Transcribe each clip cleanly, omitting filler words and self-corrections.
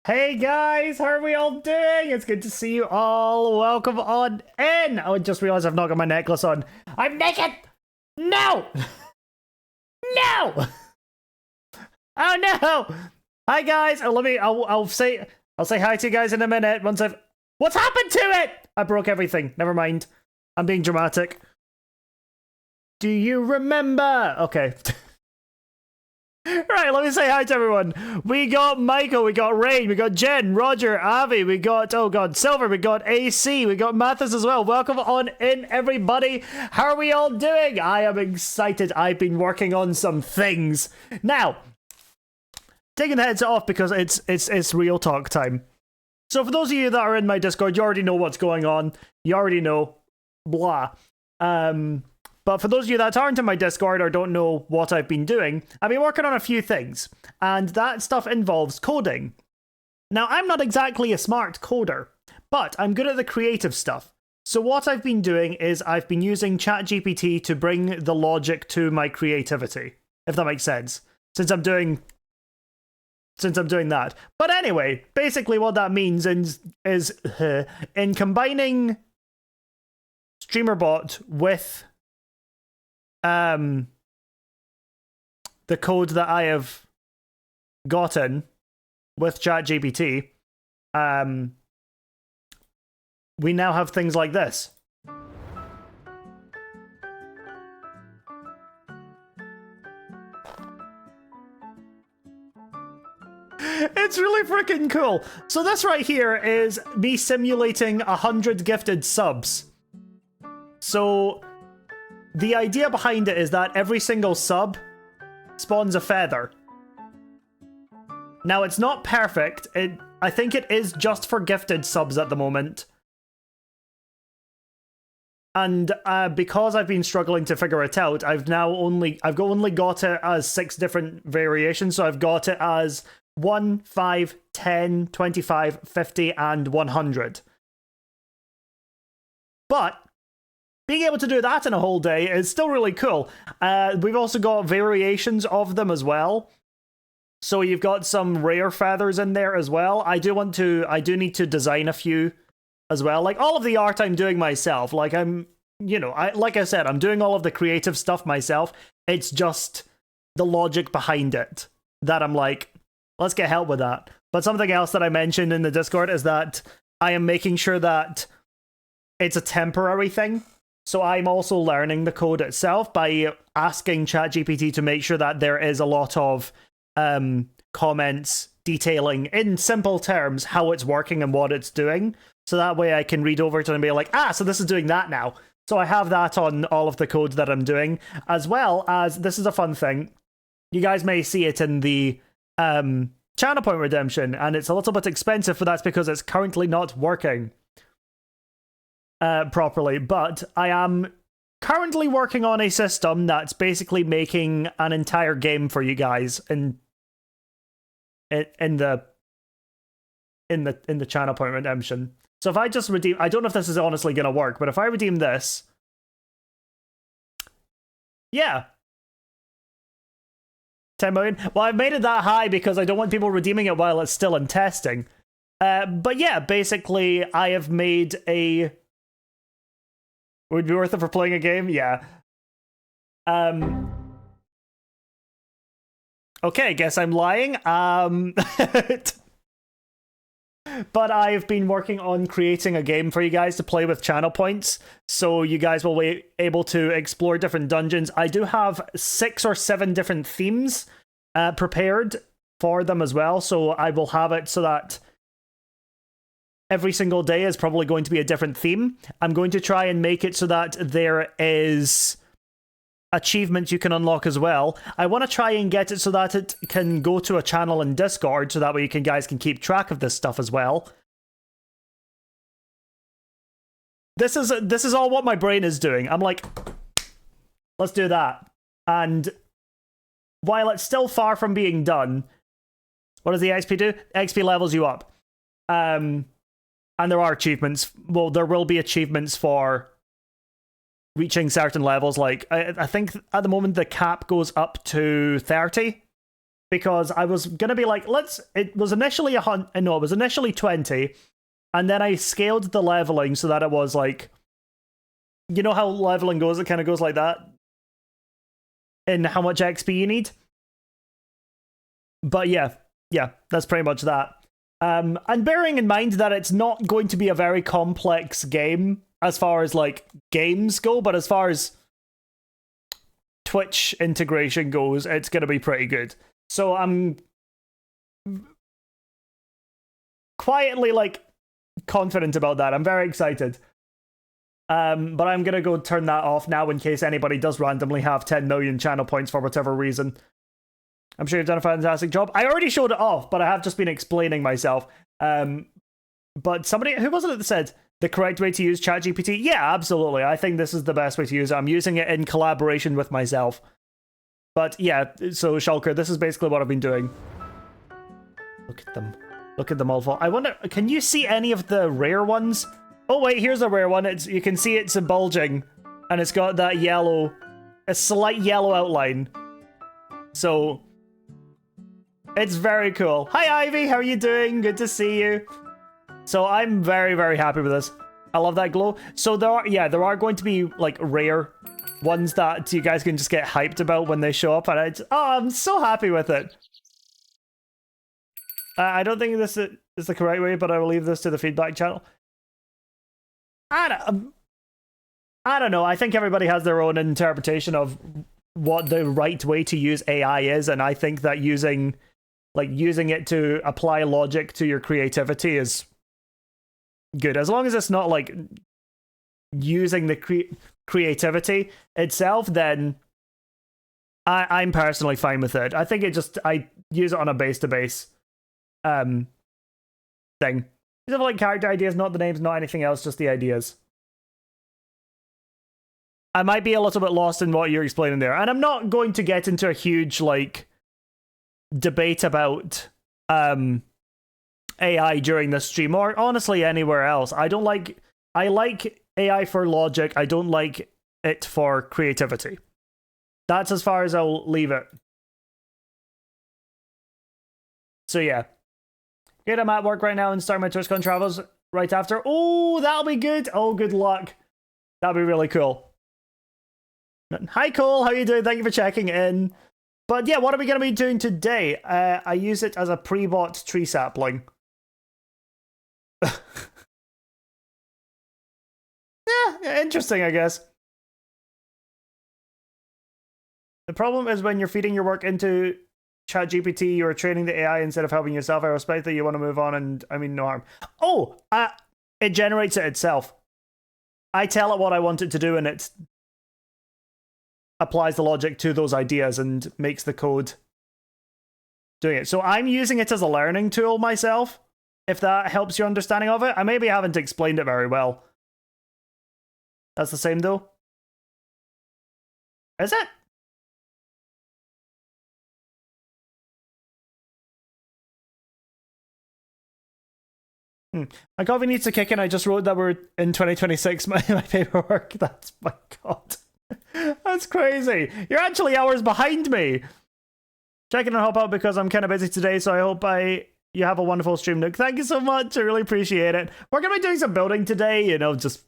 Hey guys, how are we all doing? It's good to see you all. Welcome on in. Oh, I just realized I've not got my necklace on. I'm naked. No. No. Oh no. Hi guys. I'll say hi to you guys in a minute once I've. What's happened to it? I broke everything. Never mind. I'm being dramatic. Do you remember? Okay. Right, let me say hi to everyone. We got Michael, we got Rain, we got Jen, Roger, Avi, we got, oh god, Silver, we got AC, we got Mathis as well. Welcome on in, everybody. How are we all doing? I am excited. I've been working on some things. Now, taking the heads off because it's real talk time. So for those of you that are in my Discord, you already know what's going on. You already know. Blah. But for those of you that aren't in my Discord or don't know what I've been doing, I've been working on a few things, and that stuff involves coding. Now, I'm not exactly a smart coder, but I'm good at the creative stuff. So what I've been doing is I've been using ChatGPT to bring the logic to my creativity, if that makes sense, since I'm doing that. But anyway, basically what that means is in combining StreamerBot with the code that I have gotten with ChatGPT, we now have things like this. It's really freaking cool. So this right here is me simulating 100 gifted subs. So the idea behind it is that every single sub spawns a feather. Now, it's not perfect. I think it is just for gifted subs at the moment. And because I've been struggling to figure it out, I've only got it as 6 different variations. So I've got it as 1, 5, 10, 25, 50, and 100. But being able to do that in a whole day is still really cool. We've also got variations of them as well. So you've got some rare feathers in there as well. I do need to design a few as well. Like, all of the art I'm doing myself. Like, like I said, I'm doing all of the creative stuff myself. It's just the logic behind it that I'm like, let's get help with that. But something else that I mentioned in the Discord is that I am making sure that it's a temporary thing. So I'm also learning the code itself by asking ChatGPT to make sure that there is a lot of comments detailing in simple terms how it's working and what it's doing. So that way I can read over it and be like, so this is doing that now. So I have that on all of the code that I'm doing, as well as, this is a fun thing, you guys may see it in the channel point redemption, and it's a little bit expensive, but that's because it's currently not working properly. But I am currently working on a system that's basically making an entire game for you guys in the channel point redemption. So if I just redeem, I don't know if this is honestly going to work, but if I redeem this, yeah, 10 million. Well, I've made it that high because I don't want people redeeming it while it's still in testing. But yeah, basically, I have made a. Would be worth it for playing a game? Yeah. Okay, guess I'm lying. But I've been working on creating a game for you guys to play with channel points, so you guys will be able to explore different dungeons. I do have 6 or 7 different themes prepared for them as well, so I will have it so that every single day is probably going to be a different theme. I'm going to try and make it so that there is achievements you can unlock as well. I want to try and get it so that it can go to a channel in Discord, so that way you guys can keep track of this stuff as well. This is all what my brain is doing. I'm like, let's do that. And while it's still far from being done, what does the XP do? XP levels you up. And there are achievements. Well, there will be achievements for reaching certain levels. Like, I think at the moment the cap goes up to 30, because I was gonna be like, it was initially it was initially 20, and then I scaled the leveling so that it was like, you know how leveling goes, it kind of goes like that in how much XP you need. But yeah, that's pretty much that. And bearing in mind that it's not going to be a very complex game as far as like games go, but as far as Twitch integration goes, it's going to be pretty good. So I'm quietly like confident about that. I'm very excited. But I'm going to go turn that off now in case anybody does randomly have 10 million channel points for whatever reason. I'm sure you've done a fantastic job. I already showed it off, but I have just been explaining myself. But somebody, who was it that said the correct way to use ChatGPT? Yeah, absolutely. I think this is the best way to use it. I'm using it in collaboration with myself. But yeah, so Shulker, this is basically what I've been doing. Look at them. Look at them all fall. I wonder, can you see any of the rare ones? Oh wait, here's a rare one. You can see it's bulging, and it's got that yellow, a slight yellow outline. So it's very cool. Hi Ivy, how are you doing? Good to see you. So I'm very, very happy with this. I love that glow. So there are going to be like rare ones that you guys can just get hyped about when they show up, and I'm so happy with it. I don't think this is the correct way, but I will leave this to the feedback channel. I don't know. I think everybody has their own interpretation of what the right way to use AI is, and I think that using it to apply logic to your creativity is good, as long as it's not like using the creativity itself. Then I'm personally fine with it. I think I use it on a base to base thing. These are like character ideas, not the names, not anything else, just the ideas. I might be a little bit lost in what you're explaining there, and I'm not going to get into a huge like debate about AI during this stream, or honestly anywhere else. I like AI for logic. I don't like it for creativity. That's as far as I'll leave it. So yeah. Good, I'm at work right now and start my TwitchCon travels right after. Oh, that'll be good. Oh, good luck. That'll be really cool. Hi, Cole. How you doing? Thank you for checking in. But yeah, what are we going to be doing today? I use it as a pre-bought tree sapling. Yeah, interesting, I guess. The problem is when you're feeding your work into ChatGPT, you're training the AI instead of helping yourself. I respect that you want to move on, and I mean no harm. Oh, it generates it itself. I tell it what I want it to do, and it applies the logic to those ideas and makes the code doing it. So I'm using it as a learning tool myself, if that helps your understanding of it. I maybe haven't explained it very well. That's the same though? Is it? My coffee needs to kick in. I just wrote that we're in 2026. My paperwork. That's my god. That's crazy. You're actually hours behind me. Checking and hop out because I'm kind of busy today, so I hope you have a wonderful stream, Nook. Thank you so much. I really appreciate it. We're going to be doing some building today, you know, just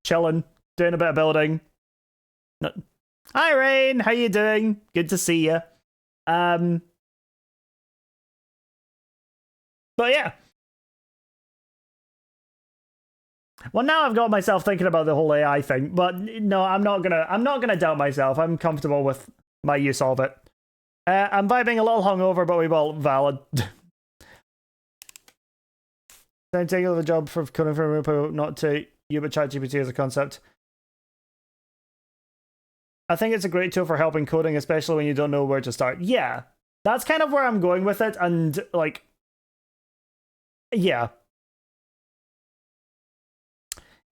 chilling, doing a bit of building. Hi, Rain. How you doing? Good to see you. But yeah. Well, now I've got myself thinking about the whole AI thing, but no, I'm not gonna doubt myself. I'm comfortable with my use of it. I'm vibing a little hungover, but we will valid. I'm taking over the job for coding from Rupo, not to you, but ChatGPT as a concept. I think it's a great tool for helping coding, especially when you don't know where to start. Yeah, that's kind of where I'm going with it, and like, yeah.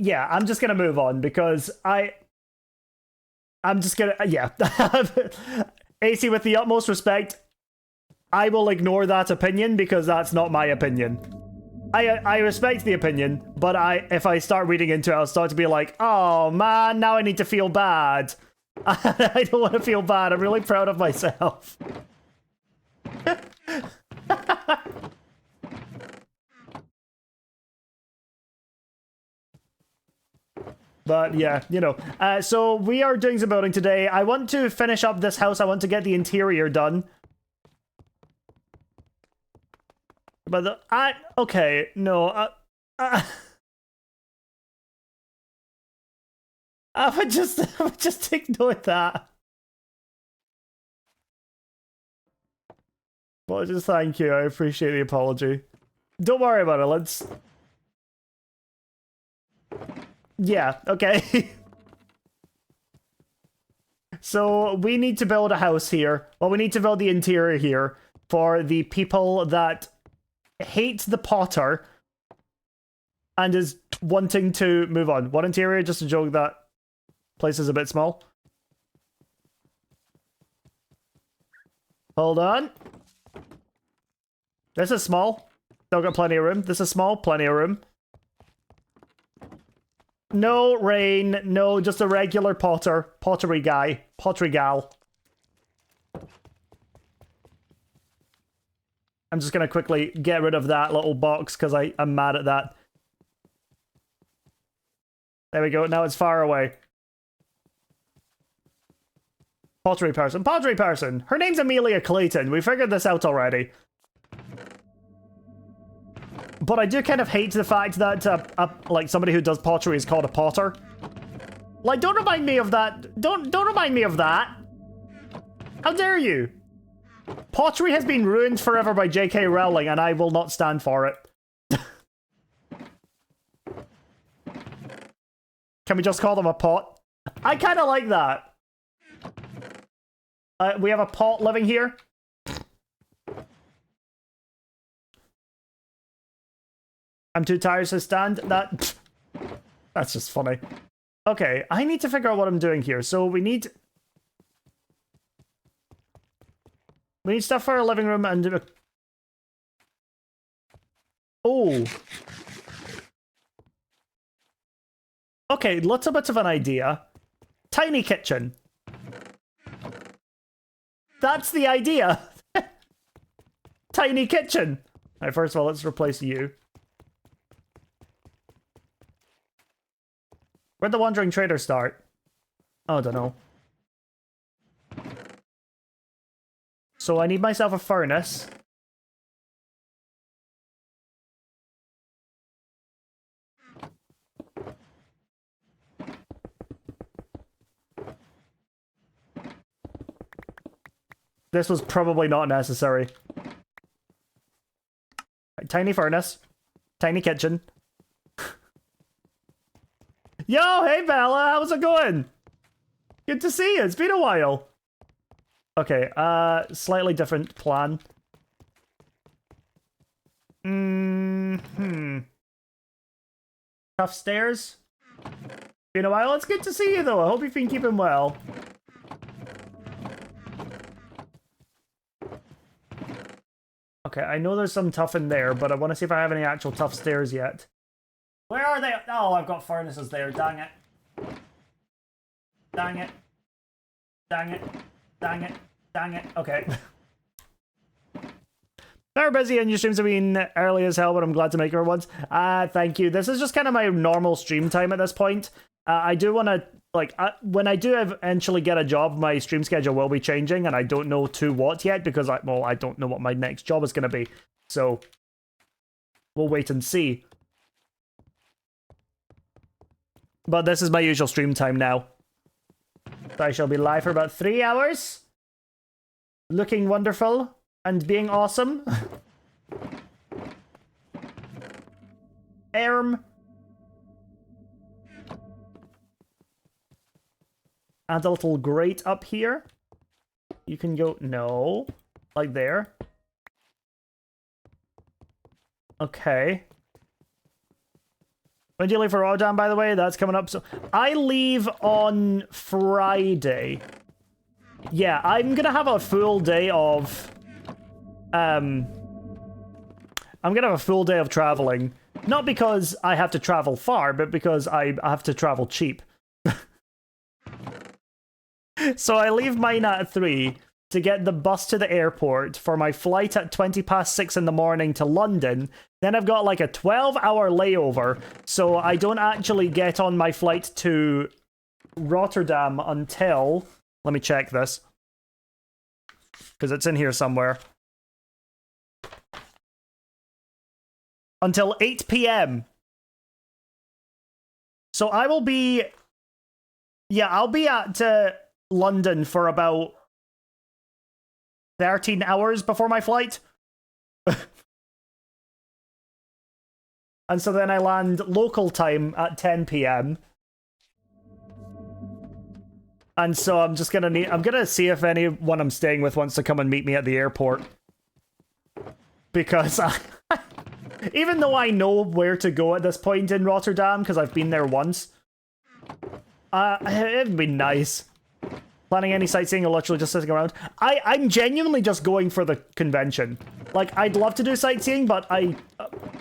Yeah, I'm just gonna move on because I'm just gonna, yeah. AC, with the utmost respect, I will ignore that opinion because that's not my opinion. I respect the opinion, but if I start reading into it, I'll start to be like, oh man, now I need to feel bad. I don't want to feel bad. I'm really proud of myself. But yeah, you know. So we are doing some building today. I want to finish up this house. I want to get the interior done. But okay, no. I would just ignore that. Well, just thank you. I appreciate the apology. Don't worry about it. Let's. Yeah. Okay. So we need to build a house here. Well, we need to build the interior here for the people that hate the Potter and is wanting to move on. What interior? Just a joke that place is a bit small. Hold on. This is small. Still got plenty of room. This is small. Plenty of room. No rain. No, just a regular Potter. Pottery guy. Pottery gal. I'm just going to quickly get rid of that little box because I'm mad at that. There we go. Now it's far away. Pottery person. Pottery person. Her name's Amelia Clayton. We figured this out already. But I do kind of hate the fact that like somebody who does pottery is called a potter. Like, don't remind me of that. Don't remind me of that. How dare you? Pottery has been ruined forever by J.K. Rowling, and I will not stand for it. Can we just call them a pot? I kind of like that. We have a pot living here. I'm too tired to stand. That's just funny. Okay, I need to figure out what I'm doing here. So we need stuff for our living room and... Oh. Okay, little bit of an idea. Tiny kitchen. That's the idea. Tiny kitchen. Alright, first of all, let's replace you. Where'd the Wandering Trader start? Oh, I don't know. So I need myself a furnace. This was probably not necessary. Tiny furnace. Tiny kitchen. Yo, hey Bella, how's it going? Good to see you, it's been a while. Okay, slightly different plan. Tough stairs. Been a while, it's good to see you though, I hope you've been keeping well. Okay, I know there's some tough in there, but I want to see if I have any actual tough stairs yet. Where are they? Oh, I've got furnaces there. Dang it. Dang it. Dang it. Dang it. Dang it. Okay. Very busy and your streams have been early as hell, but I'm glad to make her once. Thank you. This is just kind of my normal stream time at this point. I do want to, like, when I do eventually get a job, my stream schedule will be changing, and I don't know to what yet, because, I don't know what my next job is going to be. So, we'll wait and see. But this is my usual stream time now. So I shall be live for about 3 hours. Looking wonderful and being awesome. Add a little grate up here. You can go... No. Like there. Okay. When do you leave for Rotterdam, by the way? That's coming up. So I leave on Friday. Yeah, I'm gonna have a full day of... I'm gonna have a full day of traveling. Not because I have to travel far, but because I have to travel cheap. So I leave mine at 3. to get the bus to the airport for my flight at 6:20 in the morning to London. Then I've got like a 12-hour layover, so I don't actually get on my flight to Rotterdam until... Let me check this, because it's in here somewhere. Until 8 p.m. So I will be... Yeah, I'll be at London for about 13 hours before my flight. And so then I land local time at 10 p.m. And so I'm just gonna I'm gonna see if anyone I'm staying with wants to come and meet me at the airport. Because even though I know where to go at this point in Rotterdam, because I've been there once, it'd be nice. Planning any sightseeing or literally just sitting around? I'm genuinely just going for the convention. Like, I'd love to do sightseeing, but I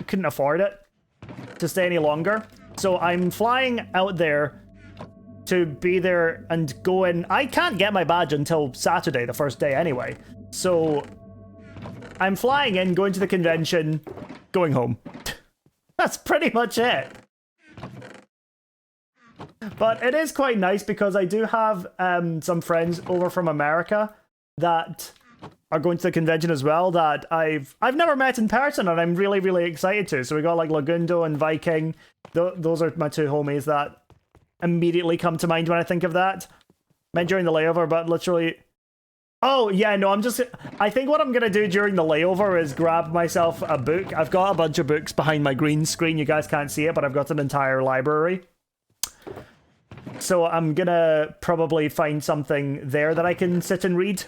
couldn't afford it to stay any longer. So I'm flying out there to be there and go in. I can't get my badge until Saturday, the first day anyway. So I'm flying in, going to the convention, going home. That's pretty much it. But it is quite nice because I do have some friends over from America that are going to the convention as well that I've never met in person, and I'm really, really excited to. So we got like Lagundo and Viking. Those are my two homies that immediately come to mind when I think of that. Meant during the layover, but literally... Oh, yeah, no, I think what I'm going to do during the layover is grab myself a book. I've got a bunch of books behind my green screen. You guys can't see it, but I've got an entire library. So I'm going to probably find something there that I can sit and read.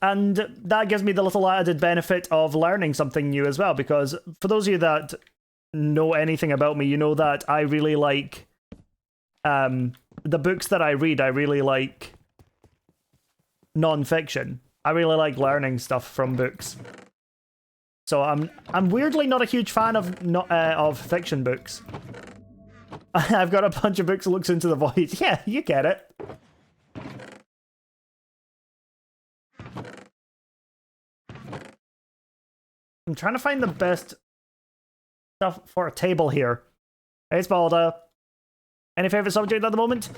And that gives me the little added benefit of learning something new as well, because for those of you that know anything about me, you know that I really like the books that I read. I really like non-fiction. I really like learning stuff from books. So I'm weirdly not a huge fan of fiction books. I've got a bunch of books that looks into the void. Yeah, you get it. I'm trying to find the best stuff for a table here. Hey, Spalda. Any favorite subject at the moment?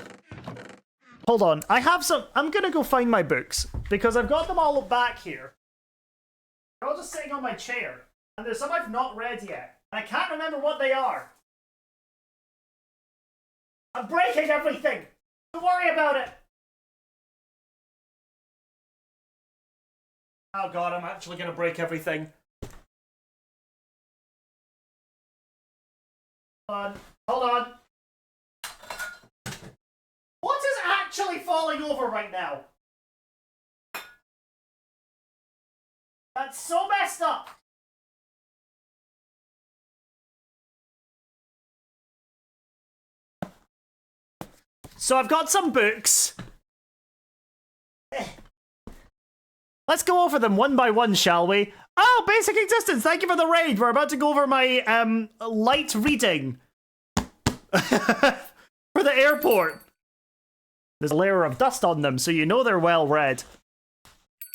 Hold on. I have some... I'm gonna go find my books, because I've got them all back here. They're all just sitting on my chair. And there's some I've not read yet. And I can't remember what they are. I'm breaking everything! Don't worry about it! Oh god, I'm actually gonna break everything. Hold on. What is actually falling over right now? That's so messed up! So I've got some books. Let's go over them one by one, shall we? Oh, Basic Existence, thank you for the raid. We're about to go over my light reading for the airport. There's a layer of dust on them, so you know they're well read.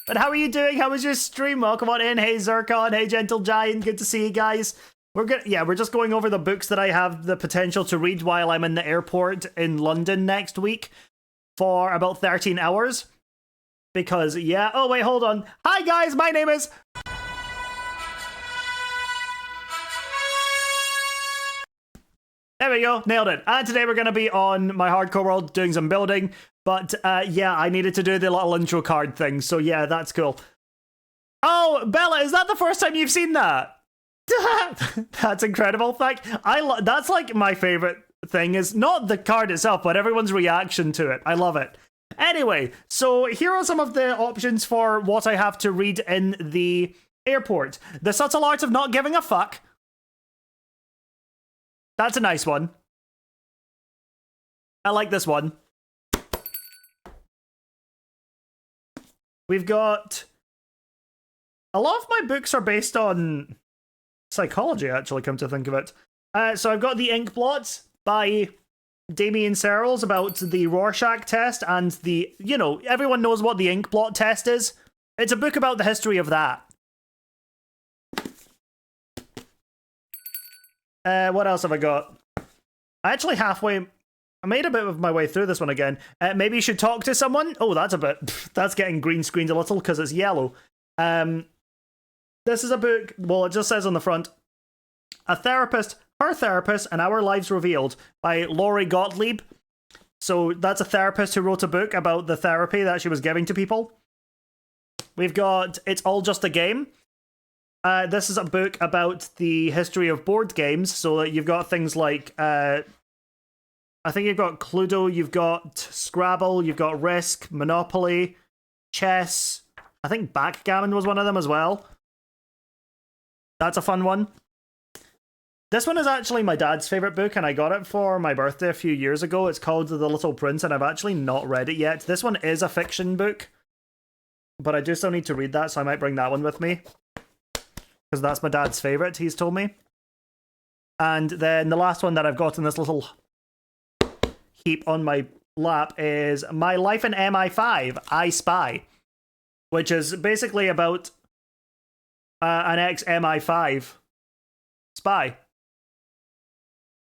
But how are you doing? How was your stream? Welcome on in. Hey Zircon, hey Gentle Giant, good to see you guys. We're just going over the books that I have the potential to read while I'm in the airport in London next week for about 13 hours. Because, yeah, oh wait, hold on. Hi guys, my name is... There we go, nailed it. And today we're going to be on my hardcore world doing some building. But, yeah, I needed to do the little intro card thing, so yeah, that's cool. Oh, Bella, is that the first time you've seen that? That's incredible. That's like my favorite thing, is not the card itself, but everyone's reaction to it. I love it. Anyway, so here are some of the options for what I have to read in the airport. The Subtle Art of Not Giving a Fuck. That's a nice one. I like this one. We've got... A lot of my books are based on psychology, actually, come to think of it. So I've got The Ink Blots by Damien Searles about the Rorschach test and the, you know, everyone knows what the ink blot test is. It's a book about the history of that. What else have I got? I actually I made a bit of my way through this one again. Maybe you should talk to someone. Oh, that's getting green screened a little because it's yellow. This is a book, well, it just says on the front, A Therapist, Her Therapist, and Our Lives Revealed by Lori Gottlieb. So that's a therapist who wrote a book about the therapy that she was giving to people. We've got It's All Just a Game. This is a book about the history of board games. So you've got things like, I think you've got Cluedo, you've got Scrabble, you've got Risk, Monopoly, chess. I think Backgammon was one of them as well. That's a fun one. This one is actually my dad's favourite book, and I got it for my birthday a few years ago. It's called The Little Prince, and I've actually not read it yet. This one is a fiction book, but I do still need to read that, so I might bring that one with me. Because that's my dad's favourite, he's told me. And then the last one that I've got in this little heap on my lap is My Life in MI5, I Spy, which is basically about an ex-MI5 spy.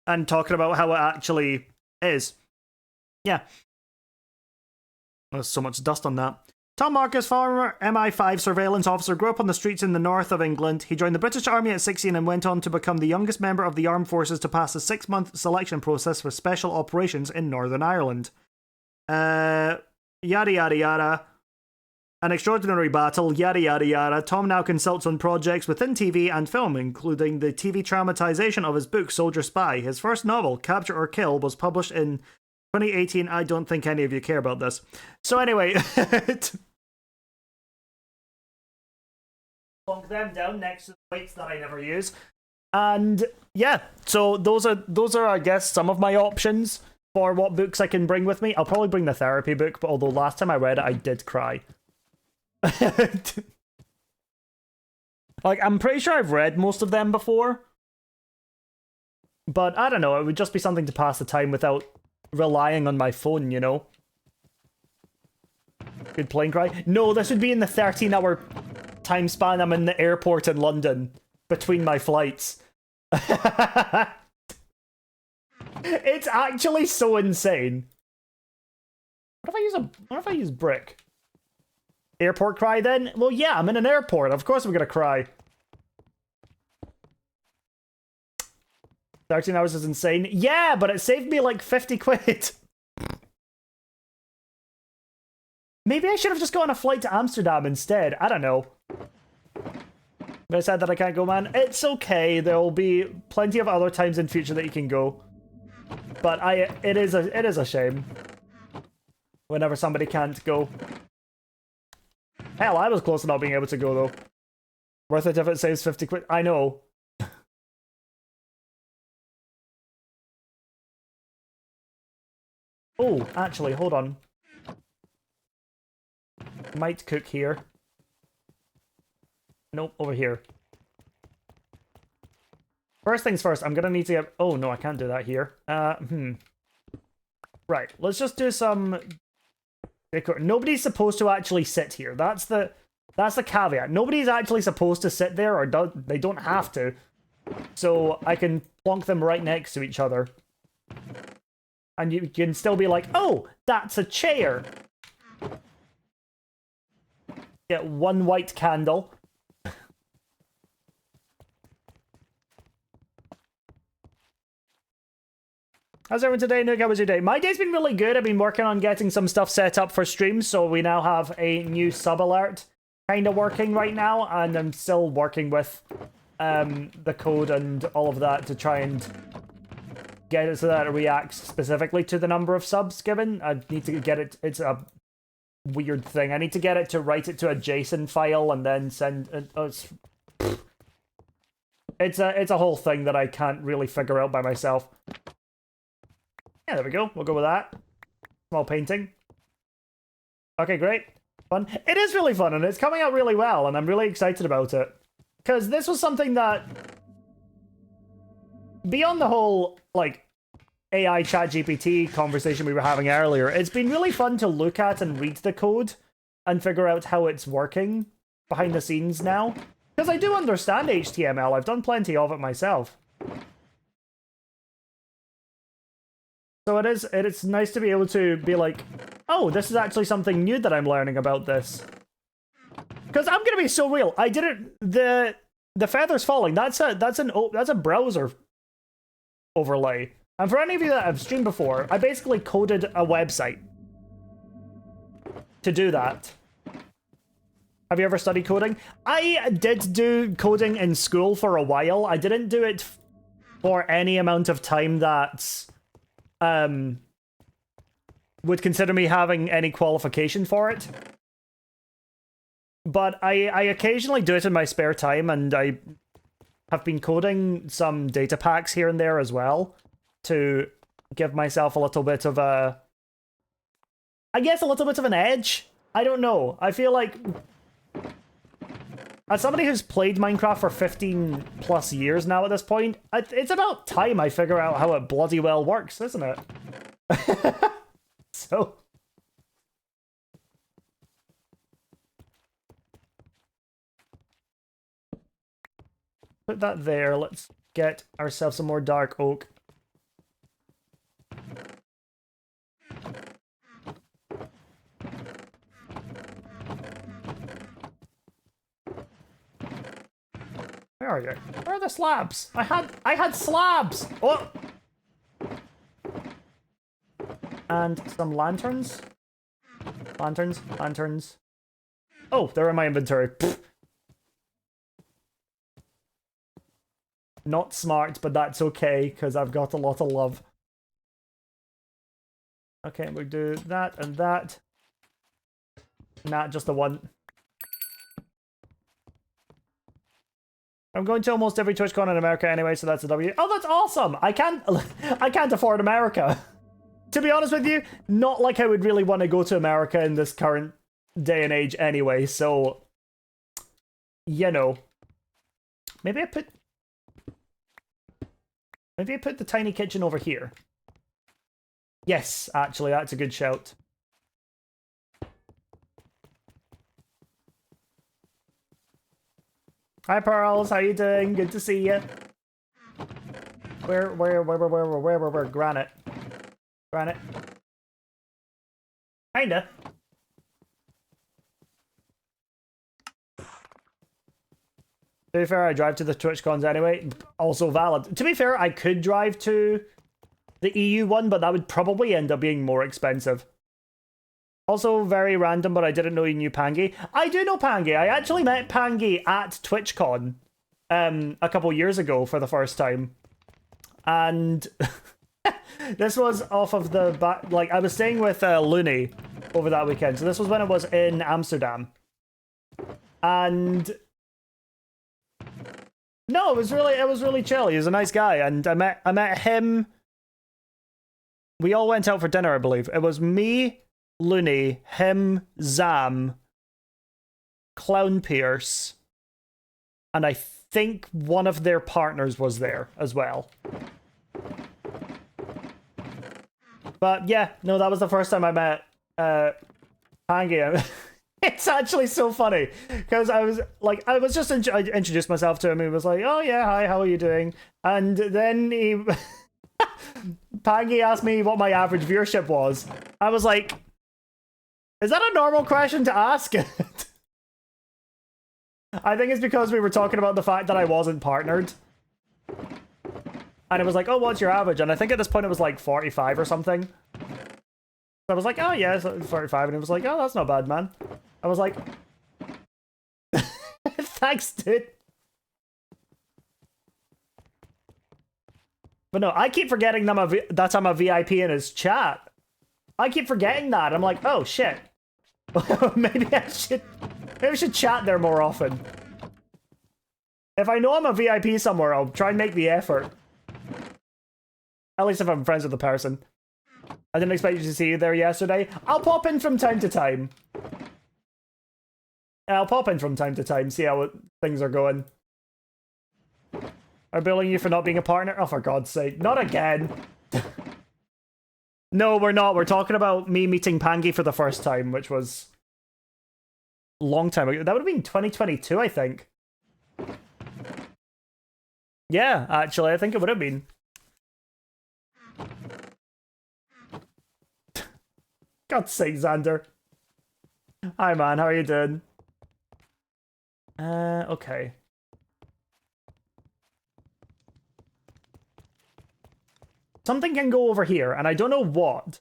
And talking about how it actually is. Yeah. There's so much dust on that. Tom Marcus, former MI5 surveillance officer, grew up on the streets in the north of England. He joined the British Army at 16 and went on to become the youngest member of the armed forces to pass a 6-month selection process for special operations in Northern Ireland. Yada yada yada. An extraordinary battle, yada yada yada. Tom now consults on projects within TV and film, including the TV dramatization of his book, Soldier Spy. His first novel, Capture or Kill, was published in 2018. I don't think any of you care about this. So anyway, plonk them down next to the weights that I never use. And yeah, so those are I guess some of my options for what books I can bring with me. I'll probably bring the therapy book, but although last time I read it I did cry. Like, I'm pretty sure I've read most of them before, but I don't know, it would just be something to pass the time without relying on my phone, you know? Good plane cry. No, this would be in the 13-hour time span I'm in the airport in London between my flights. It's actually so insane. What if I use brick? Airport cry then? Well, yeah, I'm in an airport. Of course I'm gonna cry. 13 hours is insane. Yeah, but it saved me like 50 quid. Maybe I should have just gone on a flight to Amsterdam instead. I don't know. But I said that I can't go, man. It's okay. There will be plenty of other times in future that you can go. But it is a shame whenever somebody can't go. Hell, I was close to not being able to go, though. Worth it if it saves 50 quid. I know. Oh, actually, hold on. Might cook here. Nope, over here. First things first, I'm gonna need to get... Oh, no, I can't do that here. Right, let's just do some... Nobody's supposed to actually sit here. That's the caveat. Nobody's actually supposed to sit there, or they don't have to. So I can plonk them right next to each other. And you can still be like, oh, that's a chair. Get one white candle. How's everyone today, Nook? How was your day? My day's been really good. I've been working on getting some stuff set up for streams, so we now have a new sub alert kind of working right now, and I'm still working with the code and all of that to try and get it so that it reacts specifically to the number of subs given. I need to get it. It's a weird thing. I need to get it to write it to a JSON file and then send it. It's a whole thing that I can't really figure out by myself. Yeah, there we go. We'll go with that. Small painting. Okay, great. Fun. It is really fun, and it's coming out really well, and I'm really excited about it. Because this was something that... Beyond the whole, like, AI ChatGPT conversation we were having earlier, it's been really fun to look at and read the code and figure out how it's working behind the scenes now. Because I do understand HTML, I've done plenty of it myself. So it's nice to be able to be like, oh, this is actually something new that I'm learning about this. Because I'm gonna be so real, I didn't the feathers falling, that's a browser overlay. And for any of you that have streamed before, I basically coded a website to do that. Have you ever studied coding? I did do coding in school for a while. I didn't do it for any amount of time that would consider me having any qualification for it. But I occasionally do it in my spare time, and I have been coding some data packs here and there as well to give myself a little bit of a... I guess a little bit of an edge? I don't know. I feel like... As somebody who's played Minecraft for 15 plus years now at this point, it's about time I figure out how it bloody well works, isn't it? So... Put that there. Let's get ourselves some more dark oak. Where are you? Where are the slabs? I had slabs! Oh! And some lanterns. Lanterns. Oh, they're in my inventory. Pfft. Not smart, but that's okay, because I've got a lot of love. Okay, we'll do that and that. Not just the one. I'm going to almost every TwitchCon in America anyway, so that's a W. Oh, that's awesome! I can't afford America. To be honest with you, not like I would really want to go to America in this current day and age anyway, so... You know. Maybe I put the tiny kitchen over here. Yes, actually, that's a good shout. Hi, Pearls. How you doing? Good to see you. Where? Granite. Granite. Kinda. To be fair, I drive to the TwitchCons anyway. Also valid. To be fair, I could drive to the EU one, but that would probably end up being more expensive. Also very random, but I didn't know you knew Pangy. I do know Pangy. I actually met Pangy at TwitchCon a couple years ago for the first time. And this was off of the back... Like, I was staying with Looney over that weekend. So this was when I was in Amsterdam. And... No, it was really chill. He was a nice guy, and I met him. We all went out for dinner, I believe. It was me, Looney, him, Zam, Clown Pierce, and I think one of their partners was there as well. But yeah, no, that was the first time I met Pangy. It's actually so funny because I was just I introduced myself to him. He was like, "Oh yeah, hi, how are you doing?" And then Pangy asked me what my average viewership was. I was like, "Is that a normal question to ask?" I think it's because we were talking about the fact that I wasn't partnered, and it was like, "Oh, what's your average?" And I think at this point it was like 45 or something. So I was like, "Oh yeah, it's 45," and he was like, "Oh, that's not bad, man." I was like, thanks, dude. But no, I keep forgetting that I'm a VIP in his chat. I keep forgetting that. I'm like, oh shit. maybe I should chat there more often. If I know I'm a VIP somewhere, I'll try and make the effort. At least if I'm friends with the person. I didn't expect you to see you there yesterday. I'll pop in from time to time. See how things are going. Are billing you for not being a partner? Oh, for God's sake. Not again. No, we're not. We're talking about me meeting Pangy for the first time, which was a long time ago. That would have been 2022, I think. Yeah, actually, I think it would have been. God's sake, Xander. Hi, man. How are you doing? Okay. Something can go over here, and I don't know what.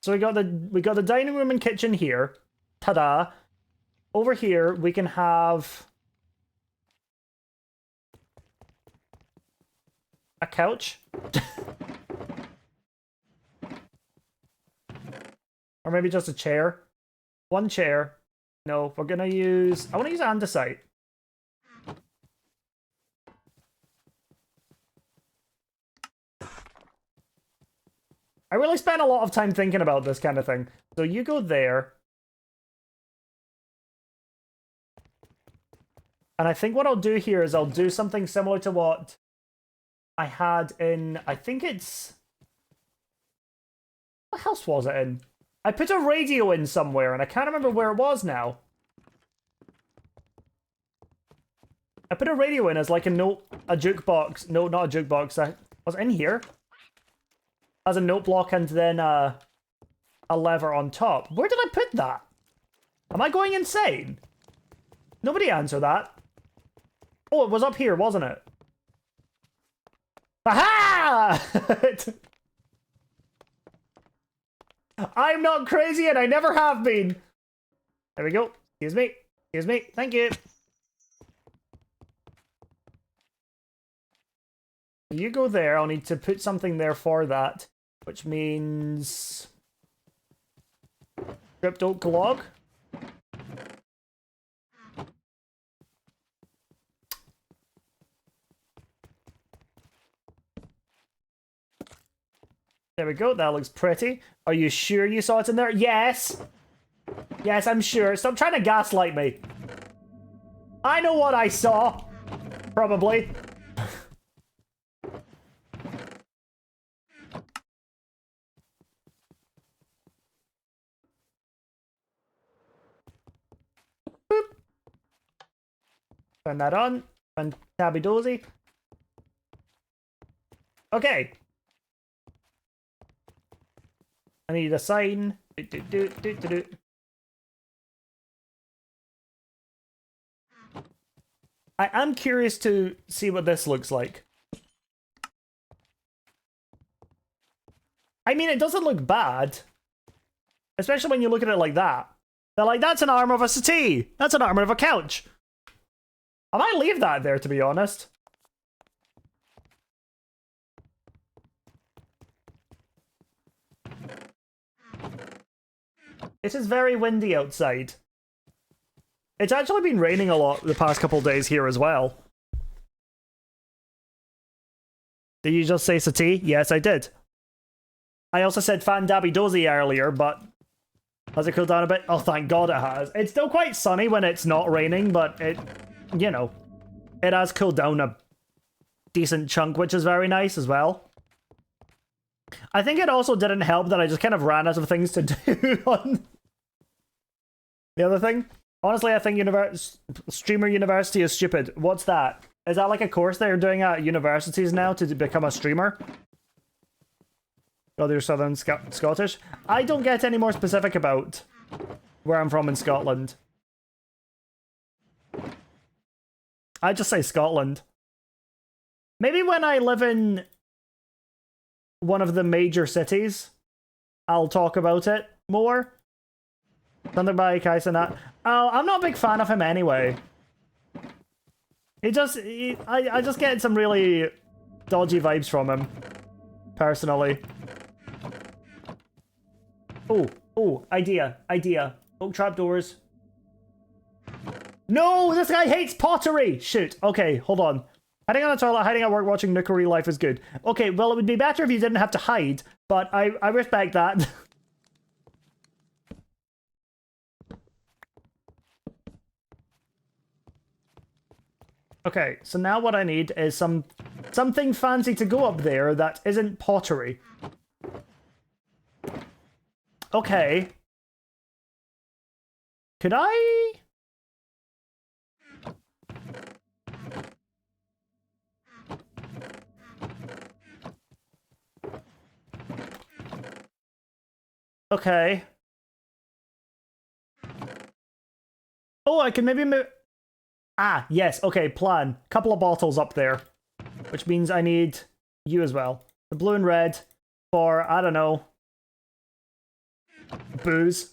So we got the dining room and kitchen here. Ta-da. Over here, we can have a couch. Or maybe just a chair. One chair. No, we're gonna use... I want to use andesite. I really spent a lot of time thinking about this kind of thing. So you go there. And I think what I'll do here is I'll do something similar to what I had in... I think it's... What house was it in? I put a radio in somewhere, and I can't remember where it was now. I put a radio in as like a jukebox. No, not a jukebox. I was in here. As a note block and then a lever on top. Where did I put that? Am I going insane? Nobody answer that. Oh, it was up here, wasn't it? Aha! I'm not crazy and I never have been. There we go. Excuse me. Excuse me. Thank you. You go there. I'll need to put something there for that. Which means... Stripped oak log. There we go. That looks pretty. Are you sure you saw it in there? Yes! Yes, I'm sure. Stop trying to gaslight me. I know what I saw. Probably. Boop. Turn that on. And tabby dozy. Okay. I need a sign. I am curious to see what this looks like. I mean, it doesn't look bad. Especially when you look at it like that. They're like, that's an arm of a settee. That's an arm of a couch. I might leave that there, to be honest. It is very windy outside. It's actually been raining a lot the past couple days here as well. Did you just say settee? Yes, I did. I also said fan dabby dozy earlier, but has it cooled down a bit? Oh, thank God it has. It's still quite sunny when it's not raining, but it, you know, it has cooled down a decent chunk, which is very nice as well. I think it also didn't help that I just kind of ran out of things to do on the other thing. Honestly, I think Streamer University is stupid. What's that? Is that like a course they're doing at universities now to become a streamer? Oh, they're Southern Scottish? I don't get any more specific about where I'm from in Scotland. I just say Scotland. Maybe when I live in one of the major cities, I'll talk about it more. Something by Kaisenat. Oh, I'm not a big fan of him anyway. I just get some really dodgy vibes from him, personally. Oh, idea. Oak trapdoors. No, this guy hates pottery! Shoot, okay, hold on. Hiding on the toilet, hiding at work, watching Nukeri life is good. Okay, well, it would be better if you didn't have to hide, but I respect that. Okay, so now what I need is some something fancy to go up there that isn't pottery. Okay. Could I? Okay. Oh, I can maybe move... Ah, yes. Okay, plan. Couple of bottles up there. Which means I need you as well. The blue and red for, I don't know, booze.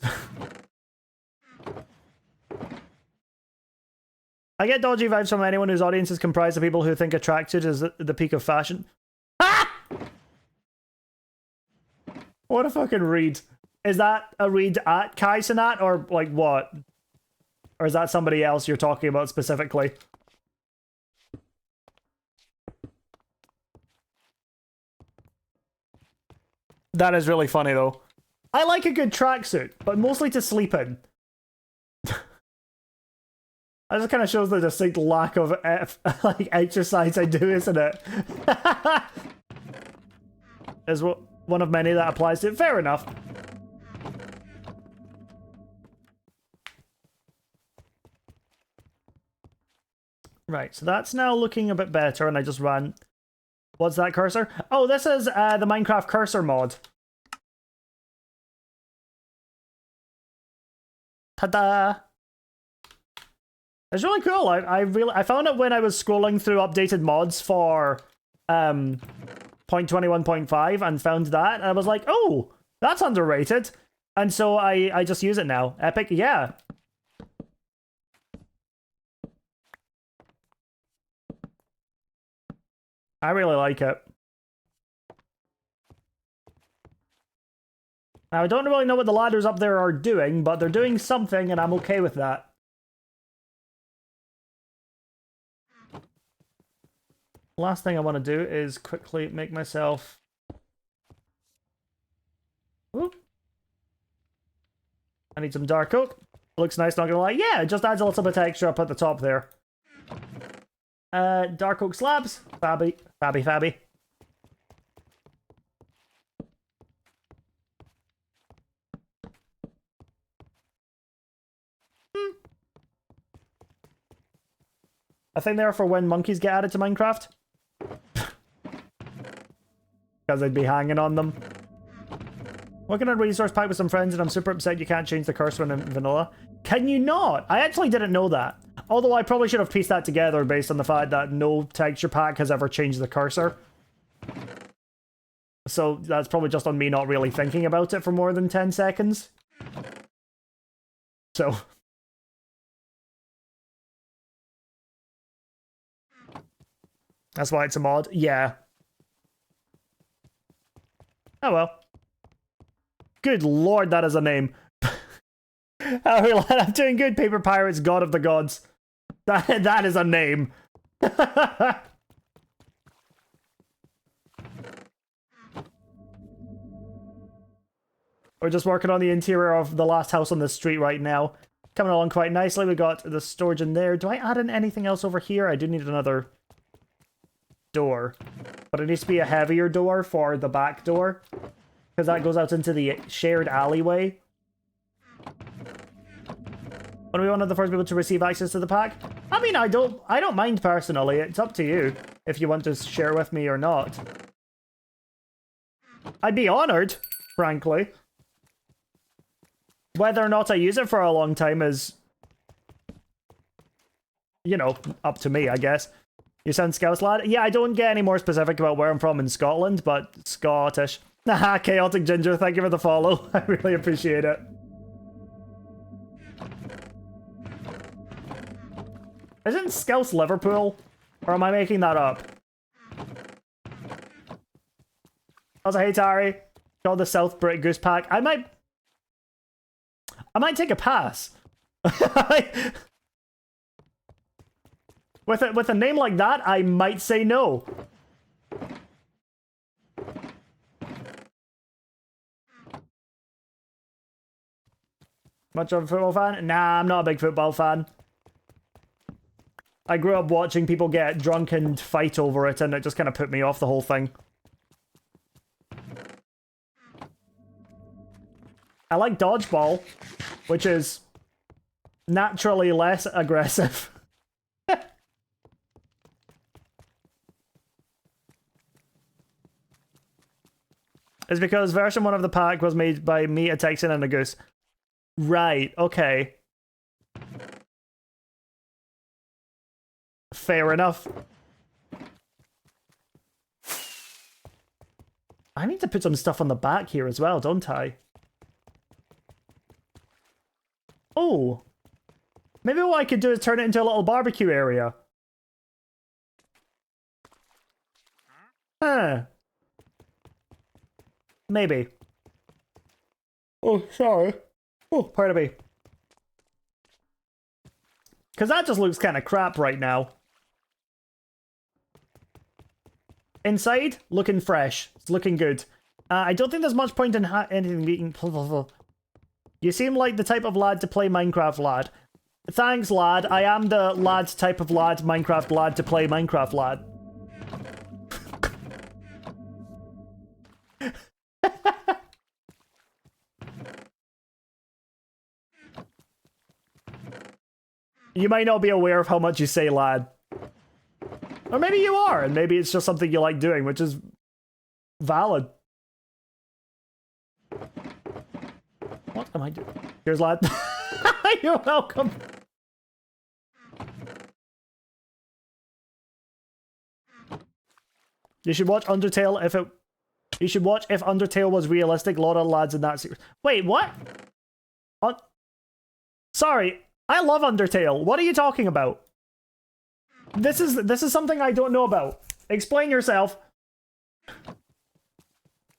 I get dodgy vibes from anyone whose audience is comprised of people who think attracted is the peak of fashion. Ah! What a fucking read. Is that a read at Kai Sanat or like what? Or is that somebody else you're talking about specifically? That is really funny though. I like a good tracksuit, but mostly to sleep in. That just kind of shows the distinct lack of like exercise I do, isn't it? Is one of many that applies to it. Fair enough. Right, so that's now looking a bit better, and I just ran... What's that cursor? Oh, this is the Minecraft cursor mod. Ta-da! It's really cool. I found it when I was scrolling through updated mods for 0.21.5 and found that, and I was like, oh, that's underrated. And so I just use it now. Epic, yeah. I really like it. Now, I don't really know what the ladders up there are doing, but they're doing something, and I'm okay with that. Last thing I want to do is quickly make myself... Ooh. I need some dark oak. Looks nice, not gonna lie. Yeah, it just adds a little bit of texture up at the top there. Dark oak slabs. Fabby. Fabby, fabby. I think they're for when monkeys get added to Minecraft. Because they'd be hanging on them. Working on a resource pack with some friends and I'm super upset you can't change the cursor in vanilla. Can you not? I actually didn't know that. Although I probably should have pieced that together based on the fact that no texture pack has ever changed the cursor. So that's probably just on me not really thinking about it for more than 10 seconds. So... That's why it's a mod. Yeah. Oh well. Good lord, that is a name. I'm doing good, Paper Pirates, God of the Gods. That is a name. We're just working on the interior of the last house on the street right now. Coming along quite nicely. We got the storage in there. Do I add in anything else over here? I do need another door. But it needs to be a heavier door for the back door. Because that goes out into the shared alleyway. When are we one of the first people to receive access to the pack? I mean, I don't mind personally. It's up to you if you want to share with me or not. I'd be honored, frankly. Whether or not I use it for a long time is, you know, up to me, I guess. You sound Scouse lad? Yeah, I don't get any more specific about where I'm from in Scotland, but Scottish. Haha, Chaotic Ginger, thank you for the follow. I really appreciate it. Isn't Scouse Liverpool? Or am I making that up? Also, hey Tari. Called the South Brit Goose Pack. I might take a pass. With a name like that, I might say no. Much of a football fan? Nah, I'm not a big football fan. I grew up watching people get drunk and fight over it, and it just kind of put me off the whole thing. I like dodgeball, which is naturally less aggressive. It's because version 1 of the pack was made by me, a Texan, and a goose. Right, okay. Fair enough. I need to put some stuff on the back here as well, don't I? Oh. Maybe what I could do is turn it into a little barbecue area. Huh. Maybe. Oh, sorry. Oh, pardon me. Because that just looks kind of crap right now. Inside, looking fresh. It's looking good. I don't think there's much point in anything being... You seem like the type of lad to play Minecraft, lad. Thanks, lad. I am the lad type of lad, Minecraft lad to play Minecraft, lad. You might not be aware of how much you say lad. Or maybe you are, and maybe it's just something you like doing, which is valid. What am I doing? Here's lad. You're welcome. You should watch Undertale if it... You should watch if Undertale was realistic. A lot of lads in that series. Wait, what? Sorry, I love Undertale. What are you talking about? This is something I don't know about. Explain yourself.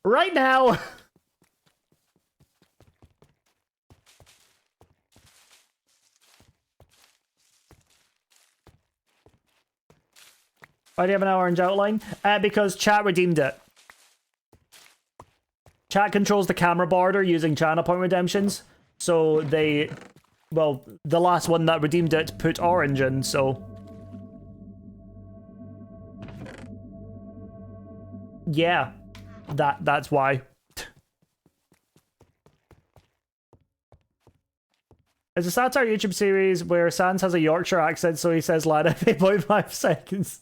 Right now. Why do you have an orange outline? Because chat redeemed it. Chat controls the camera border using channel point redemptions. So they... Well, the last one that redeemed it put orange in, so... Yeah. That's why. It's a satire YouTube series where Sans has a Yorkshire accent, so he says lad every 0.5 seconds.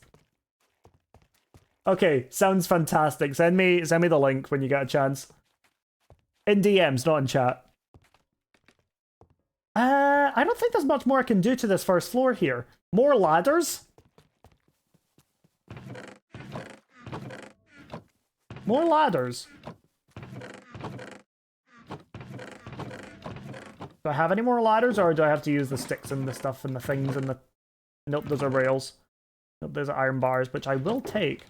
Okay, sounds fantastic. Send me the link when you get a chance. In DMs, not in chat. I don't think there's much more I can do to this first floor here. More ladders? More ladders. Do I have any more ladders, or do I have to use the sticks and the stuff and the things and the... Nope, those are rails. Nope, those are iron bars, which I will take.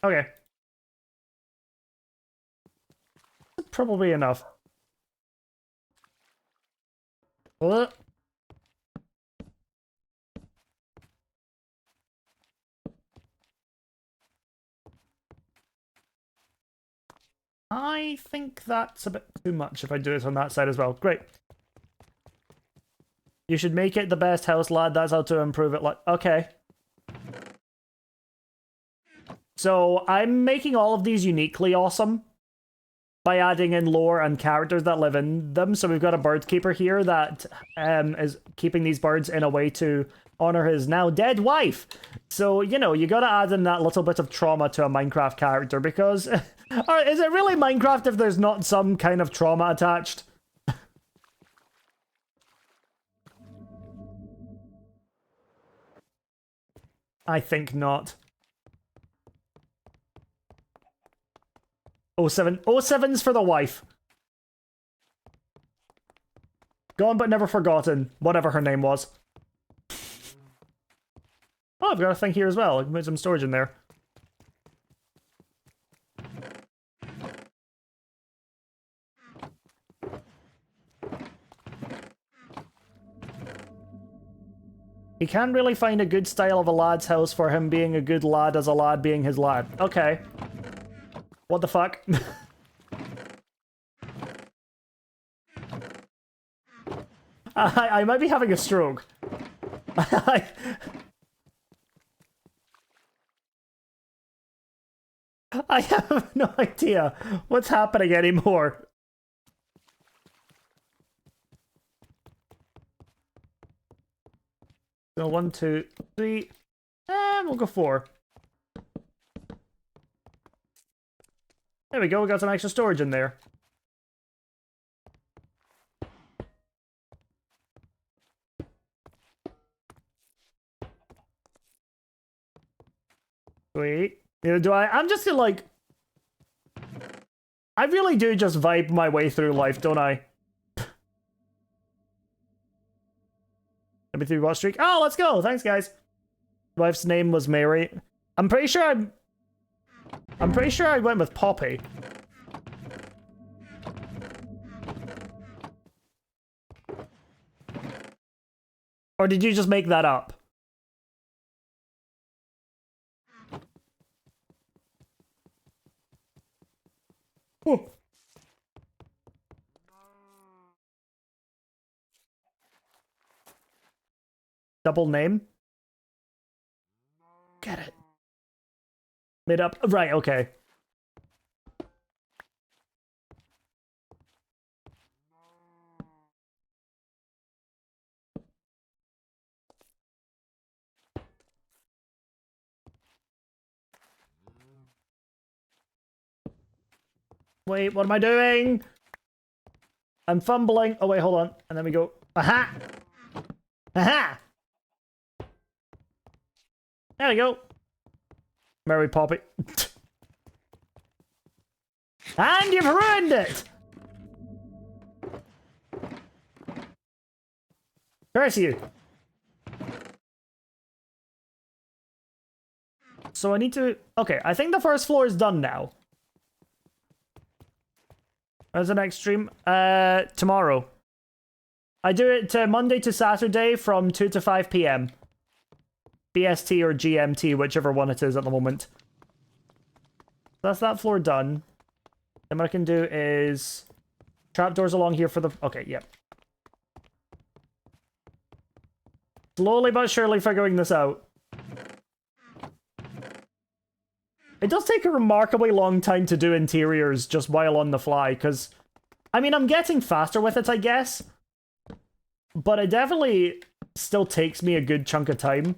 Okay. Probably enough. I think that's a bit too much if I do it on that side as well. Great. You should make it the best house, lad. That's how to improve it. Okay. So I'm making all of these uniquely awesome by adding in lore and characters that live in them. So we've got a bird keeper here that is keeping these birds in a way to honor his now dead wife. So, you know, you gotta add in that little bit of trauma to a Minecraft character, because is it really Minecraft if there's not some kind of trauma attached? I think not. 07. 07's for the wife. Gone but never forgotten. Whatever her name was. Oh, I've got a thing here as well. I can put some storage in there. He can't really find a good style of a lad's house for him being a good lad as a lad being his lad. Okay. What the fuck? I might be having a stroke. I have no idea what's happening anymore. So 1, 2, 3, and we'll go 4. There we go, we got some extra storage in there. Sweet. Do I'm just gonna, like... I really do just vibe my way through life, don't I? #3 watch streak. Oh, let's go! Thanks, guys. Wife's name was Mary. I'm pretty sure I went with Poppy. Or did you just make that up? Oh. Double name? Get it. Made up. Right, okay. Wait, what am I doing? I'm fumbling. Oh, wait, hold on. And then we go. Aha! Aha! There we go. Mary Poppy. And you've ruined it! Curse you. So I need to... Okay, I think the first floor is done now. When's the next stream? Tomorrow. I do it Monday to Saturday from 2 to 5 p.m. BST or GMT, whichever one it is at the moment. That's that floor done. Then what I can do is... Trapdoors along here for the... Okay, yep. Slowly but surely figuring this out. It does take a remarkably long time to do interiors just while on the fly, because... I mean, I'm getting faster with it, I guess. But it definitely still takes me a good chunk of time.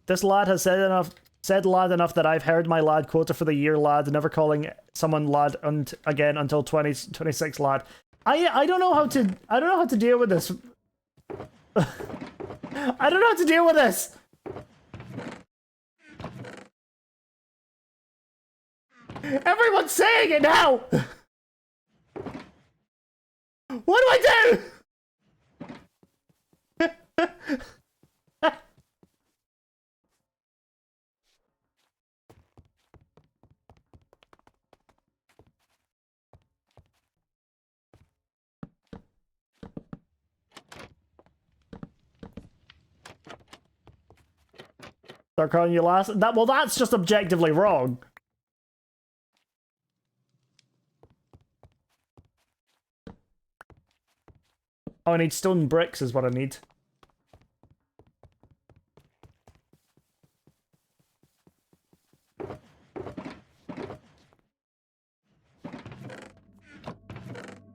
This lad has said lad enough that I've heard my lad quota for the year, lad, never calling someone lad again until 2026 lad. I don't know how to deal with this. I don't know how to deal with this. Everyone's saying it now. What do I do? Start calling you last. Well, that's just objectively wrong. Oh, I need stone bricks is what I need.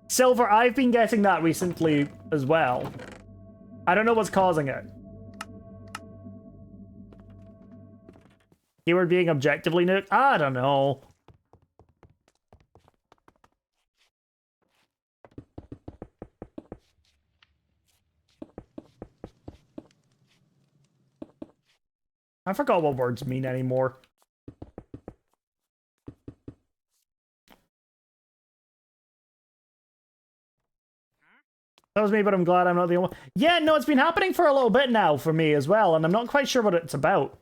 Silver, I've been getting that recently as well. I don't know what's causing it. Keyword being objectively nuked? I don't know. I forgot what words mean anymore. That was me, but I'm glad I'm not the only one. Yeah, no, it's been happening for a little bit now for me as well, and I'm not quite sure what it's about.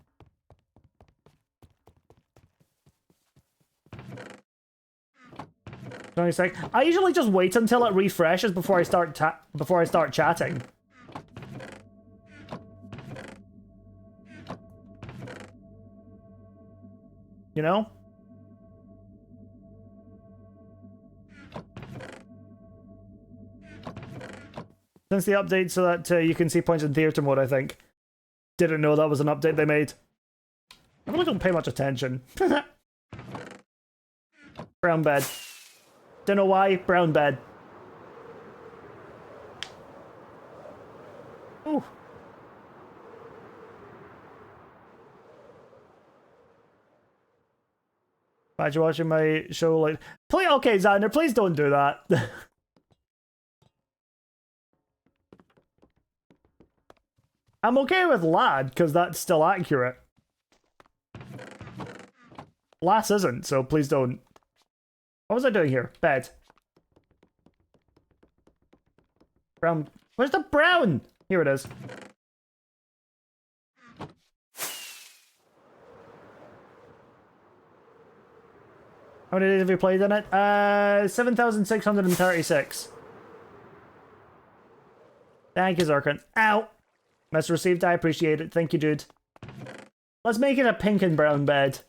I usually just wait until it refreshes before I start chatting. You know? Since the update so that you can see points in theater mode, I think. Didn't know that was an update they made. I really don't pay much attention. Brown bed. Don't know why, brown bed. Ooh. Glad you're watching my show like... Please, okay, Xander, please don't do that. I'm okay with lad, because that's still accurate. Lass isn't, so please don't. What was I doing here? Bed. Brown. Where's the brown? Here it is. How many days have you played in it? 7,636. Thank you, Zirkin. Ow! Mess received, I appreciate it. Thank you, dude. Let's make it a pink and brown bed.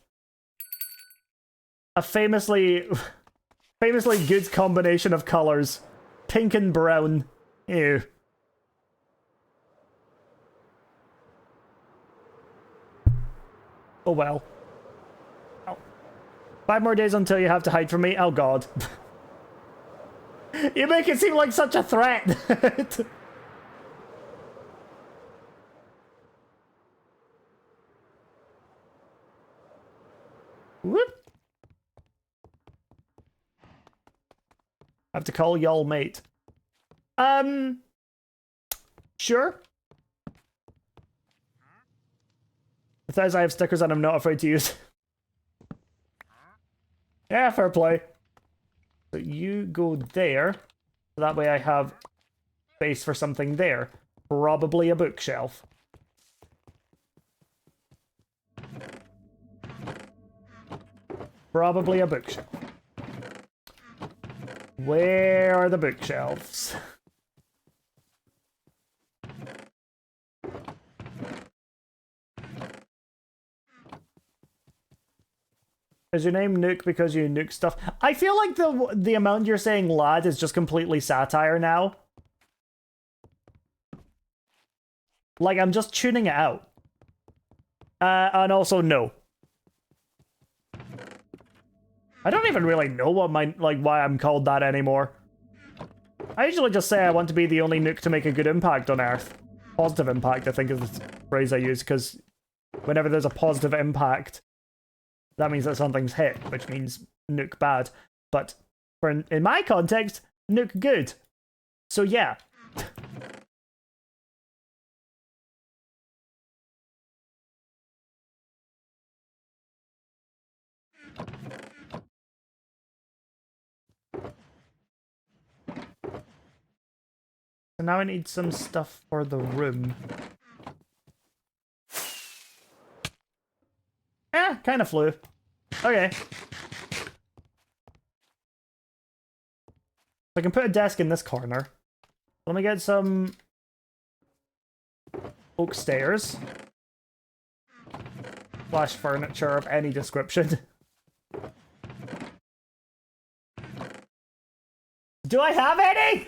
A famously good combination of colors. Pink and brown. Ew. Oh well. Oh. 5 more days until you have to hide from me? Oh god. You make it seem like such a threat! Whoop. I have to call y'all mate. Sure. Besides, I have stickers and I'm not afraid to use. Yeah, fair play. So you go there. So that way I have space for something there. Probably a bookshelf. Probably a bookshelf. Where are the bookshelves? Is your name Nuke because you nuke stuff? I feel like the amount you're saying lad is just completely satire now. Like, I'm just tuning it out. And also, no. I don't even really know what why I'm called that anymore. I usually just say I want to be the only nuke to make a good impact on Earth. Positive impact, I think, is the phrase I use, because whenever there's a positive impact, that means that something's hit, which means nuke bad. But in my context, nuke good. So yeah. So now I need some stuff for the room. Eh, kind of flew. Okay. I can put a desk in this corner. Let me get some oak stairs. Slash furniture of any description. Do I have any?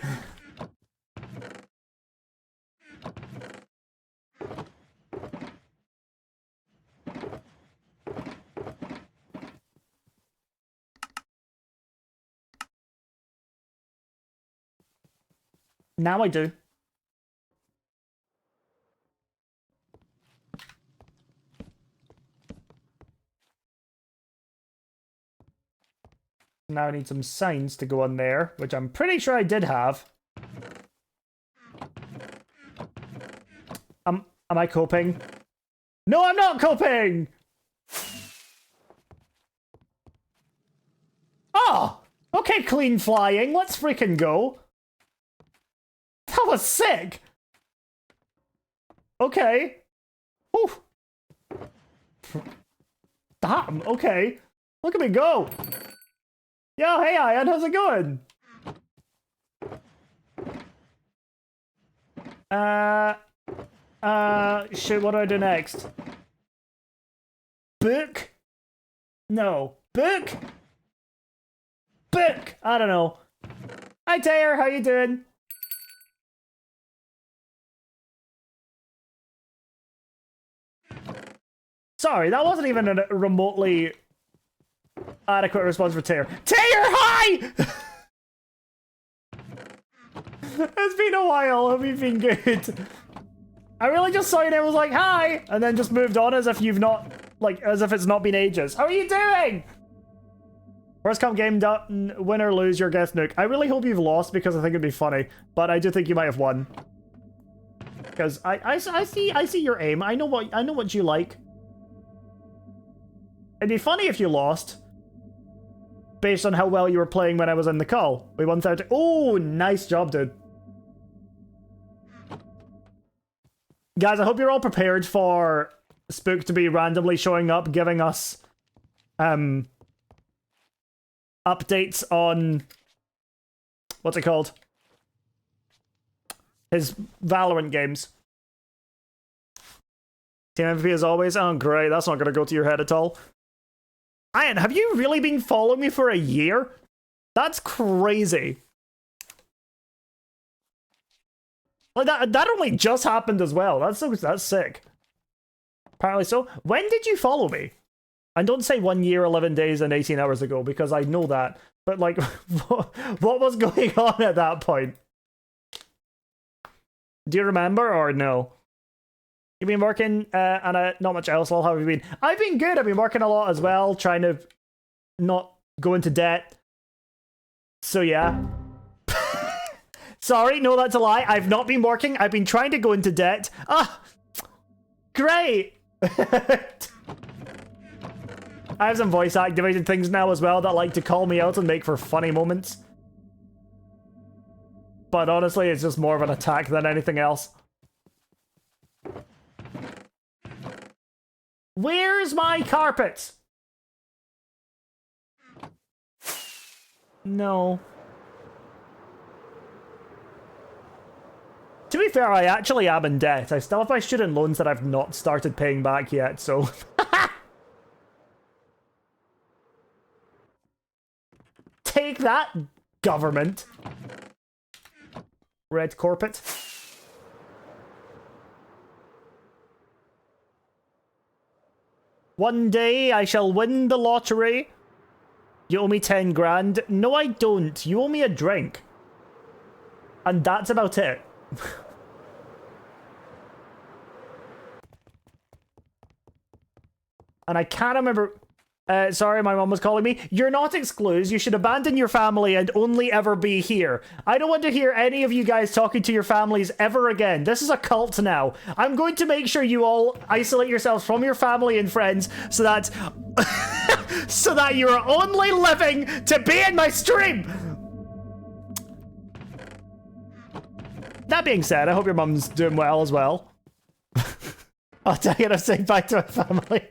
Now I do. Now I need some signs to go on there, which I'm pretty sure I did have. Am I coping? No, I'm not coping! Oh! Okay, clean flying, let's freaking go. That was sick! Okay. Oof. Damn, okay. Look at me go! Yo, hey Ian, how's it going? Shit, what do I do next? Book? No. Book? Book! I don't know. Hi Taylor, how you doing? Sorry, that wasn't even a remotely adequate response for Taylor. Taylor, hi! It's been a while. Have you been good? I really just saw you there, was like, hi! And then just moved on as if you've not, like, as if it's not been ages. How are you doing? First come game done, win or lose your guest Nuke. I really hope you've lost because I think it'd be funny, but I do think you might have won. Because I see your aim. I know what you like. It'd be funny if you lost. Based on how well you were playing when I was in the call. We won 30. Oh, nice job, dude. Guys, I hope you're all prepared for Spook to be randomly showing up, giving us updates on what's it called? His Valorant games. Team MVP as always. Oh, great. That's not going to go to your head at all. Ian, have you really been following me for a year? That's crazy. Like that only just happened as well. That's sick. Apparently so. When did you follow me? And don't say 1 year, 11 days, and 18 hours ago, because I know that. But like, what was going on at that point? Do you remember or no? You've been working, and not much else. How have you been? I've been good. I've been working a lot as well, trying to not go into debt. So yeah. Sorry, no, that's a lie. I've not been working. I've been trying to go into debt. Ah, great. I have some voice activated things now as well that like to call me out and make for funny moments. But honestly, it's just more of an attack than anything else. Where's my carpet? No. To be fair, I actually am in debt. I still have my student loans that I've not started paying back yet, so... Take that, government. Red carpet. One day I shall win the lottery. You owe me 10 grand. No, I don't. You owe me a drink. And that's about it. And I can't remember... sorry, my mom was calling me. You're not excluded. You should abandon your family and only ever be here. I don't want to hear any of you guys talking to your families ever again. This is a cult now. I'm going to make sure you all isolate yourselves from your family and friends so that... so that you are only living to be in my stream! That being said, I hope your mum's doing well as well. I'll tell you to say bye to my family.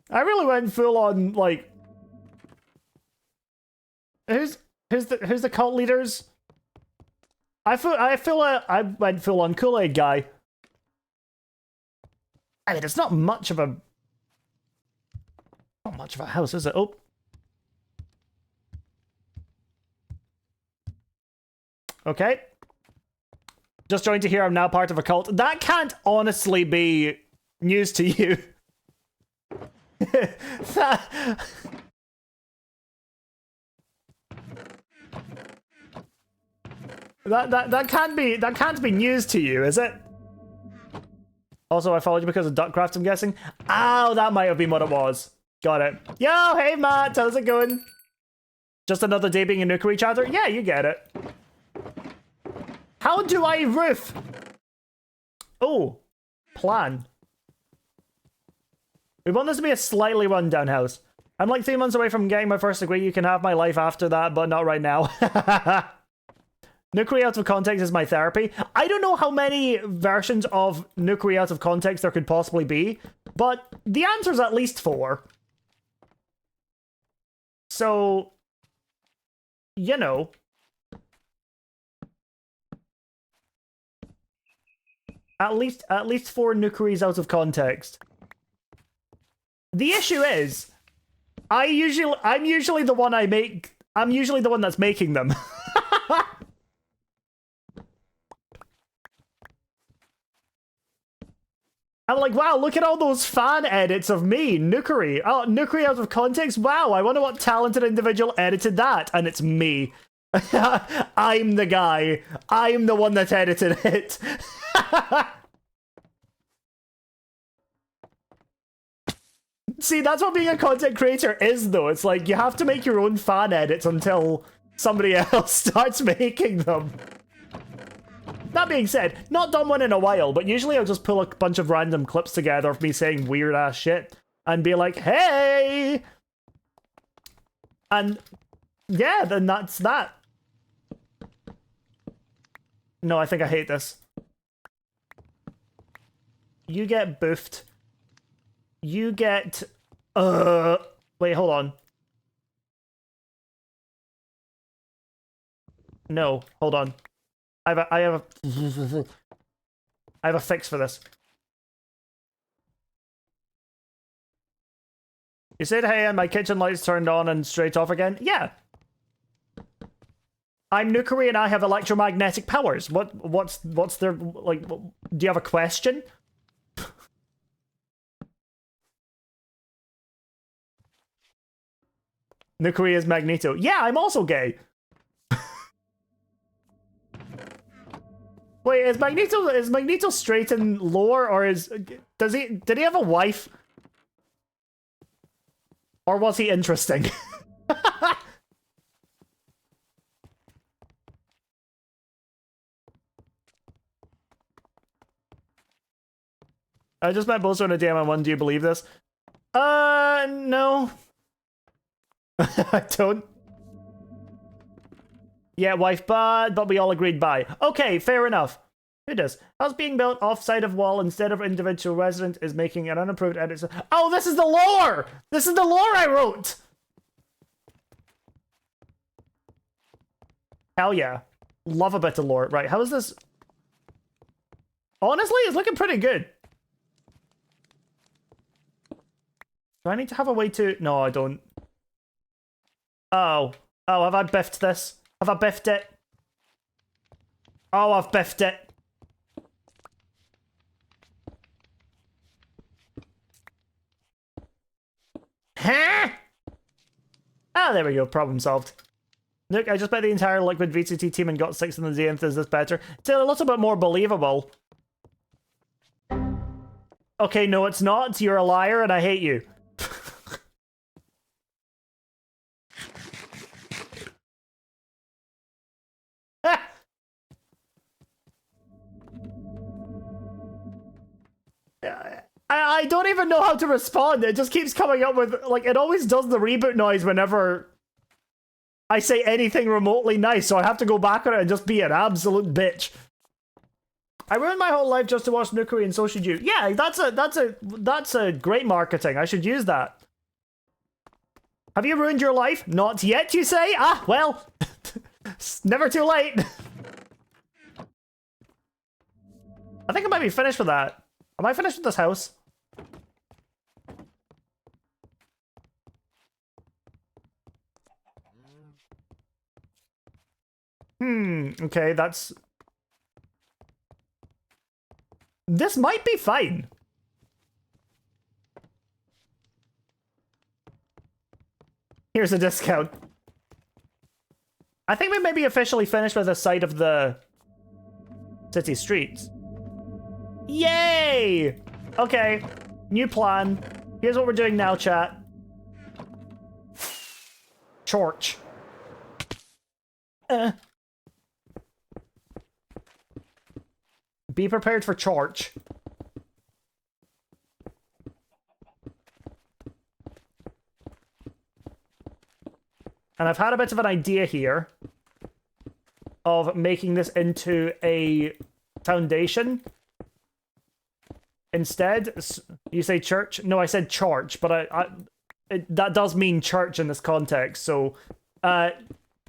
I really went full on, like... Who's the cult leaders? I went full on Kool-Aid guy. I mean, it's not much of a... Not much of a house, is it? Oh. Okay. Just joined to hear I'm now part of a cult. That can't honestly be news to you. that can't be news to you, is it? Also, I followed you because of Duckcraft, I'm guessing. Oh, that might have been what it was. Got it. Yo, hey Matt, how's it going? Just another day being a Nukeri chatter? Yeah, you get it. How do I roof? Oh, plan. We want this to be a slightly run-down house. I'm like 3 months away from getting my first degree. You can have my life after that, but not right now. Nukeri out of context is my therapy. I don't know how many versions of Nukeri out of context there could possibly be, but the answer's at least 4. So, you know. At least 4 Nukeris out of context. The issue is, I'm usually the one I'm usually the one that's making them. I'm like, wow, look at all those fan edits of me, Nukeri. Oh, Nukeri out of context? Wow, I wonder what talented individual edited that. And it's me. I'm the guy. I'm the one that edited it. See, that's what being a content creator is, though. It's like, you have to make your own fan edits until somebody else starts making them. That being said, not done one in a while, but usually I'll just pull a bunch of random clips together of me saying weird-ass shit and be like, hey! And, yeah, then that's that. No, I think I hate this. You get boofed. You get... Wait, hold on. No, hold on. I have a fix for this. You said, hey, and my kitchen lights turned on and straight off again? Yeah. I'm Nukeri and I have electromagnetic powers. What's their, like, do you have a question? Nukeri is Magneto. Yeah, I'm also gay. Wait, is Magneto straight in lore, or did he have a wife? Or was he interesting? I just met Bozo in a DM on one. Do you believe this? No. I don't. Yeah, wife bad, but we all agreed bye. Okay, fair enough. Who does? House being built off-side of wall instead of individual resident is making an unapproved edit. Oh, this is the lore! This is the lore I wrote! Hell yeah. Love a bit of lore. Right, how is this? Honestly, it's looking pretty good. Do I need to have a way to... No, I don't. Oh. Oh, have I biffed this? Have I biffed it? Oh, I've biffed it. Huh? Ah, there we go. Problem solved. Look, I just bet the entire Liquid VCT team and got 6 in the Zenith. Is this better? It's a little bit more believable. Okay, no, it's not. You're a liar and I hate you. I don't even know how to respond. It just keeps coming up with, like, it always does the reboot noise whenever I say anything remotely nice, so I have to go back on it and just be an absolute bitch. I ruined my whole life just to watch Nukeri, and so should you. Yeah, that's a great marketing. I should use that. Have you ruined your life? Not yet, you say? Ah, well, it's never too late. I think I might be finished with that. Am I finished with this house? Okay, that's... This might be fine. Here's a discount. I think we may be officially finished with the side of the city streets. Yay! Okay, new plan. Here's what we're doing now, chat. Church. Be prepared for church. And I've had a bit of an idea here of making this into a foundation. Instead, you say church? No, I said church, but that does mean church in this context, so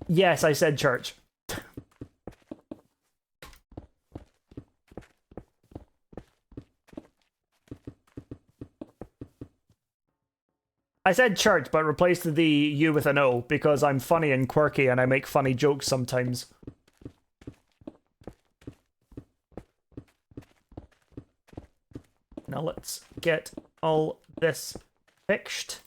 yes, I said church. I said church, but replaced the U with an O, because I'm funny and quirky and I make funny jokes sometimes. No? let's get all this fixed.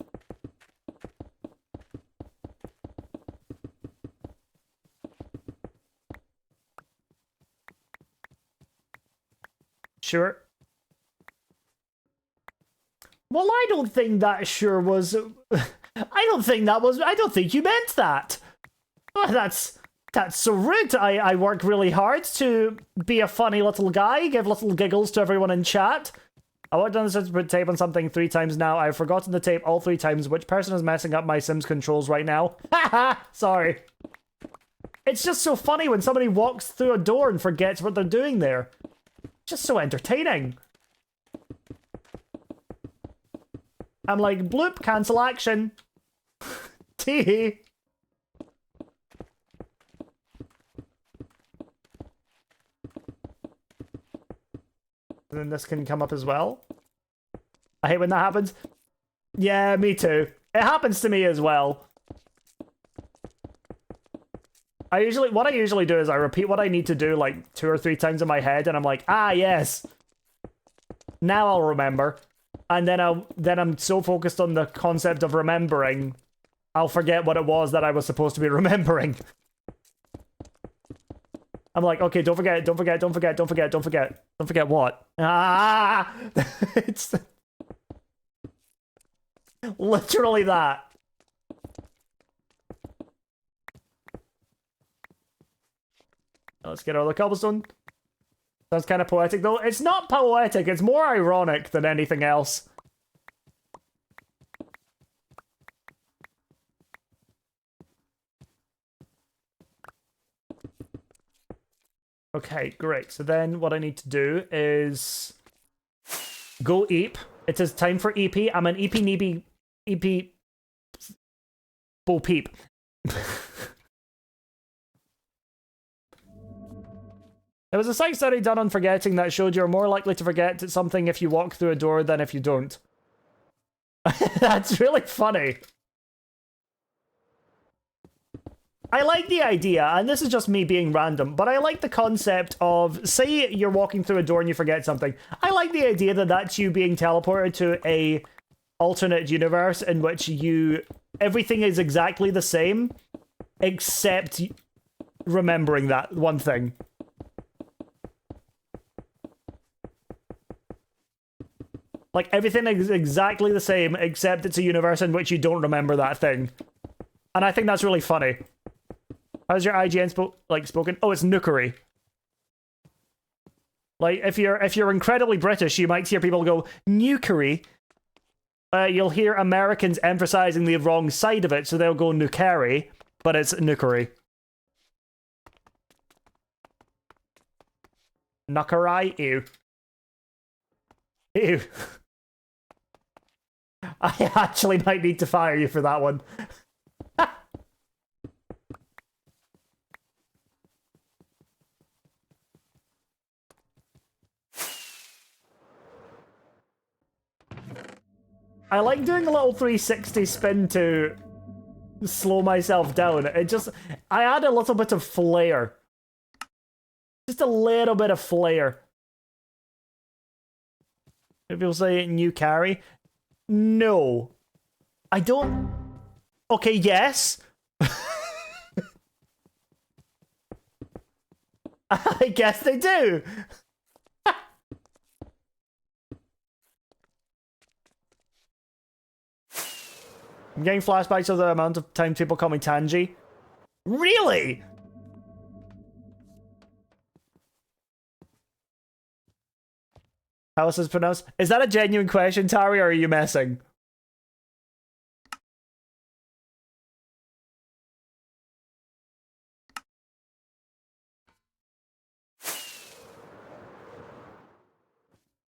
Sure. Well, I don't think that sure was... I don't think you meant that. Oh, that's so rude. I work really hard to be a funny little guy, give little giggles to everyone in chat. I worked on this to put tape on something 3 times now. I've forgotten the tape all 3 times. Which person is messing up my Sims controls right now? Haha, sorry. It's just so funny when somebody walks through a door and forgets what they're doing there. Just so entertaining. I'm like, bloop, cancel action. Tee. And then this can come up as well. I hate when that happens. Yeah, me too. It happens to me as well. What I usually do is I repeat what I need to do like 2 or 3 times in my head, and I'm like, ah, yes. Now I'll remember. And then I'm so focused on the concept of remembering, I'll forget what it was that I was supposed to be remembering. I'm like, okay, don't forget. Don't forget what? Ah! It's literally that. Let's get all the cobblestone. Sounds kind of poetic, though. It's not poetic, it's more ironic than anything else. Okay, great. So then what I need to do is go eep. It is time for EP. I'm an EP Bo Peep. There was a psych study done on forgetting that showed you're more likely to forget something if you walk through a door than if you don't. That's really funny. I like the idea, and this is just me being random, but I like the concept of, say you're walking through a door and you forget something. I like the idea that that's you being teleported to a alternate universe in which everything is exactly the same, except remembering that one thing. Like, everything is exactly the same, except it's a universe in which you don't remember that thing. And I think that's really funny. How's your IGN spoken? Oh, it's Nukeri. Like, if you're incredibly British, you might hear people go, Nukeri. You'll hear Americans emphasizing the wrong side of it, so they'll go Nukeri, but it's Nukeri. Nukeri? Ew. Ew. I actually might need to fire you for that one. I like doing a little 360 spin to slow myself down. I add a little bit of flair. Just a little bit of flair. People say Nukeri. No. I don't... Okay, yes. I guess they do. I'm getting flashbacks of the amount of time people call me Tangy. Really? How is this pronounced? Is that a genuine question, Tari, or are you messing?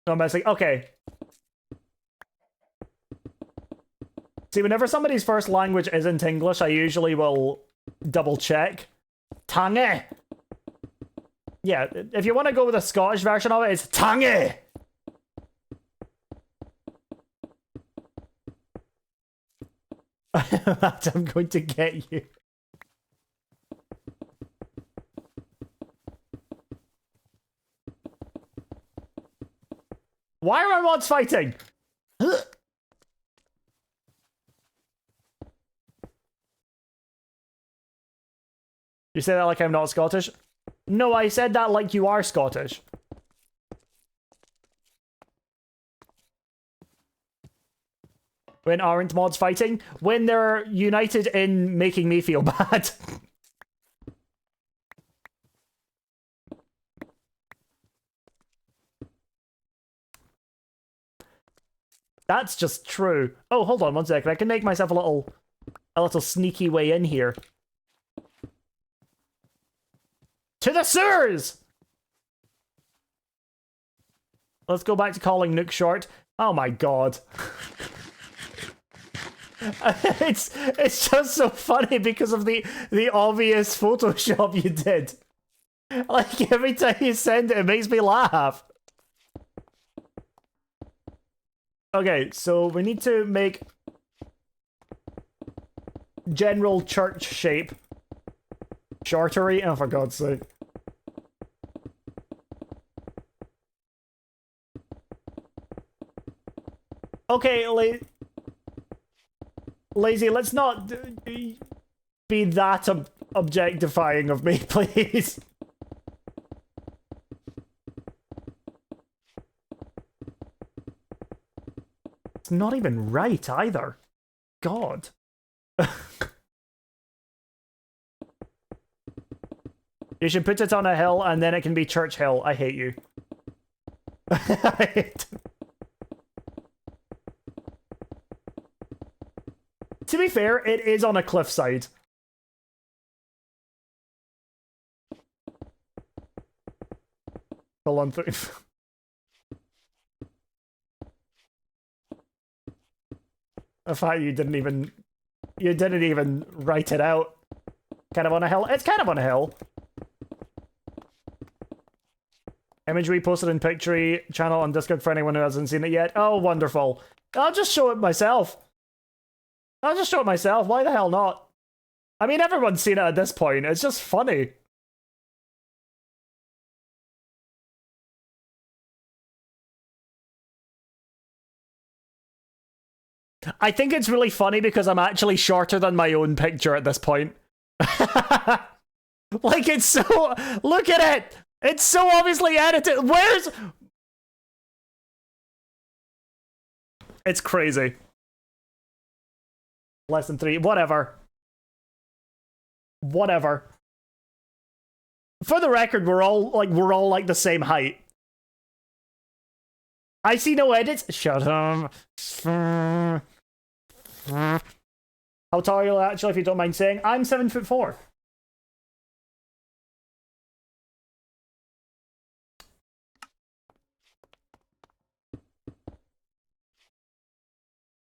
No, I'm messing. Okay. See, whenever somebody's first language isn't English, I usually will double check. Tange! Yeah, if you want to go with a Scottish version of it, it's Tange! I'm going to get you. Why are my mods fighting? You say that like I'm not Scottish? No, I said that like you are Scottish. When aren't mods fighting? When they're united in making me feel bad. That's just true. Oh, hold on one second. I can make myself a little sneaky way in here. To the sewers! Let's go back to calling Nuke short. Oh my god. It's just so funny because of the obvious Photoshop you did. Like, every time you send it, it makes me laugh. Okay, so we need to make general church shape shortery. Oh, for God's sake. Okay, Lazy, let's not be that objectifying of me, please. It's not even right either. God. You should put it on a hill and then it can be Church Hill. I hate you. To be fair, it is on a cliffside. Hold on. The fact you didn't even write it out. Kind of on a hill. It's kind of on a hill. Imagery posted in Pictory channel on Discord for anyone who hasn't seen it yet. Oh, wonderful. I'll just show it myself. Why the hell not? I mean, everyone's seen it at this point. It's just funny. I think it's really funny because I'm actually shorter than my own picture at this point. Like, it's so... Look at it! It's so obviously edited. Where's... It's crazy. Less than 3. Whatever. Whatever. For the record, we're all like the same height. I see no edits. Shut up. How tall are you actually, if you don't mind saying? I'm 7'4".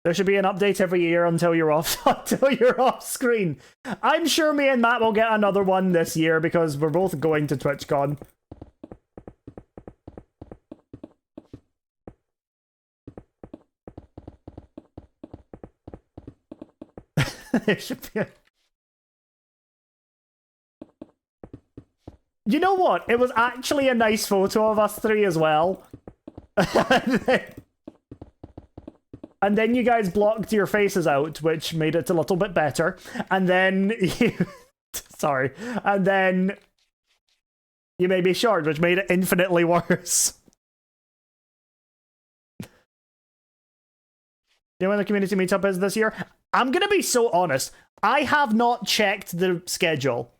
There should be an update every year until you're off screen. I'm sure me and Matt will get another one this year because we're both going to TwitchCon. There should be You know what? It was actually a nice photo of us three as well. And then you guys blocked your faces out, which made it a little bit better. And then you... Sorry. And then you made me short, which made it infinitely worse. You know when the community meetup is this year? I'm gonna be so honest. I have not checked the schedule.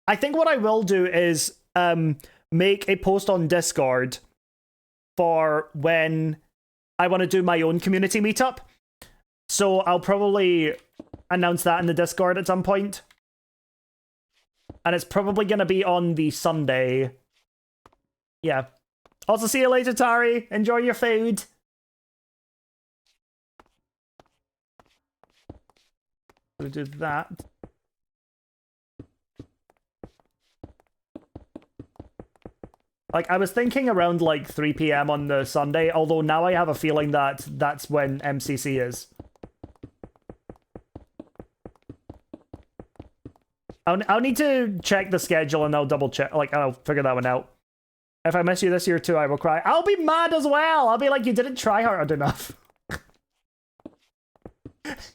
I think what I will do is make a post on Discord for when I want to do my own community meetup. So I'll probably announce that in the Discord at some point. And it's probably going to be on the Sunday. Yeah. Also, see you later, Tari. Enjoy your food. We'll do that. Like, I was thinking around, like, 3 PM on the Sunday, although now I have a feeling that that's when MCC is. I'll need to check the schedule and I'll double check, like, I'll figure that one out. If I miss you this year too, I will cry. I'll be mad as well. I'll be like, you didn't try hard enough.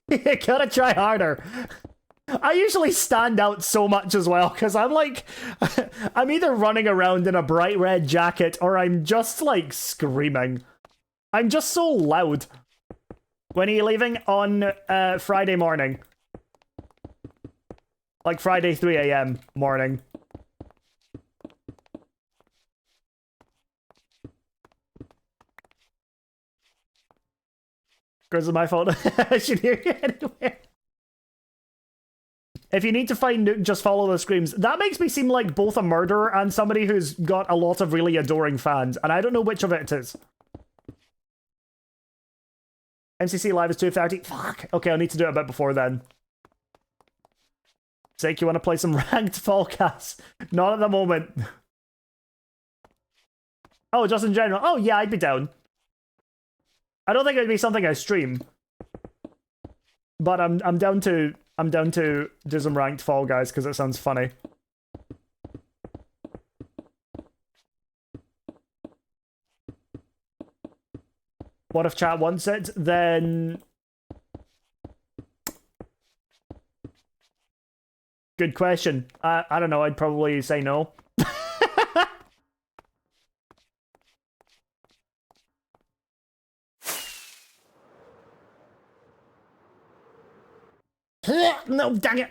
You gotta try harder. I usually stand out so much as well, because I'm like, I'm either running around in a bright red jacket or I'm just like screaming. I'm just so loud. When are you leaving? On Friday morning. Like Friday 3 a.m. morning. Because of my fault. I should hear you anywhere. If you need to find Nuke, just follow the screams. That makes me seem like both a murderer and somebody who's got a lot of really adoring fans, and I don't know which of it is. MCC Live is 2:30. Fuck. Okay, I'll need to do it a bit before then. Sake, you want to play some ranked Fall Cast? Not at the moment. Oh, just in general. Oh, yeah, I'd be down. I don't think it'd be something I stream. But I'm down to do some ranked Fall Guys because it sounds funny. What if chat wants it? Then good question. I don't know. I'd probably say no. No, dang it.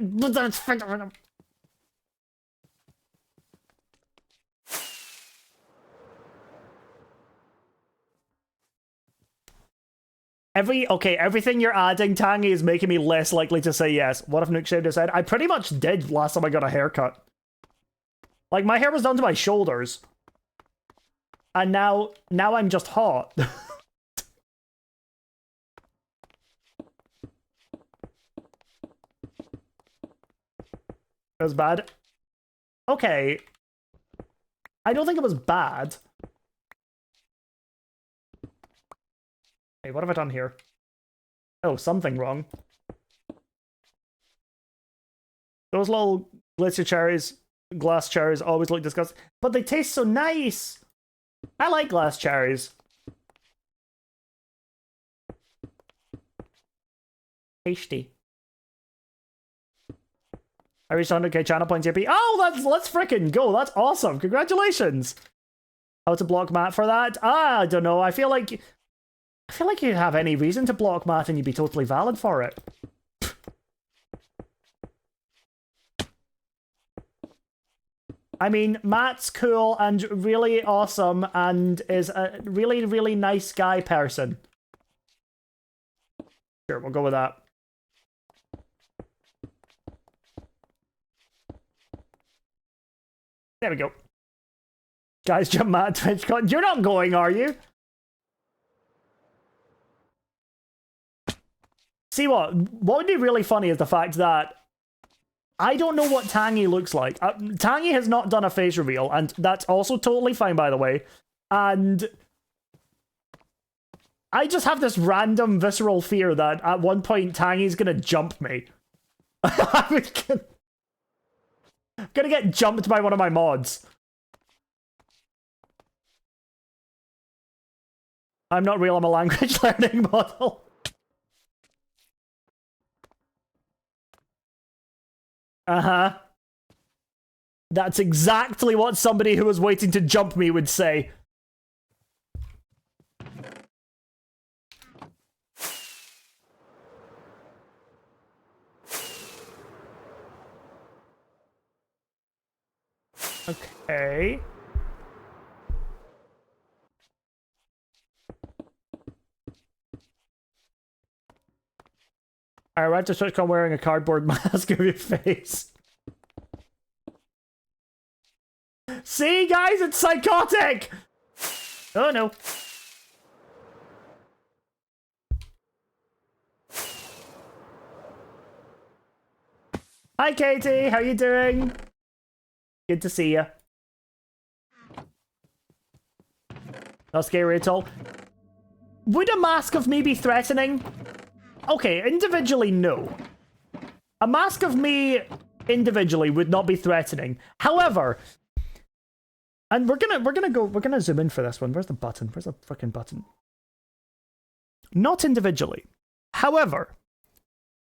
Everything you're adding, Tangy, is making me less likely to say yes. What if Nuke shaved his head? I pretty much did last time I got a haircut. Like, my hair was down to my shoulders. And now I'm just hot. It was bad. Okay. I don't think it was bad. Hey, what have I done here? Oh, something wrong. Those little glitzy cherries, glass cherries, always look disgusting. But they taste so nice! I like glass cherries. Tasty. I reached 100k channel points, yippee. Oh, let's frickin' go. That's awesome. Congratulations. How to block Matt for that? I don't know. I feel like you'd have any reason to block Matt and you'd be totally valid for it. I mean, Matt's cool and really awesome and is a really, really nice guy person. Sure, we'll go with that. There we go. Guys, jump Matt TwitchCon. You're not going, are you? See what would be really funny is the fact that I don't know what Tangy looks like. Tangy has not done a face reveal, and that's also totally fine, by the way. And I just have this random visceral fear that at one point Tangy's gonna jump me. I'm gonna get jumped by one of my mods. I'm not real, I'm a language learning model. Uh-huh. That's exactly what somebody who was waiting to jump me would say. Okay. I arrived to TwitchCon wearing a cardboard mask of your face. See, guys, it's psychotic! Oh, no. Hi, Katie. How you doing? Good to see you. Not scary at all. Would a mask of me be threatening? Okay, individually, no. A mask of me individually would not be threatening. However, And we're gonna zoom in for this one. Where's the button? Where's the freaking button? Not individually. However,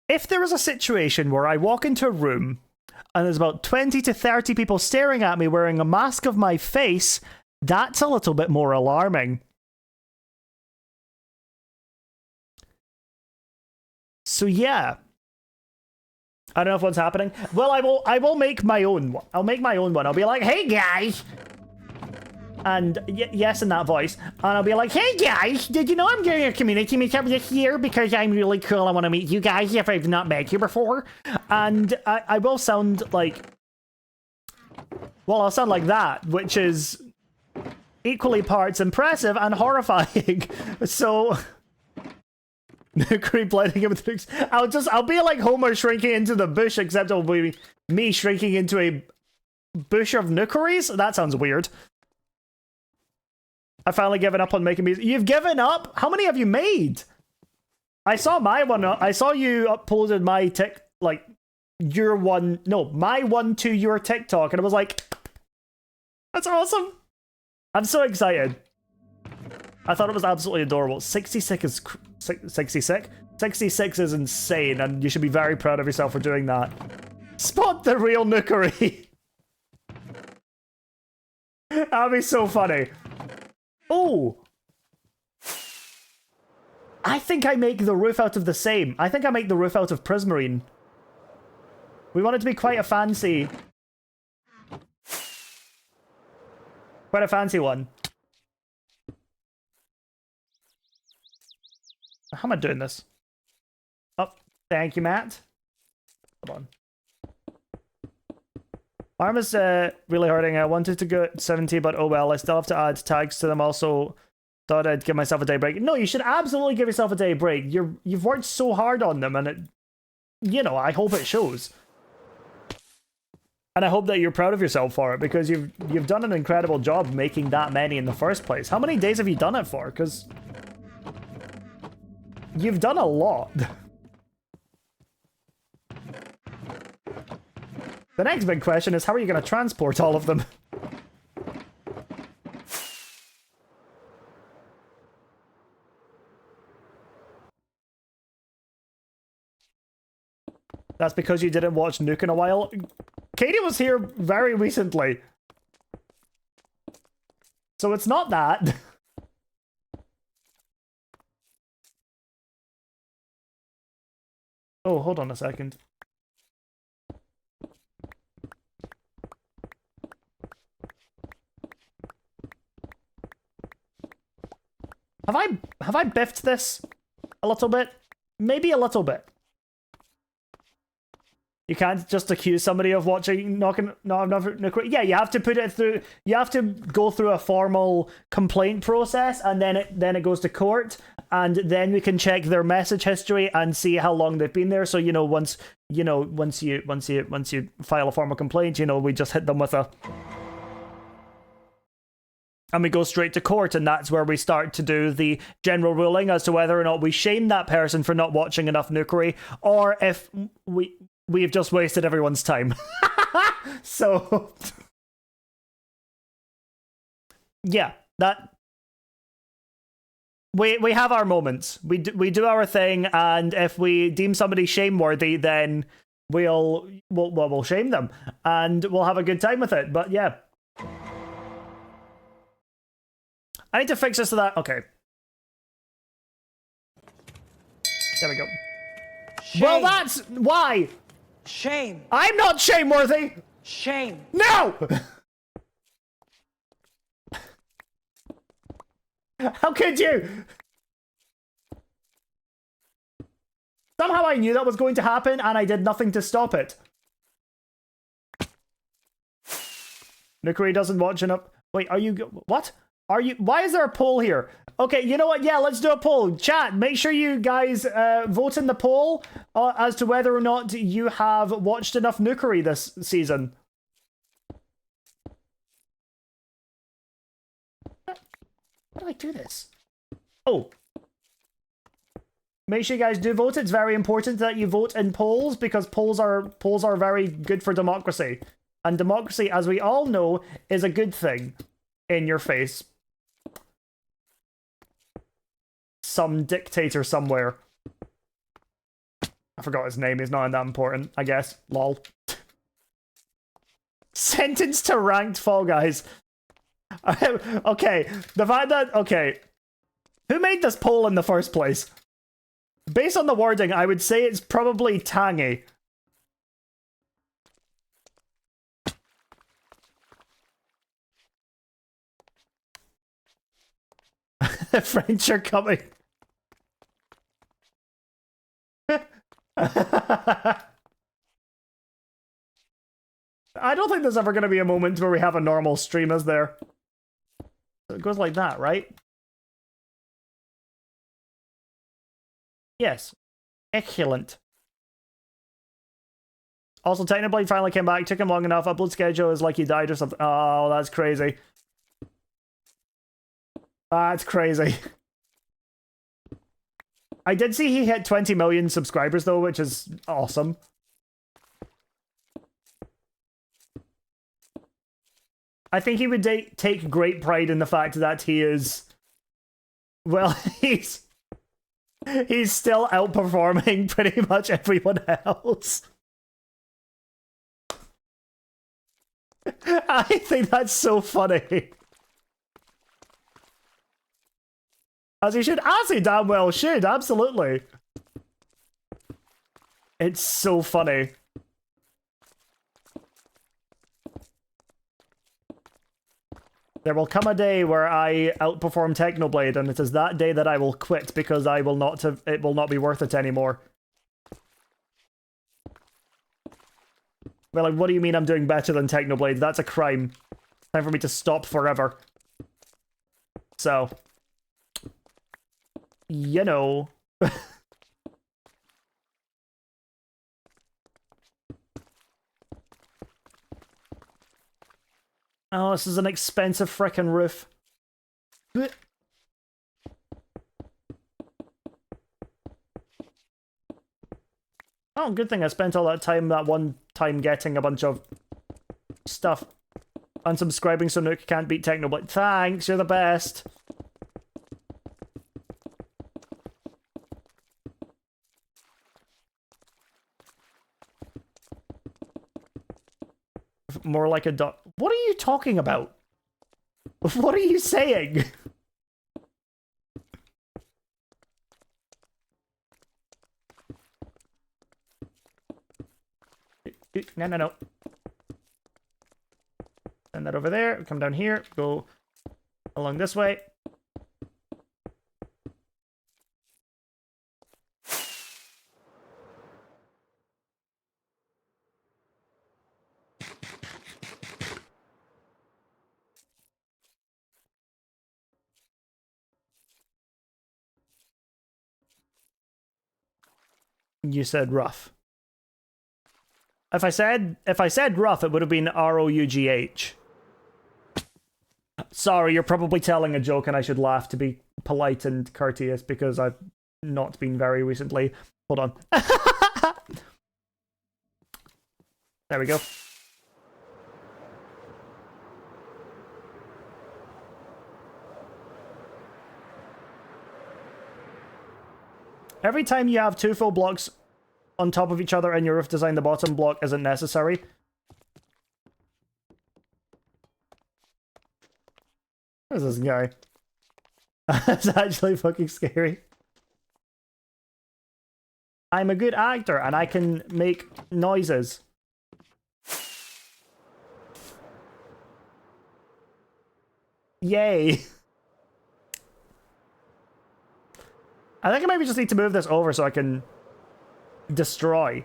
if there is a situation where I walk into a room and there's about 20 to 30 people staring at me wearing a mask of my face, that's a little bit more alarming. So yeah. I don't know if what's happening. Well, I will make my own one. I'll make my own one. I'll be like, hey guys! And yes, in that voice. And I'll be like, hey guys, did you know I'm doing a community meetup this year because I'm really cool. I want to meet you guys if I've not met you before. And I will sound like... Well, I'll sound like that, which is equally parts impressive and horrifying. So... Nukeri blending in with the... I'll be like Homer shrinking into the bush, except it'll be me shrinking into a bush of Nukeris? That sounds weird. I finally given up on making music. You've given up? How many have you made? I saw my one. I saw you uploaded my my one to your TikTok, and I was like, that's awesome. I'm so excited. I thought it was absolutely adorable. 66 is 66? 66 is insane, and you should be very proud of yourself for doing that. Spot the real Nukeri. That'd be so funny. Oh! I think I make the roof out of the same. I think I make the roof out of prismarine. We want it to be quite a fancy... Quite a fancy one. How am I doing this? Oh, thank you, Matt. Hold on. Arm is really hurting. I wanted to go 70, but oh well. I still have to add tags to them. Also, thought I'd give myself a day break. No, you should absolutely give yourself a day break. You've worked so hard on them, and it, you know, I hope it shows. And I hope that you're proud of yourself for it, because you've done an incredible job making that many in the first place. How many days have you done it for? Because you've done a lot. The next big question is, how are you going to transport all of them? That's because you didn't watch Nuke in a while. Katie was here very recently. So it's not that. Oh, hold on a second. Have I biffed this a little bit? Maybe a little bit. You can't just accuse somebody of watching Nukeri. Yeah, you have to put it through. You have to go through a formal complaint process, and then it goes to court, and then we can check their message history and see how long they've been there. So once you file a formal complaint, we just hit them with a. And we go straight to court, and that's where we start to do the general ruling as to whether or not we shame that person for not watching enough Nukeri, or if we've just wasted everyone's time. So, yeah, that we have our moments. We do our thing, and if we deem somebody shameworthy, then we'll shame them, and we'll have a good time with it. But yeah. I need to fix this to that. Okay. There we go. Shame. Well, that's why. Shame. I'm not shameworthy. Shame. No! How could you? Somehow I knew that was going to happen, and I did nothing to stop it. Nukeri doesn't watch enough. Wait, are you... What? Are you... Why is there a poll here? Okay, you know what? Yeah, let's do a poll. Chat, make sure you guys vote in the poll as to whether or not you have watched enough Nukeri this season. How do I do this? Oh. Make sure you guys do vote. It's very important that you vote in polls, because polls are very good for democracy. And democracy, as we all know, is a good thing. in your face. Some dictator somewhere. I forgot his name, he's not that important, I guess. Lol. Sentenced to ranked Fall Guys. Okay, the fact that... Okay. Who made this poll in the first place? Based on the wording, I would say it's probably Tangy. The French are coming. I don't think there's ever going to be a moment where we have a normal stream, is there? So it goes like that, right? Yes. Excellent. Also, Technoblade finally came back. Took him long enough. Upload schedule is like he died or something. Oh, that's crazy. That's crazy. I did see he hit 20 million subscribers, though, which is awesome. I think he would take great pride in the fact that he is... Well, he's still outperforming pretty much everyone else. I think that's so funny. As he should. As he damn well should, absolutely. It's so funny. There will come a day where I outperform Technoblade, and it is that day that I will quit because I will not have, it will not be worth it anymore. Well, like, what do you mean I'm doing better than Technoblade? That's a crime. Time for me to stop forever. So, you know. Oh, this is an expensive frickin' roof. Oh, good thing I spent all that one time getting a bunch of stuff. Unsubscribing so Nook can't beat Technoblade. Thanks, you're the best. More like a dot. What are you talking about? What are you saying? No. Send that over there. Come down here. Go along this way. You said rough. If I said rough, it would have been ROUGH. Sorry, you're probably telling a joke and I should laugh to be polite and courteous because I've not been very recently. Hold on. There we go. Every time you have two full blocks on top of each other in your roof design, the bottom block isn't necessary. Where's this guy? That's actually fucking scary. I'm a good actor and I can make noises. Yay. I think I maybe just need to move this over so I can destroy.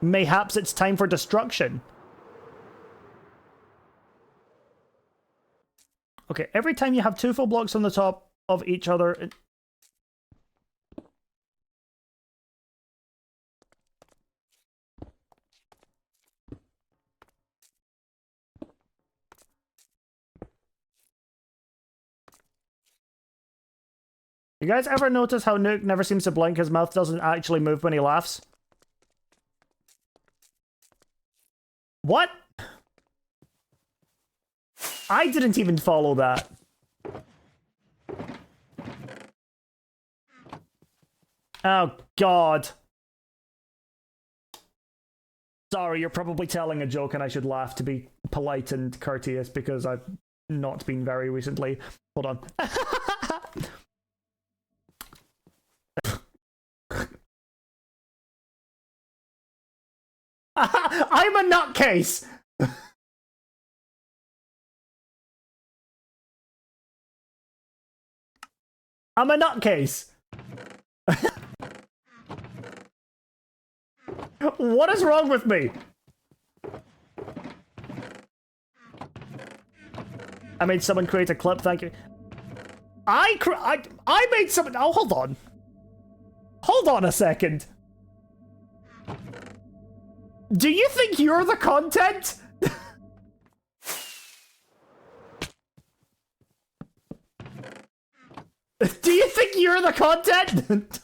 Mayhaps it's time for destruction. Okay, every time you have two full blocks on the top of each other... You guys ever notice how Nuke never seems to blink? His mouth doesn't actually move when he laughs. What? I didn't even follow that. Oh, God. Sorry, you're probably telling a joke and I should laugh to be polite and courteous because I've not been very recently. Hold on. I'm a nutcase! I'm a nutcase! What is wrong with me? I made someone create a clip, thank you. I made someone. Oh, hold on. Hold on a second. Do you think you're the content? Do you think you're the content?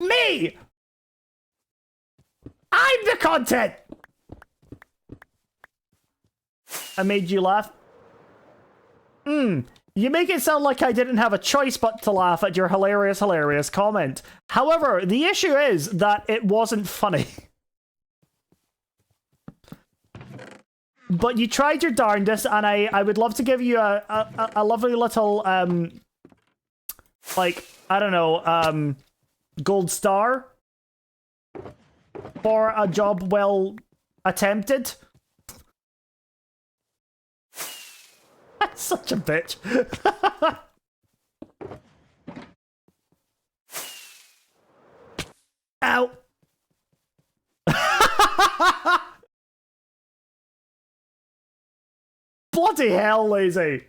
Me! I'm the content! I made you laugh. You make it sound like I didn't have a choice but to laugh at your hilarious comment. However, the issue is that it wasn't funny. But you tried your darndest, and I would love to give you a lovely little, like, I don't know, gold star for a job well attempted. That's such a bitch. Ow. Bloody hell, Lazy.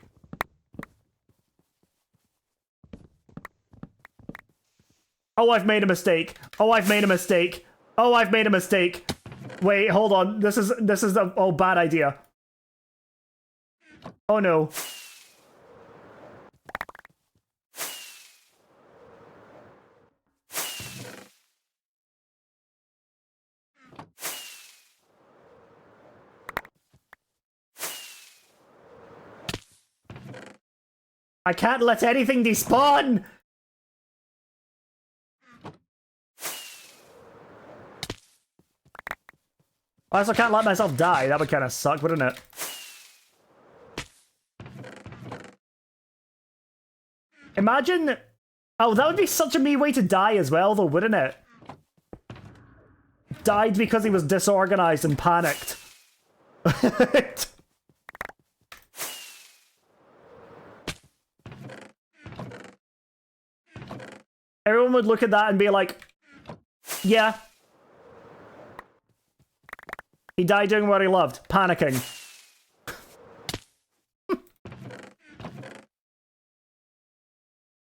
Oh, I've made a mistake. Oh, I've made a mistake. Oh, I've made a mistake. Wait, hold on. This is a bad idea. Oh no. I can't let anything despawn! I also can't let myself die. That would kind of suck, wouldn't it? Imagine... Oh, that would be such a me way to die as well, though, wouldn't it? Died because he was disorganized and panicked. Everyone would look at that and be like, yeah. He died doing what he loved, panicking.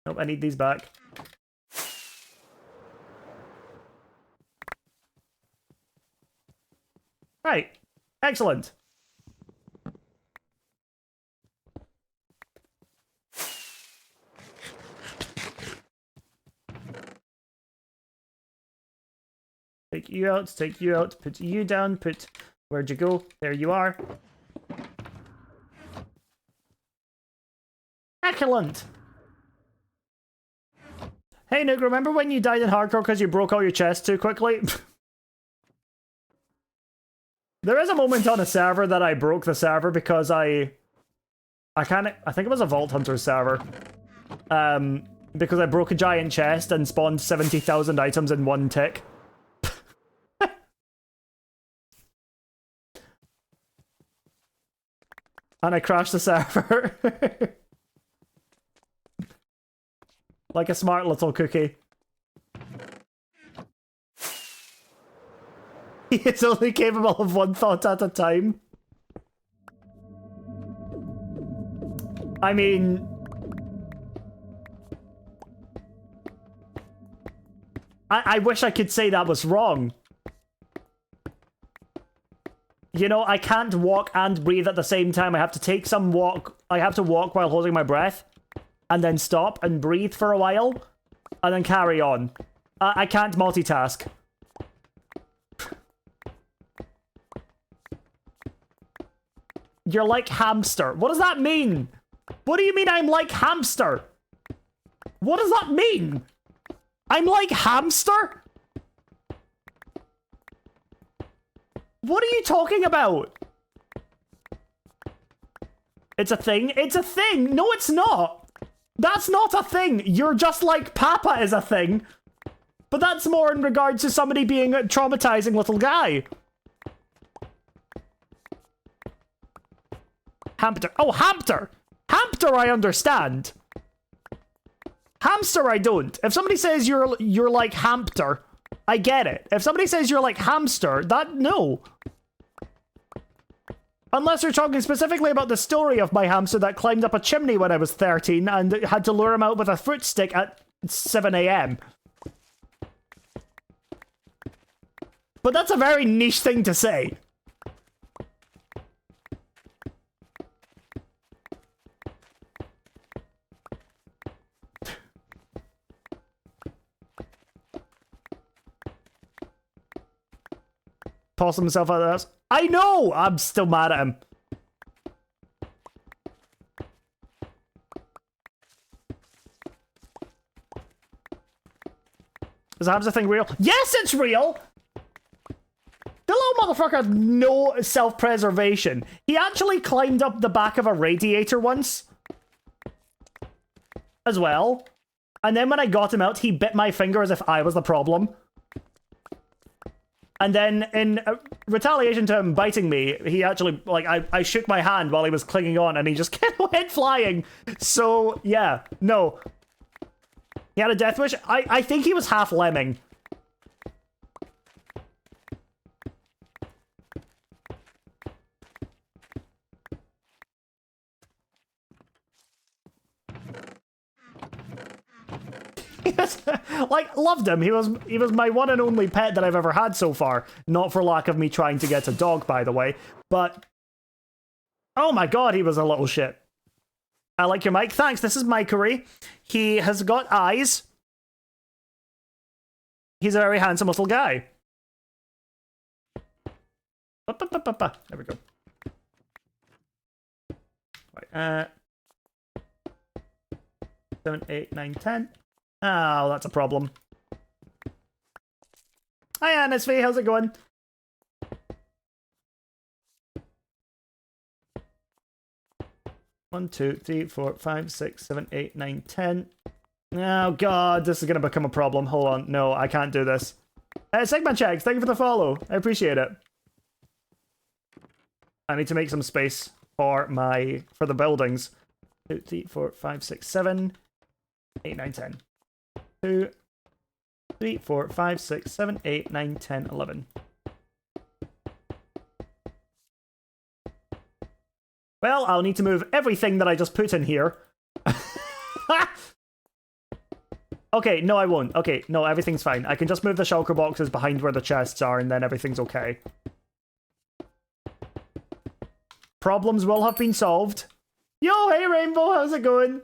Nope, I need these back. Right, excellent. Take you out, put you down, put... Where'd you go? There you are. Excellent! Hey, Nook, remember when you died in hardcore because you broke all your chests too quickly? There is a moment on a server that I broke the server because I think it was a Vault Hunter server. Because I broke a giant chest and spawned 70,000 items in one tick. And I crashed the server. Like a smart little cookie. He is only capable of one thought at a time. I mean... I wish I could say that was wrong. You know, I can't walk and breathe at the same time. I have to take some walk. I have to walk while holding my breath. And then stop and breathe for a while. And then carry on. I can't multitask. You're like hamster. What does that mean? What do you mean I'm like hamster? What does that mean? I'm like hamster? What are you talking about? It's a thing? It's a thing! No, it's not! That's not a thing! You're just like Papa is a thing. But that's more in regards to somebody being a traumatizing little guy. Hamster. Oh, hamster! Hamster I understand. Hamster I don't. If somebody says you're like hamster, I get it. If somebody says you're like hamster, no. Unless you're talking specifically about the story of my hamster that climbed up a chimney when I was 13 and had to lure him out with a fruit stick at 7 AM. But that's a very niche thing to say. Toss himself out of the house. I know! I'm still mad at him. Is the hamster thing real? Yes, it's real! The little motherfucker has no self-preservation. He actually climbed up the back of a radiator once. As well. And then when I got him out, he bit my finger as if I was the problem. And then, in retaliation to him biting me, he actually, like, I shook my hand while he was clinging on, and he just went flying. So, yeah, no. He had a death wish? I think he was half lemming. Like, loved him. He was my one and only pet that I've ever had so far. Not for lack of me trying to get a dog, by the way. But, oh my god, he was a little shit. I like your mic. Thanks, this is Nukeri. He has got eyes. He's a very handsome little guy. There we go. Right, 7, 8, 9, 10. Oh, that's a problem. Hi, NSV, how's it going? One, 2, 3, 4, 5, 6, 7, 8, 9, 10. Oh god, this is gonna become a problem. Hold on, no, I can't do this. Segment checks, thank you for the follow. I appreciate it. I need to make some space for the buildings. 2, 3, 4, 5, 6, 7, 8, 9, 10. 2, 3, 4, 5, 6, 7, 8, 9, 10, 11. Well, I'll need to move everything that I just put in here. Okay, no, I won't. Okay, no, everything's fine. I can just move the shulker boxes behind where the chests are, and then everything's okay. Problems will have been solved. Yo, hey Rainbow, how's it going?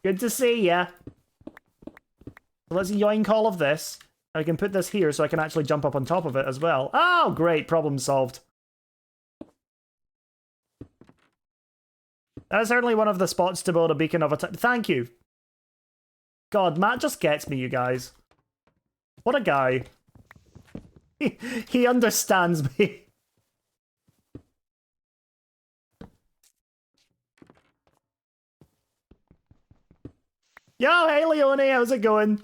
Good to see ya. Let's yoink all of this. I can put this here so I can actually jump up on top of it as well. Oh, great. Problem solved. That is certainly one of the spots to build a beacon of a time. Thank you. God, Matt just gets me, you guys. What a guy. He understands me. Yo, hey Leone, how's it going?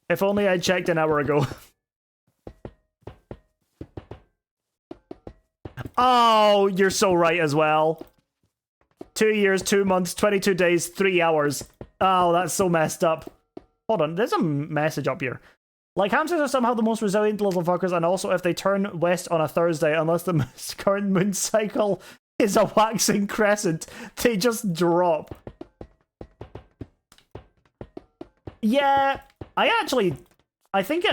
If only I'd checked an hour ago. Oh, you're so right as well. 2 years, 2 months, 22 days, 3 hours. Oh, that's so messed up. Hold on, there's a message up here. Like, hamsters are somehow the most resilient little fuckers, and also if they turn west on a Thursday, unless the current moon cycle is a waxing crescent, they just drop. Yeah, I think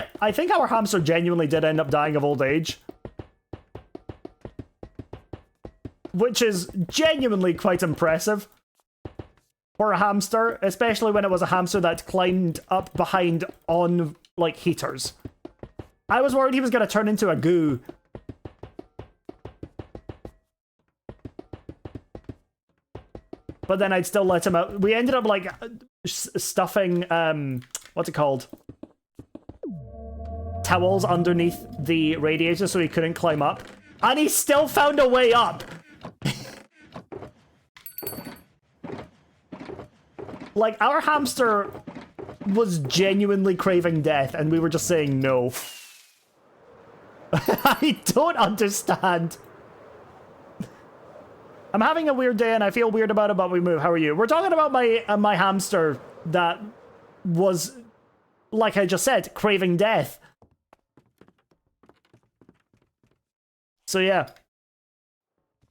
our hamster genuinely did end up dying of old age. Which is genuinely quite impressive. for a hamster, especially when it was a hamster that climbed up behind on, like, heaters. I was worried he was going to turn into a goo. But then I'd still let him out. We ended up, like, stuffing, what's it called? Towels underneath the radiator so he couldn't climb up. And he still found a way up! Like, our hamster was genuinely craving death, and we were just saying no. I don't understand. I'm having a weird day and I feel weird about it, but we move. How are you? We're talking about my hamster that was, like I just said, craving death. So yeah.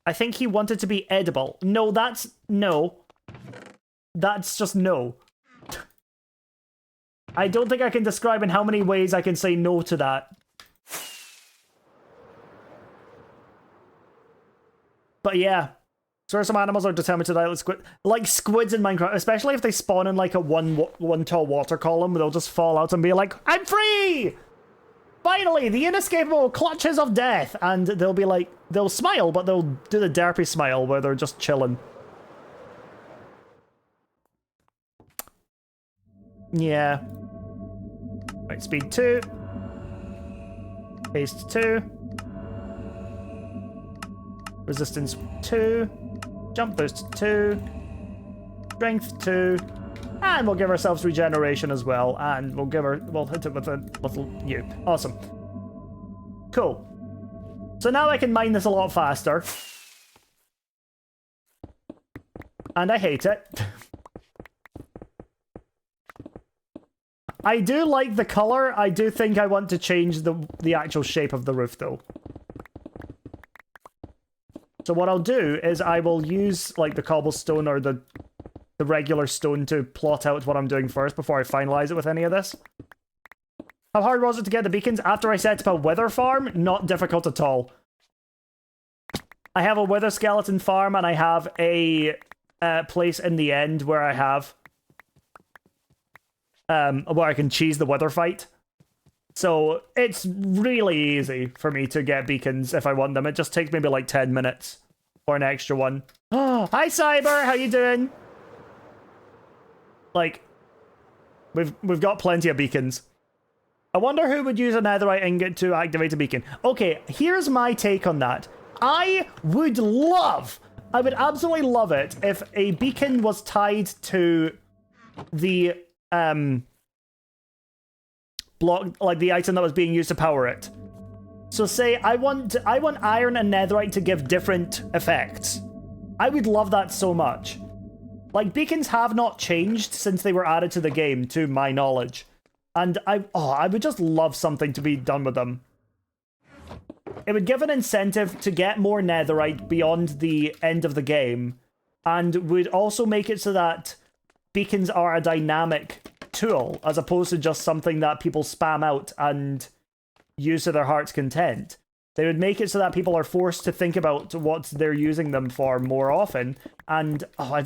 I think he wanted to be edible. No, that's no. That's just no. I don't think I can describe in how many ways I can say no to that. But yeah. So some animals are determined to die like squids in Minecraft, especially if they spawn in like a one tall water column, they'll just fall out and be like, I'm free! Finally, the inescapable clutches of death! And they'll be like, they'll smile, but they'll do the derpy smile where they're just chilling. Yeah. Right, speed 2. Haste 2. Resistance 2. Jump boost 2. Strength 2. And we'll give ourselves regeneration as well. And we'll hit it with a little U. Awesome. Cool. So now I can mine this a lot faster. And I hate it. I do like the color. I do think I want to change the actual shape of the roof though. So what I'll do is I will use like the cobblestone or the regular stone to plot out what I'm doing first before I finalize it with any of this. How hard was it to get the beacons? After I set up a wither farm, not difficult at all. I have a wither skeleton farm and I have a place in the end where I have where I can cheese the wither fight. So it's really easy for me to get beacons if I want them. It just takes maybe like 10 minutes for an extra one. Oh, hi Cyber, how you doing? Like, we've got plenty of beacons. I wonder who would use a netherite ingot to activate a beacon. Okay, here's my take on that. I would absolutely love it if a beacon was tied to the block, like the item that was being used to power it. So say I want iron and netherite to give different effects. I would love that so much. Like, beacons have not changed since they were added to the game, to my knowledge. And I would just love something to be done with them. It would give an incentive to get more netherite beyond the end of the game, and would also make it so that beacons are a dynamic tool, as opposed to just something that people spam out and use to their heart's content. They would make it so that people are forced to think about what they're using them for more often, and I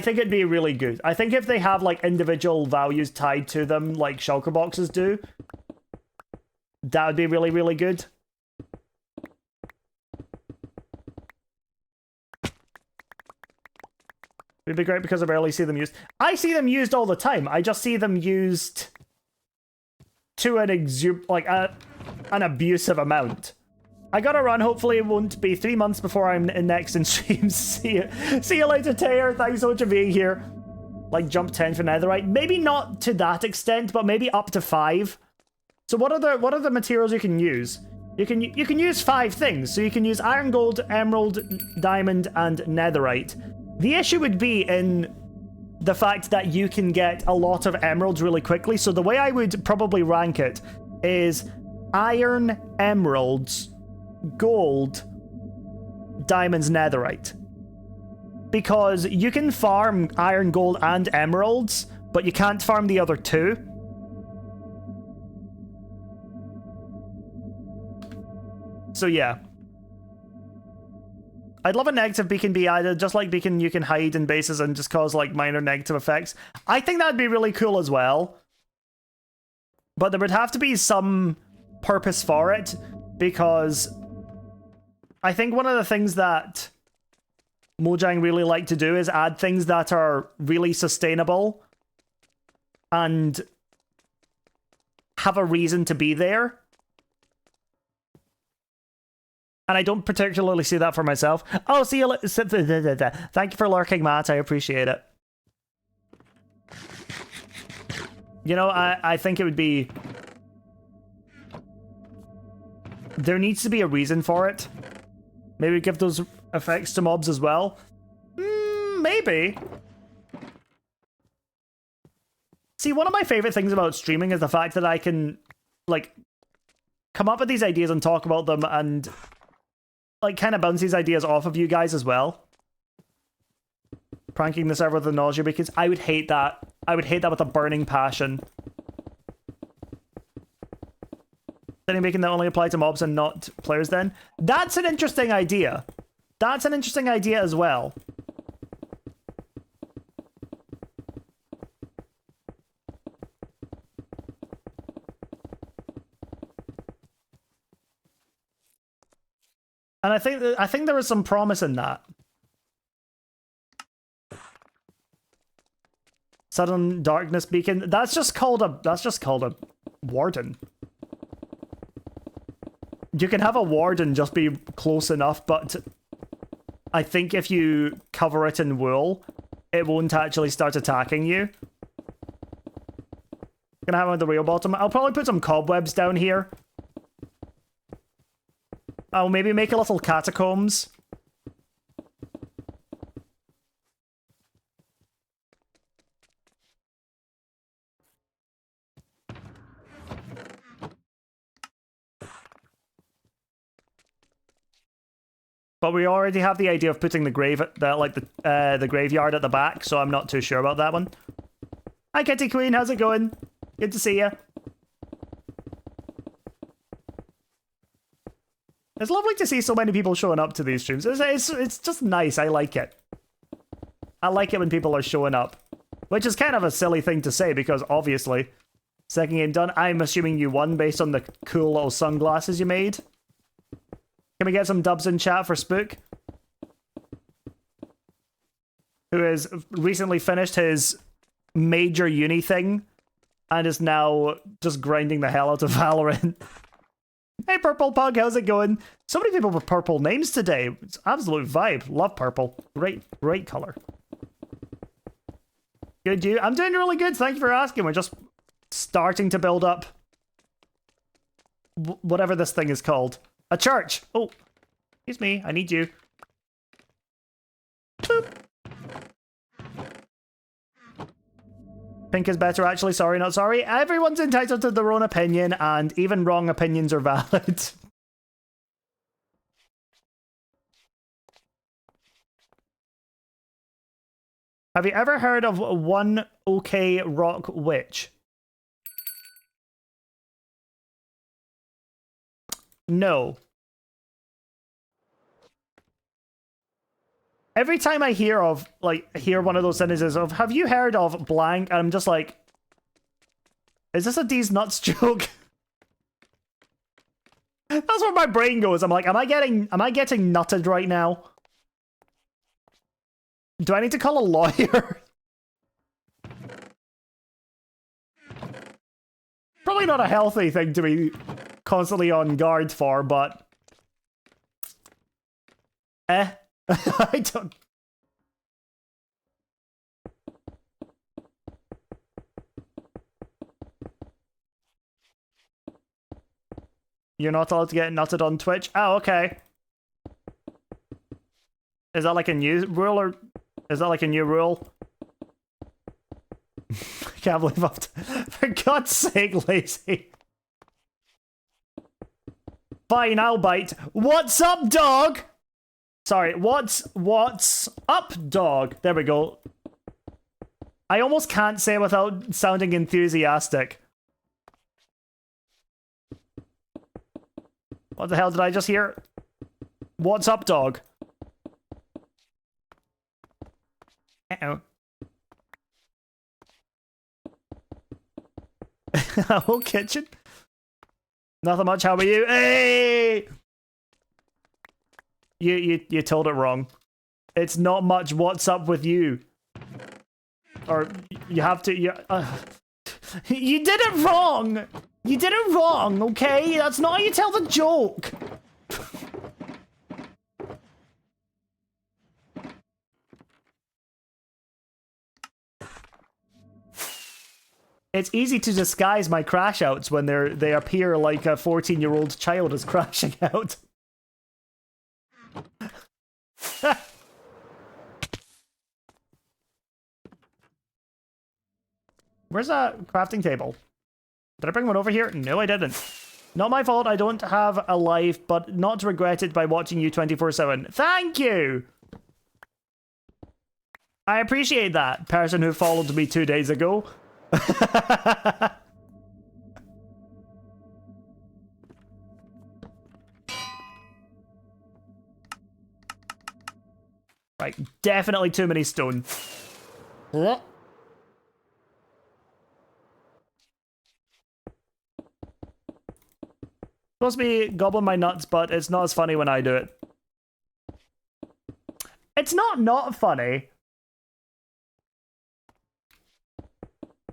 think it'd be really good. I think if they have like individual values tied to them, like shulker boxes do, that would be really, really good. It'd be great because I barely see them used. I see them used all the time. I just see them used to an abusive amount. I gotta run. Hopefully it won't be 3 months before I'm next in streams. See you later, Taylor. Thanks so much for being here. Like jump 10 for netherite. Maybe not to that extent, but maybe up to 5. So what are the materials you can use? You can use 5 things. So you can use iron, gold, emerald, diamond, and netherite. The issue would be in the fact that you can get a lot of emeralds really quickly. So the way I would probably rank it is iron, emeralds, gold, diamonds, netherite. Because you can farm iron, gold, and emeralds, but you can't farm the other 2. So yeah. I'd love a negative beacon be added, just like beacon you can hide in bases and just cause like minor negative effects. I think that'd be really cool as well. But there would have to be some purpose for it, because I think one of the things that Mojang really like to do is add things that are really sustainable and have a reason to be there. And I don't particularly see that for myself. Oh, see you. Thank you for lurking, Matt. I appreciate it. You know, I think it would be... There needs to be a reason for it. Maybe give those effects to mobs as well. Maybe. See, one of my favorite things about streaming is the fact that I can, like, come up with these ideas and talk about them and, like, kind of bounce these ideas off of you guys as well. Pranking the server with the nausea, because I would hate that. I would hate that with a burning passion. Then making that only apply to mobs and not players then? That's an interesting idea. That's an interesting idea as well. And I think there is some promise in that. Sudden darkness beacon. That's just called a warden. You can have a warden just be close enough, but I think if you cover it in wool, it won't actually start attacking you. Gonna have it on the real bottom. I'll probably put some cobwebs down here. I'll maybe make a little catacombs. But we already have the idea of putting the the graveyard at the back, so I'm not too sure about that one. Hi, Kitty Queen, how's it going? Good to see you. It's lovely to see so many people showing up to these streams. It's just nice. I like it. I like it when people are showing up. Which is kind of a silly thing to say, because obviously, second game done. I'm assuming you won based on the cool little sunglasses you made. Can we get some dubs in chat for Spook? Who has recently finished his major uni thing and is now just grinding the hell out of Valorant. Hey, Purple Pug, how's it going? So many people with purple names today. It's absolute vibe. Love purple. Great color. Good, you? I'm doing really good. Thank you for asking. We're just starting to build up whatever this thing is called. A church. Oh, excuse me. I need you. Boop. Pink is better, actually. Sorry, not sorry. Everyone's entitled to their own opinion, and even wrong opinions are valid. Have you ever heard of One OK Rock Witch? No. Every time I hear one of those sentences of, have you heard of blank? And I'm just like, is this a D's nuts joke? That's where my brain goes. I'm like, am I getting nutted right now? Do I need to call a lawyer? Probably not a healthy thing to be constantly on guard for, but I don't. You're not allowed to get nutted on Twitch? Oh, okay. Is that like a new rule, or is that like a new rule? I can't believe for God's sake, Lazy. Fine, I'll bite. What's up, dog? Sorry, what's up, dog? There we go. I almost can't say it without sounding enthusiastic. What the hell did I just hear? What's up, dog? Uh-oh. Whole kitchen. Nothing much. How about you? Hey! You told it wrong. It's not much. What's up with you? Or you have to. You did it wrong. You did it wrong. Okay, that's not how you tell the joke. It's easy to disguise my crash outs when they appear like a 14-year-old child is crashing out. Where's that crafting table? Did I bring one over here? No, I didn't. Not my fault, I don't have a life, but not to regret it by watching you 24/7. Thank you! I appreciate that, person who followed me 2 days ago. Right, definitely too many stone. Supposed to be gobbling my nuts, but it's not as funny when I do it. It's not funny.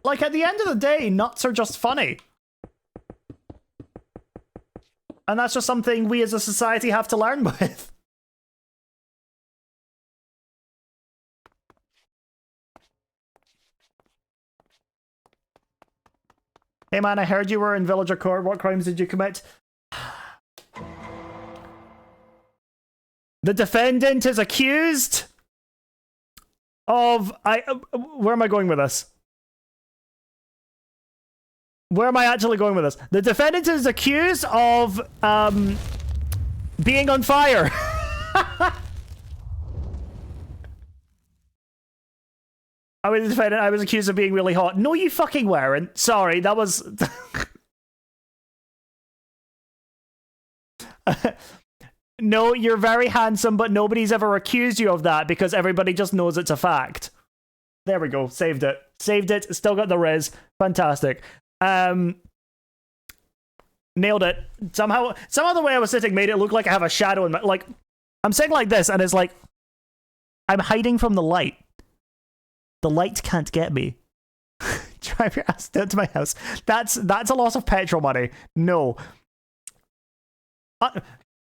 Like, at the end of the day, nuts are just funny. And that's just something we as a society have to learn with. Hey man, I heard you were in Villager Court. What crimes did you commit? The defendant is accused of... where am I going with this? Where am I actually going with this? The defendant is accused of being on fire. I was the defendant. I was accused of being really hot. No, you fucking weren't. Sorry, that was... No, you're very handsome, but nobody's ever accused you of that because everybody just knows it's a fact. There we go. Saved it. Saved it. Still got the res. Fantastic. Nailed it. Somehow the way I was sitting made it look like I have a shadow in my... Like, I'm sitting like this, and it's like... I'm hiding from the light. The light can't get me. Drive your ass down to my house. That's a loss of petrol money. No.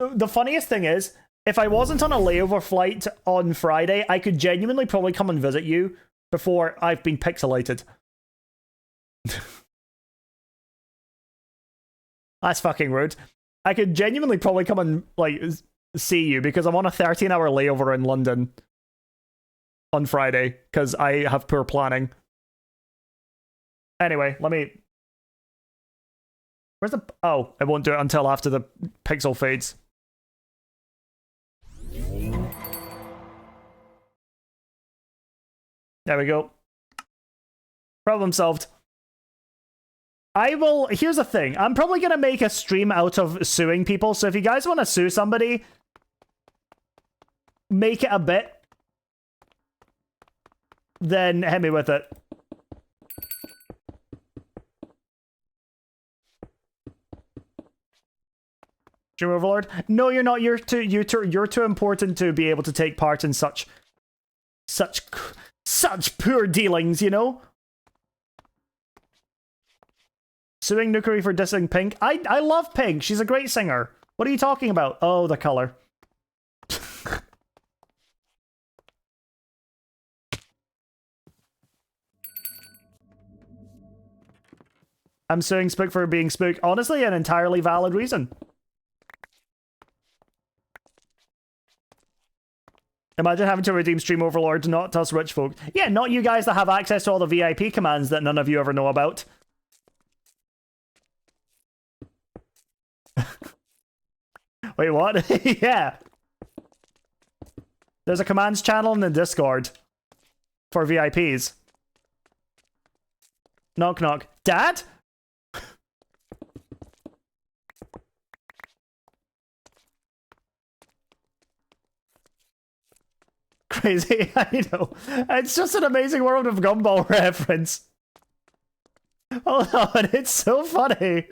The funniest thing is, if I wasn't on a layover flight on Friday, I could genuinely probably come and visit you before I've been pixelated. That's fucking rude. I could genuinely probably come and, like, see you because I'm on a 13-hour layover in London on Friday because I have poor planning. Anyway, let me... Where's the... Oh, I won't do it until after the pixel fades. There we go. Problem solved. I will... Here's the thing. I'm probably going to make a stream out of suing people, so if you guys want to sue somebody, make it a bit, then hit me with it. Stream Overlord? No, you're not. You're too important to be able to take part in such poor dealings, you know? Suing Nukeri for dissing Pink. I love Pink. She's a great singer. What are you talking about? Oh, the color. I'm suing Spook for being Spook. Honestly, an entirely valid reason. Imagine having to redeem Stream Overlord, not us rich folk. Yeah, not you guys that have access to all the VIP commands that none of you ever know about. Wait, what? Yeah. There's a commands channel in the Discord for VIPs. Knock knock. Dad? crazy. I know. It's just an Amazing World of Gumball reference. Hold on, it's so funny.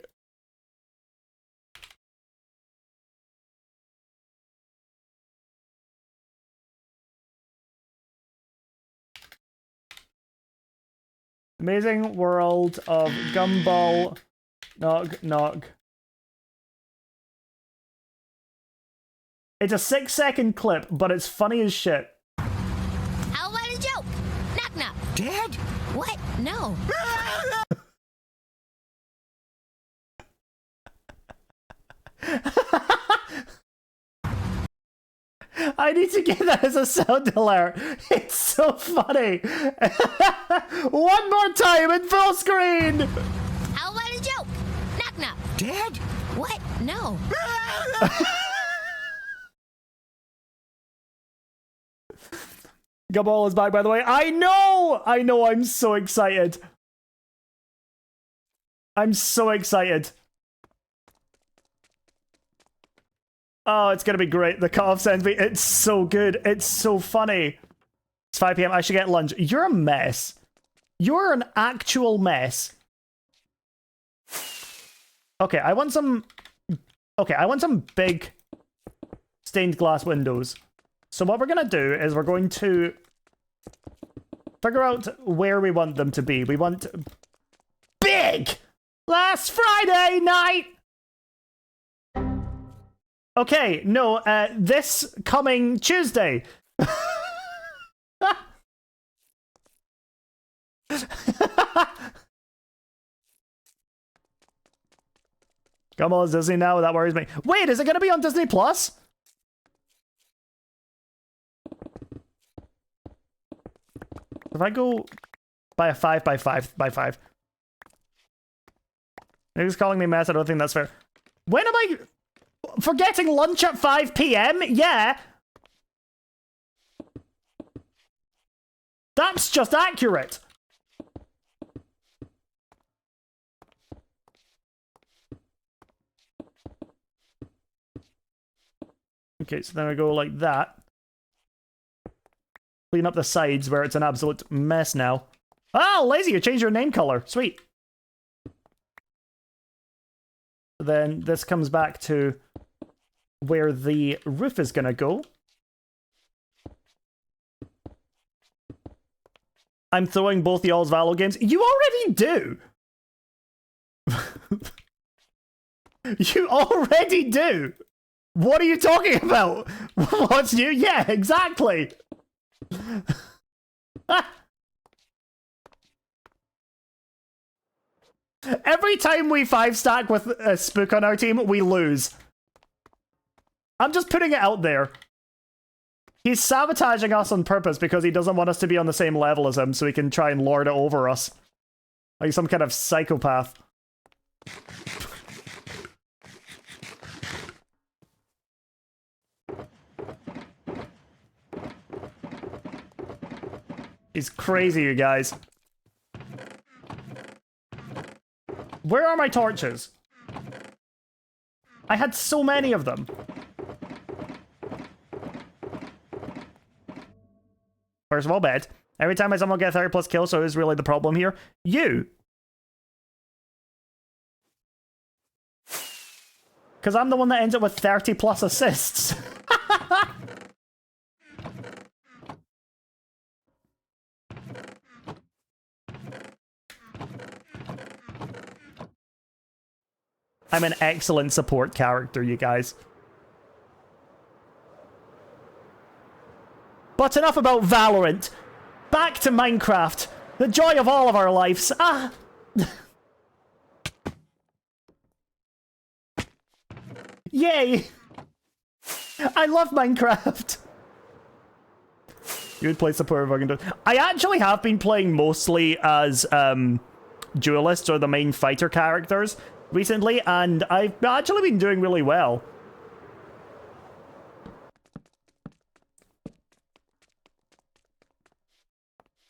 Amazing World of Gumball. Knock, knock. It's a 6-second clip, but it's funny as shit. How about a joke? Knock knock. Dad? What? No. I need to get that as a sound alert. It's so funny. One more time in full screen. How about a joke? Knock knock. Dad? What? No. Gumball is back, by the way. I know! I'm so excited. I'm so excited. Oh, it's gonna be great. The cutoff sends me. It's so good. It's so funny. It's 5 p.m. I should get lunch. You're a mess. You're an actual mess. Okay, I want some... Okay, I want some big stained glass windows. So what we're gonna do is we're going to figure out where we want them to be. We want big! Last Friday night! Okay, no, this coming Tuesday. Come on, Disney now, that worries me. Wait, is it gonna be on Disney Plus? If I go by a 5 by 5 by 5. He's calling me mess, I don't think that's fair. When am I forgetting lunch at 5 p.m? Yeah. That's just accurate. Okay, so then I go like that. Clean up the sides where it's an absolute mess now. Oh, lazy, you changed your name color. Sweet. Then this comes back to where the roof is gonna go. I'm throwing both y'all's Valo games. You already do! You already do! What are you talking about? What's new? Yeah, exactly! Every time we 5-stack with a Spook on our team, we lose. I'm just putting it out there. He's sabotaging us on purpose because he doesn't want us to be on the same level as him so he can try and lord it over us. Like some kind of psychopath. He's crazy, you guys. Where are my torches? I had so many of them. First of all, bed. Every time I someone get 30 plus kills, so who's really the problem here? You! Because I'm the one that ends up with 30 plus assists. I'm an excellent support character, you guys. But enough about Valorant. Back to Minecraft. The joy of all of our lives. Ah! Yay! I love Minecraft. You would play support if I can do it. I actually have been playing mostly as duelists or the main fighter characters recently, and I've actually been doing really well.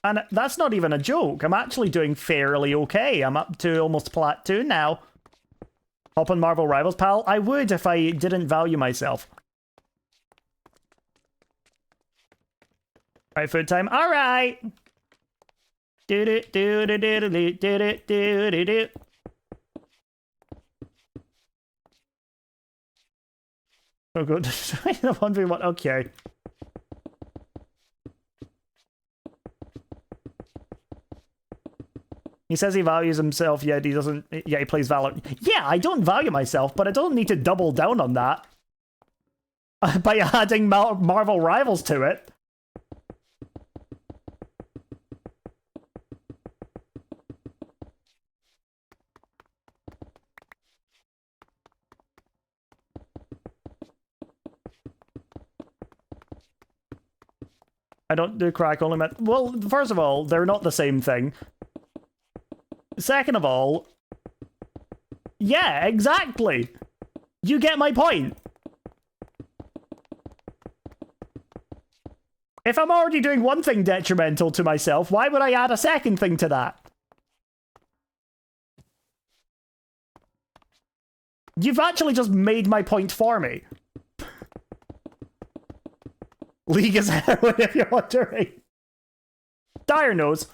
And that's not even a joke. I'm actually doing fairly okay. I'm up to almost Plat 2 now. Hop on Marvel Rivals, pal? I would if I didn't value myself. Right, food time. All right. Do do do do do do do do do do. Oh, good. 1v1. Okay. He says he values himself, yet he doesn't. Yeah, he plays Valorant. Yeah, I don't value myself, but I don't need to double down on that by adding Marvel Rivals to it. I don't do crack only. Well, first of all, they're not the same thing. Second of all, yeah, exactly. You get my point. If I'm already doing one thing detrimental to myself, why would I add a second thing to that? You've actually just made my point for me. League is heroin, if you're wondering. Dire knows.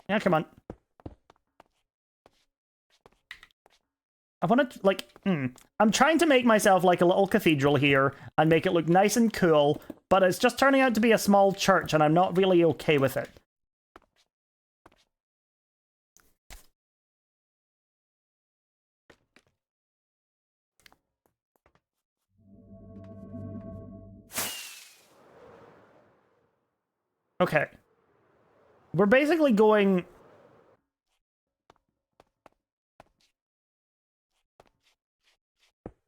Yeah, come on. I want to, like, I'm trying to make myself like a little cathedral here and make it look nice and cool, but it's just turning out to be a small church and I'm not really okay with it. Okay. We're basically going...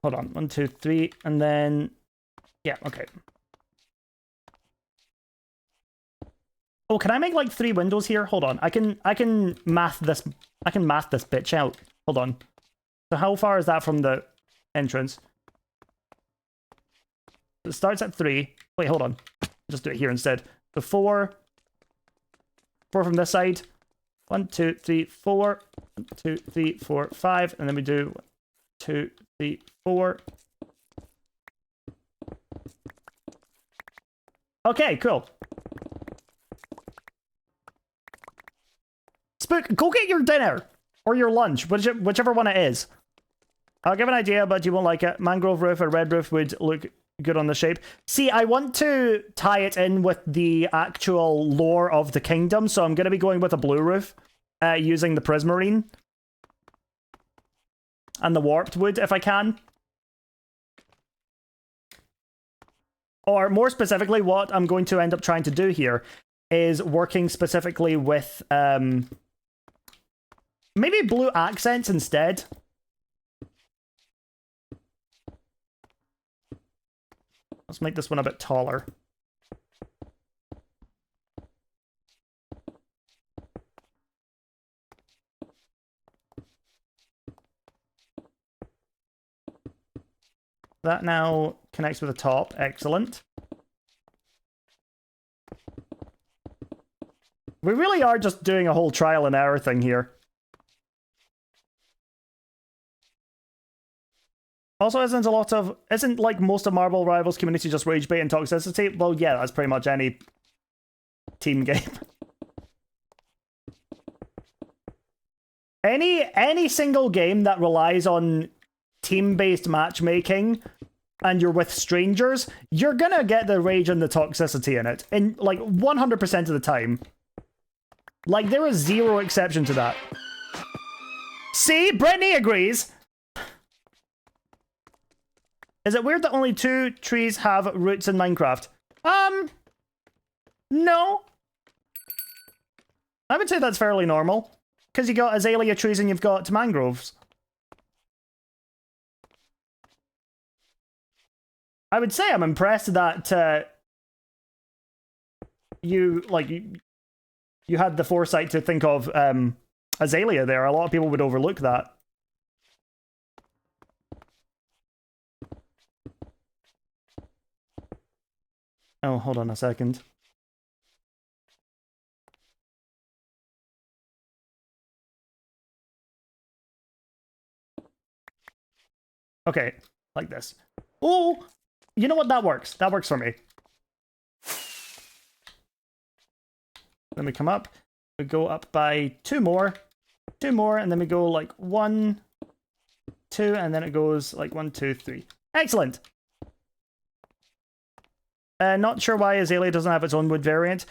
Hold on. 1, 2, 3, and then... Yeah, okay. Oh, can I make like 3 windows here? Hold on. I can math this bitch out. Hold on. So how far is that from the entrance? It starts at 3. Wait, hold on. Just do it here instead. So 4. 4 from this side. 1, 2, 3, 4. 1, 2, 3, 4, 5. And then we do 1, 2, 3, 4. Okay, cool. Spook, go get your dinner. Or your lunch, whichever one it is. I'll give an idea, but you won't like it. Mangrove roof or red roof would look good on the shape. See, I want to tie it in with the actual lore of the kingdom, so I'm going to be going with a blue roof, using the prismarine. And the warped wood, if I can. Or more specifically, what I'm going to end up trying to do here is working specifically with, maybe blue accents instead. Let's make this one a bit taller. That now connects with the top. Excellent. We really are just doing a whole trial and error thing here. Also, isn't like most of Marvel Rivals community just rage bait and toxicity? Well, yeah, that's pretty much any team game. Any single game that relies on team-based matchmaking and you're with strangers, you're gonna get the rage and the toxicity in it. In like 100% of the time. Like, there is zero exception to that. See? Brittany agrees! Is it weird that only 2 trees have roots in Minecraft? No. I would say that's fairly normal. Because you got azalea trees and you've got mangroves. I would say I'm impressed that you had the foresight to think of azalea there. A lot of people would overlook that. Oh, hold on a second. Okay, like this. Oh, you know what? That works. That works for me. Then we come up. We go up by two more, and then we go like 1, 2, and then it goes like 1, 2, 3. Excellent. Not sure why Azalea doesn't have its own wood variant.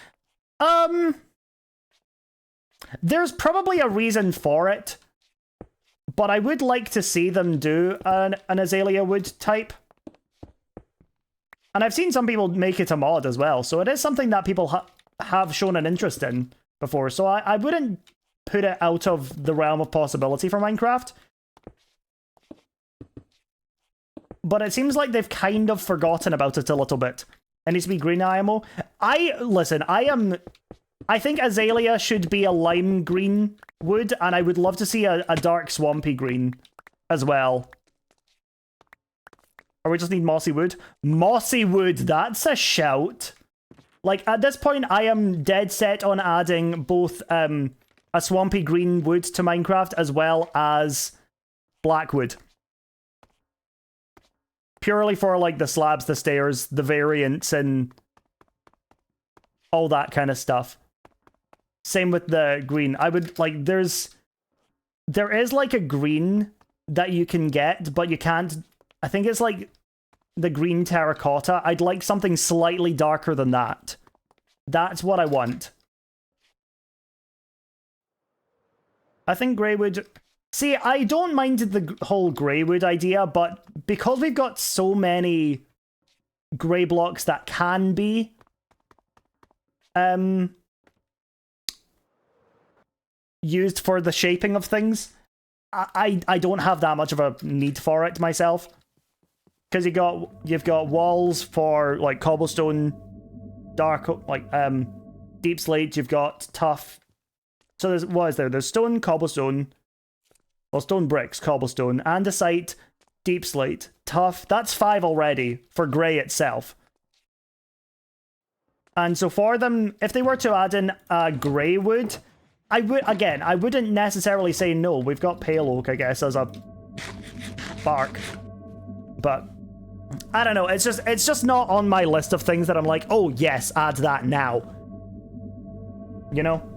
There's probably a reason for it, but I would like to see them do an Azalea wood type. And I've seen some people make it a mod as well, so it is something that people have shown an interest in before, so I wouldn't put it out of the realm of possibility for Minecraft. But it seems like they've kind of forgotten about it a little bit. It needs to be green IMO. I think Azalea should be a lime green wood, and I would love to see a dark swampy green as well. Or we just need mossy wood. Mossy wood, that's a shout. Like, at this point, I am dead set on adding both a swampy green wood to Minecraft as well as black wood. Purely for, like, the slabs, the stairs, the variants, and all that kind of stuff. Same with the green. I would, like, there is, like, a green that you can get, but you can't, I think it's, like, the green terracotta. I'd like something slightly darker than that. That's what I want. I think grey wood... See, I don't mind the whole grey wood idea, but because we've got so many grey blocks that can be used for the shaping of things, I don't have that much of a need for it myself. Because you've got walls for like cobblestone, dark, like deep slate. You've got tough. So there's what is there? There's stone, cobblestone. Well, stone bricks, cobblestone, andesite, deep slate, tough. That's 5 already for grey itself. And so for them, if they were to add in grey wood, I wouldn't necessarily say no. We've got pale oak, I guess, as a bark. But I don't know. It's just not on my list of things that I'm like, oh yes, add that now. You know?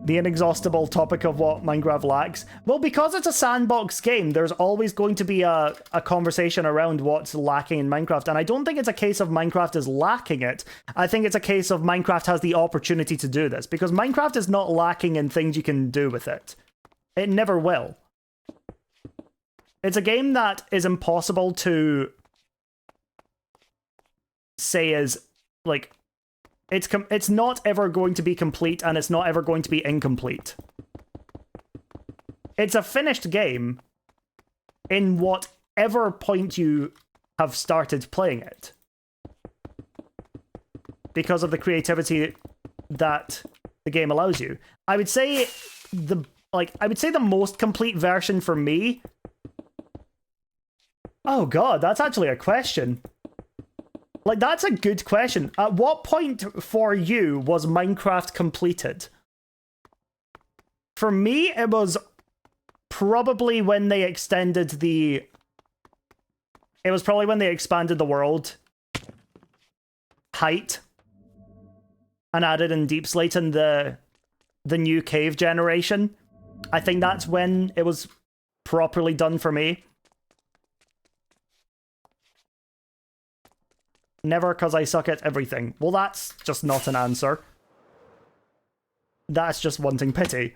The inexhaustible topic of what Minecraft lacks. Well, because it's a sandbox game, there's always going to be a conversation around what's lacking in Minecraft. And I don't think it's a case of Minecraft is lacking it. I think it's a case of Minecraft has the opportunity to do this. Because Minecraft is not lacking in things you can do with it. It never will. It's a game that is impossible to say is, like... It's not ever going to be complete, and it's not ever going to be incomplete. It's a finished game in whatever point you have started playing it. Because of the creativity that the game allows you. I would say the most complete version for me... Oh god, that's actually a question. Like, that's a good question. At what point for you was Minecraft completed? For me, it was probably when they extended the... It was probably when they expanded the world height and added in Deep Slate and the new cave generation. I think that's when it was properly done for me. Never, because I suck at everything. Well, that's just not an answer. That's just wanting pity.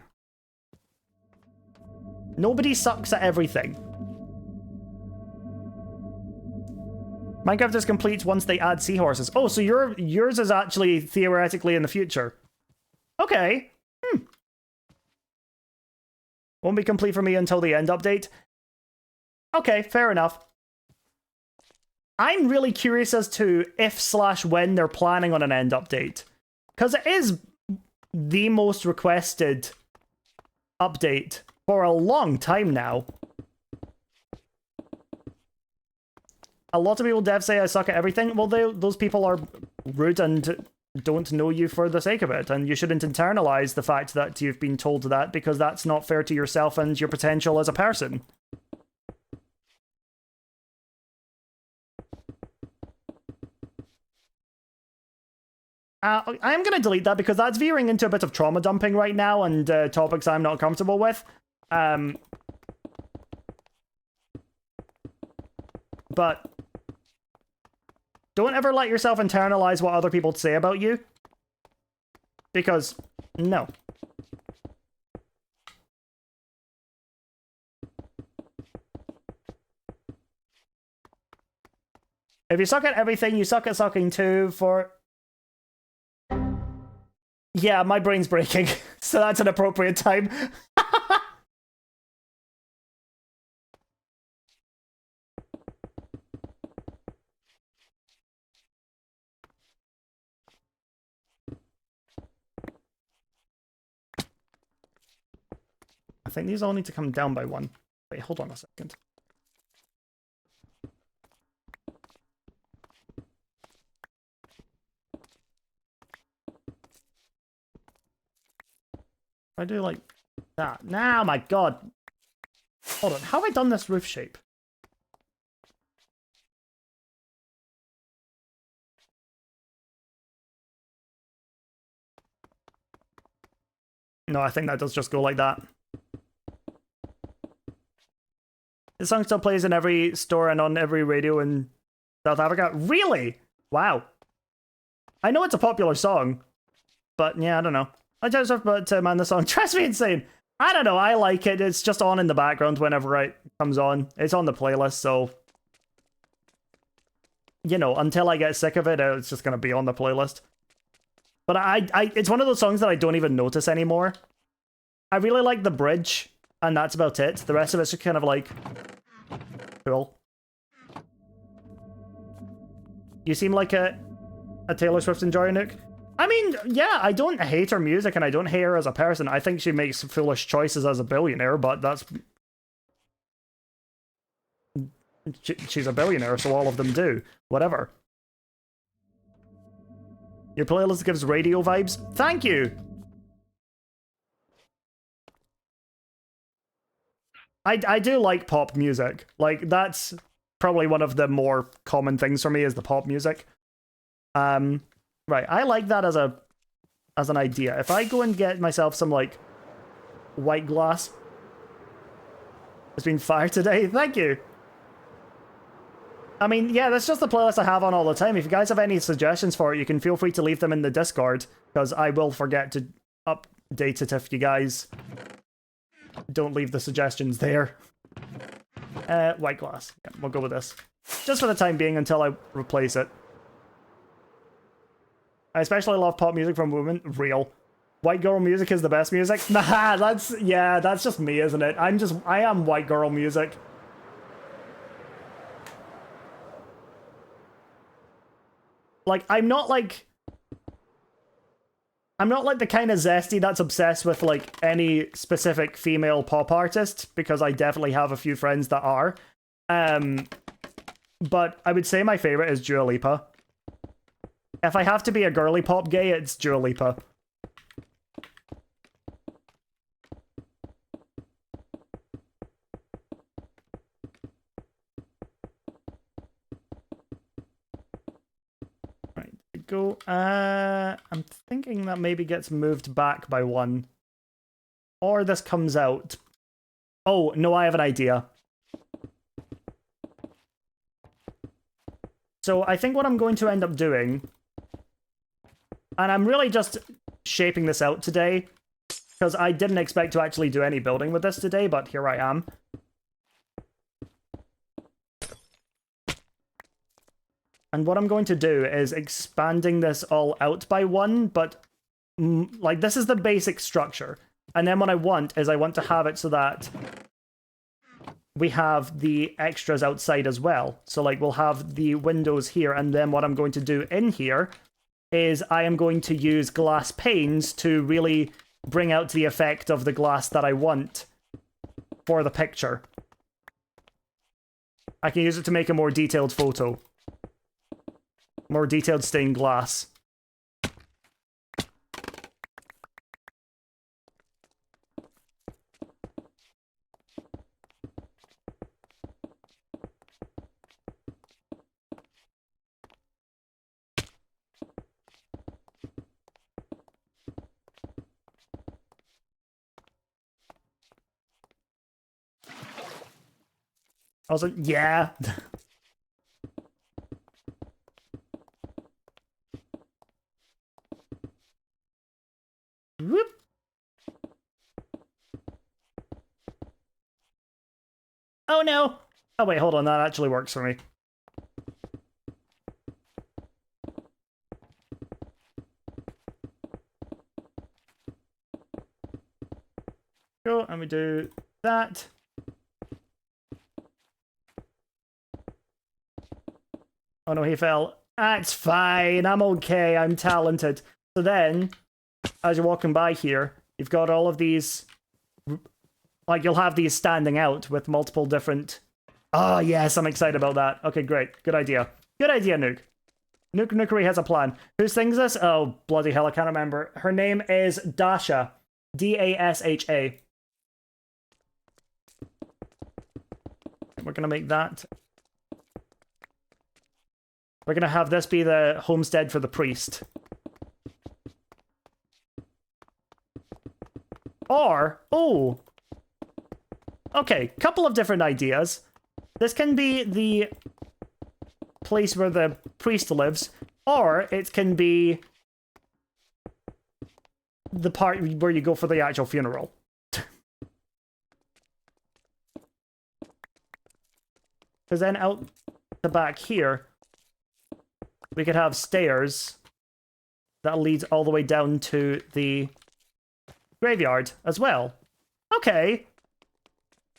Nobody sucks at everything. Minecraft is complete once they add seahorses. Oh, so yours is actually theoretically in the future. Okay. Won't be complete for me until the end update. Okay, fair enough. I'm really curious as to if/when they're planning on an end update. Because it is the most requested update for a long time now. A lot of people devs say I suck at everything. Well, those people are rude and don't know you for the sake of it. And you shouldn't internalize the fact that you've been told that, because that's not fair to yourself and your potential as a person. I am going to delete that because that's veering into a bit of trauma dumping right now and topics I'm not comfortable with. But don't ever let yourself internalize what other people say about you. Because, no. If you suck at everything, you suck at sucking too for... Yeah, my brain's breaking, so that's an appropriate time. I think these all need to come down by one. Wait, hold on a second. I do like that. Now, my god. Hold on, how have I done this roof shape? No, I think that does just go like that. The song still plays in every store and on every radio in South Africa. Really? Wow. I know it's a popular song, but yeah, I don't know. I just have to man, the song drives me insane. I don't know, I like it. It's just on in the background whenever it comes on. It's on the playlist, so... You know, until I get sick of it, it's just gonna be on the playlist. But it's one of those songs that I don't even notice anymore. I really like the bridge, and that's about it. The rest of it's just kind of like... Cool. You seem like a Taylor Swift enjoyer, Nuke. I mean, yeah, I don't hate her music and I don't hate her as a person. I think she makes foolish choices as a billionaire, but that's... She's a billionaire, so all of them do. Whatever. Your playlist gives radio vibes? Thank you! I do like pop music. Like, that's probably one of the more common things for me is the pop music. Right, I like that as an idea. If I go and get myself some, like, white glass... It's been fire today, thank you! I mean, yeah, that's just the playlist I have on all the time. If you guys have any suggestions for it, you can feel free to leave them in the Discord, because I will forget to update it if you guys don't leave the suggestions there. White glass. Yeah, we'll go with this. Just for the time being until I replace it. I especially love pop music from women. Real. White girl music is the best music? Nah, that's just me, isn't it? I am white girl music. Like, I'm not like the kind of zesty that's obsessed with, like, any specific female pop artist, because I definitely have a few friends that are. But I would say my favorite is Dua Lipa. If I have to be a girly pop gay, it's Dua Lipa. Right, go. I'm thinking that maybe gets moved back by one. Or this comes out. Oh, no, I have an idea. So I think what I'm going to end up doing... And I'm really just shaping this out today, because I didn't expect to actually do any building with this today, but here I am. And what I'm going to do is expanding this all out by one, but like this is the basic structure. And then what I want is I want to have it so that we have the extras outside as well. So like we'll have the windows here, and then what I'm going to do in here is I am going to use glass panes to really bring out the effect of the glass that I want for the picture. I can use it to make a more detailed photo. More detailed stained glass. I was like, yeah. Whoop. Oh no! Oh wait, hold on, that actually works for me. Go, and we do that. Oh no, he fell. That's fine, I'm okay, I'm talented. So then, as you're walking by here, you've got all of these... Like, you'll have these standing out with multiple different... Oh, yes, I'm excited about that. Okay, great. Good idea. Good idea, Nuke. Nukeri has a plan. Who sings this? Oh, bloody hell, I can't remember. Her name is Dasha. D-A-S-H-A. We're gonna make that. We're gonna have this be the homestead for the priest. Or, oh... Okay, couple of different ideas. This can be the place where the priest lives, or it can be the part where you go for the actual funeral. Because then out the back here, we could have stairs that leads all the way down to the graveyard as well. Okay.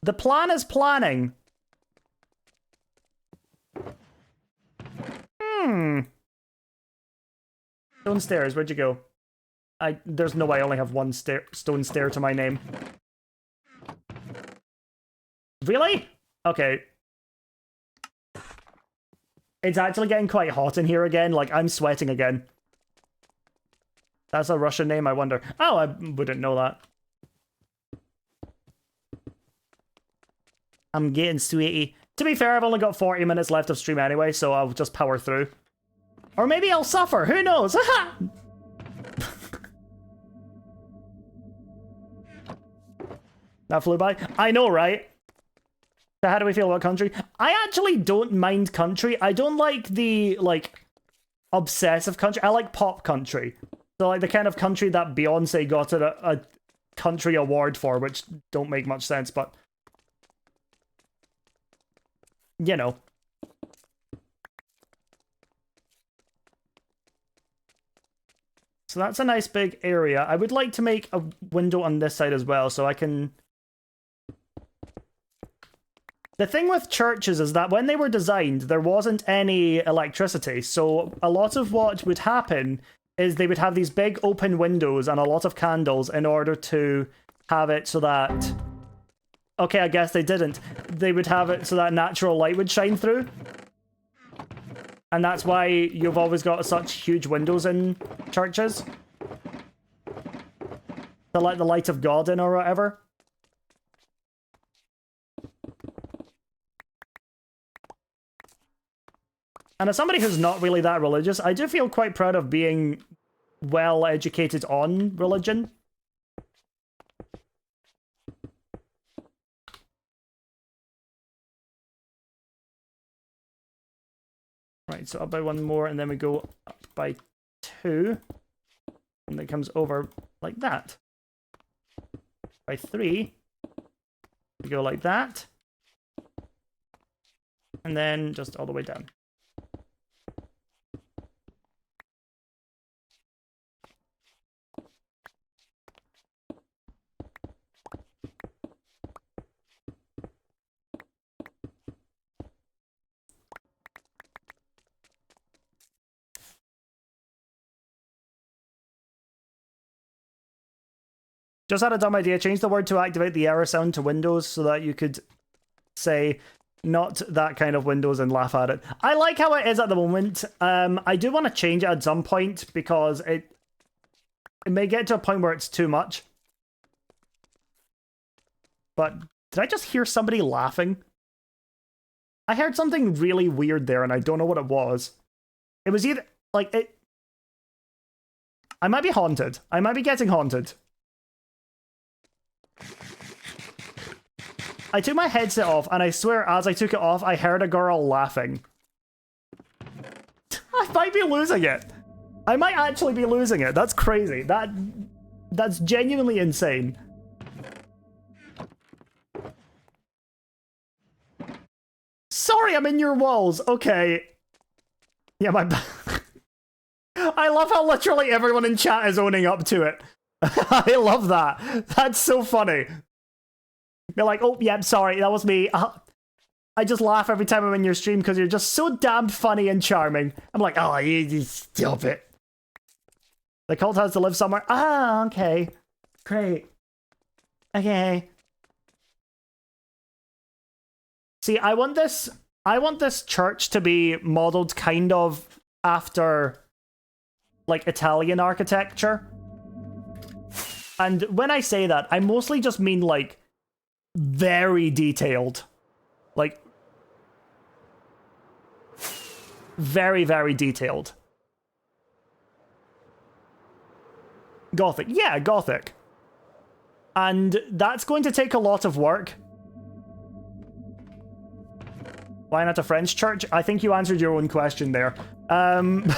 The plan is planning. Stone stairs, where'd you go? There's no way I only have one stone stair to my name. Really? Okay. It's actually getting quite hot in here again, like I'm sweating again. That's a Russian name, I wonder. Oh, I wouldn't know that. I'm getting sweaty. To be fair, I've only got 40 minutes left of stream anyway, so I'll just power through. Or maybe I'll suffer, who knows? That flew by. I know, right? So how do we feel about country? I actually don't mind country. I don't like the, like, obsessive country. I like pop country. So, like, the kind of country that Beyonce got a country award for, which don't make much sense, but... You know. So that's a nice big area. I would like to make a window on this side as well, so I can... The thing with churches is that when they were designed, there wasn't any electricity, so a lot of what would happen is they would have these big open windows and a lot of candles in order to have it so that... Okay, I guess they didn't. They would have it so that natural light would shine through. And that's why you've always got such huge windows in churches. To let the light of God in or whatever. And as somebody who's not really that religious, I do feel quite proud of being well educated on religion. Right, so up by one more, and then we go up by 2. And it comes over like that. By 3. We go like that. And then just all the way down. Just had a dumb idea. Change the word to activate the error sound to Windows so that you could say not that kind of Windows and laugh at it. I like how it is at the moment. I do want to change it at some point because it may get to a point where it's too much. But did I just hear somebody laughing? I heard something really weird there and I don't know what it was. It was either like it. I might be haunted. I might be getting haunted. I took my headset off, and I swear as I took it off, I heard a girl laughing. I might be losing it. I might actually be losing it. That's crazy. That's genuinely insane. Sorry, I'm in your walls. Okay. Yeah, my... I love how literally everyone in chat is owning up to it. I love that. That's so funny. They're like, oh, yeah, sorry, that was me. I just laugh every time I'm in your stream because you're just so damn funny and charming. I'm like, oh, you stop it. The cult has to live somewhere. Ah, okay. Great. Okay. See, I want this church to be modeled kind of after like Italian architecture. And when I say that, I mostly just mean like very detailed. Like very, very detailed. Gothic. Yeah, Gothic. And that's going to take a lot of work. Why not a French church? I think you answered your own question there. The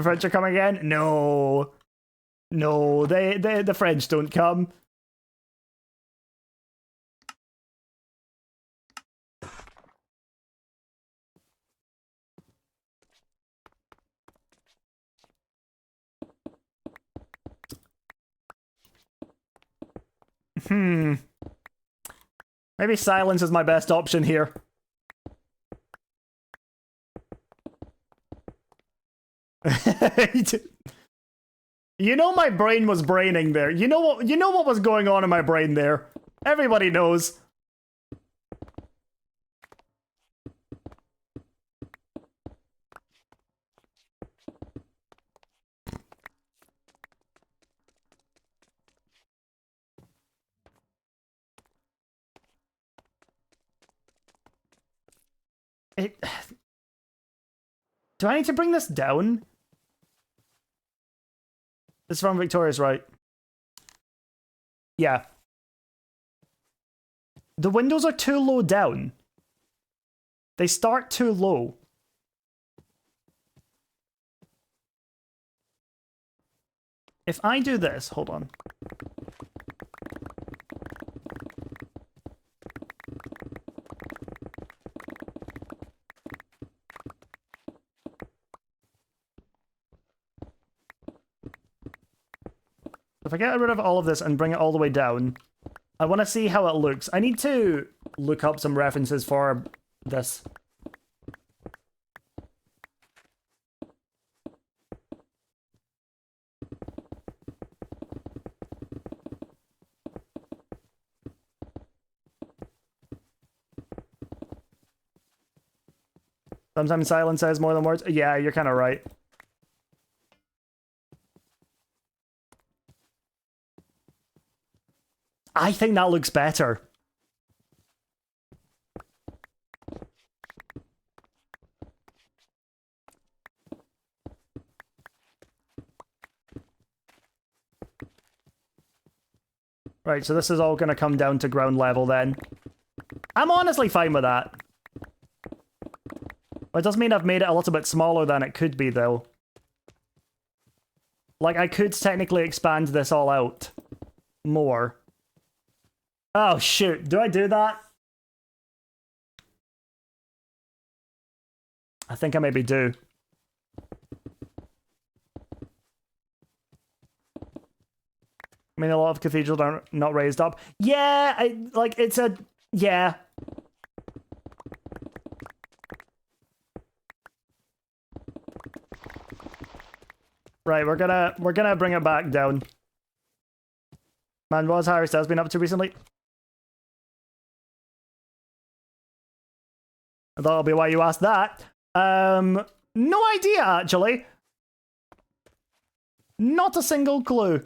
French are coming again? No. No, the French don't come. Maybe silence is my best option here. You know my brain was braining there. You know what was going on in my brain there. Everybody knows. Do I need to bring this down? This is from Victoria's, right? Yeah. The windows are too low down. They start too low. If I do this, hold on. If I get rid of all of this and bring it all the way down, I want to see how it looks. I need to look up some references for this. Sometimes silence says more than words. Yeah, you're kind of right. I think that looks better. Right, so this is all going to come down to ground level then. I'm honestly fine with that. It does mean I've made it a little bit smaller than it could be, though. Like, I could technically expand this all out more. Oh, shoot. Do I do that? I think I maybe do. I mean, a lot of cathedrals are not raised up. Yeah, it's a... Yeah. Right, we're gonna bring it back down. Man, what has Harry Styles been up to recently? That'll be why you asked that. No idea, actually. Not a single clue.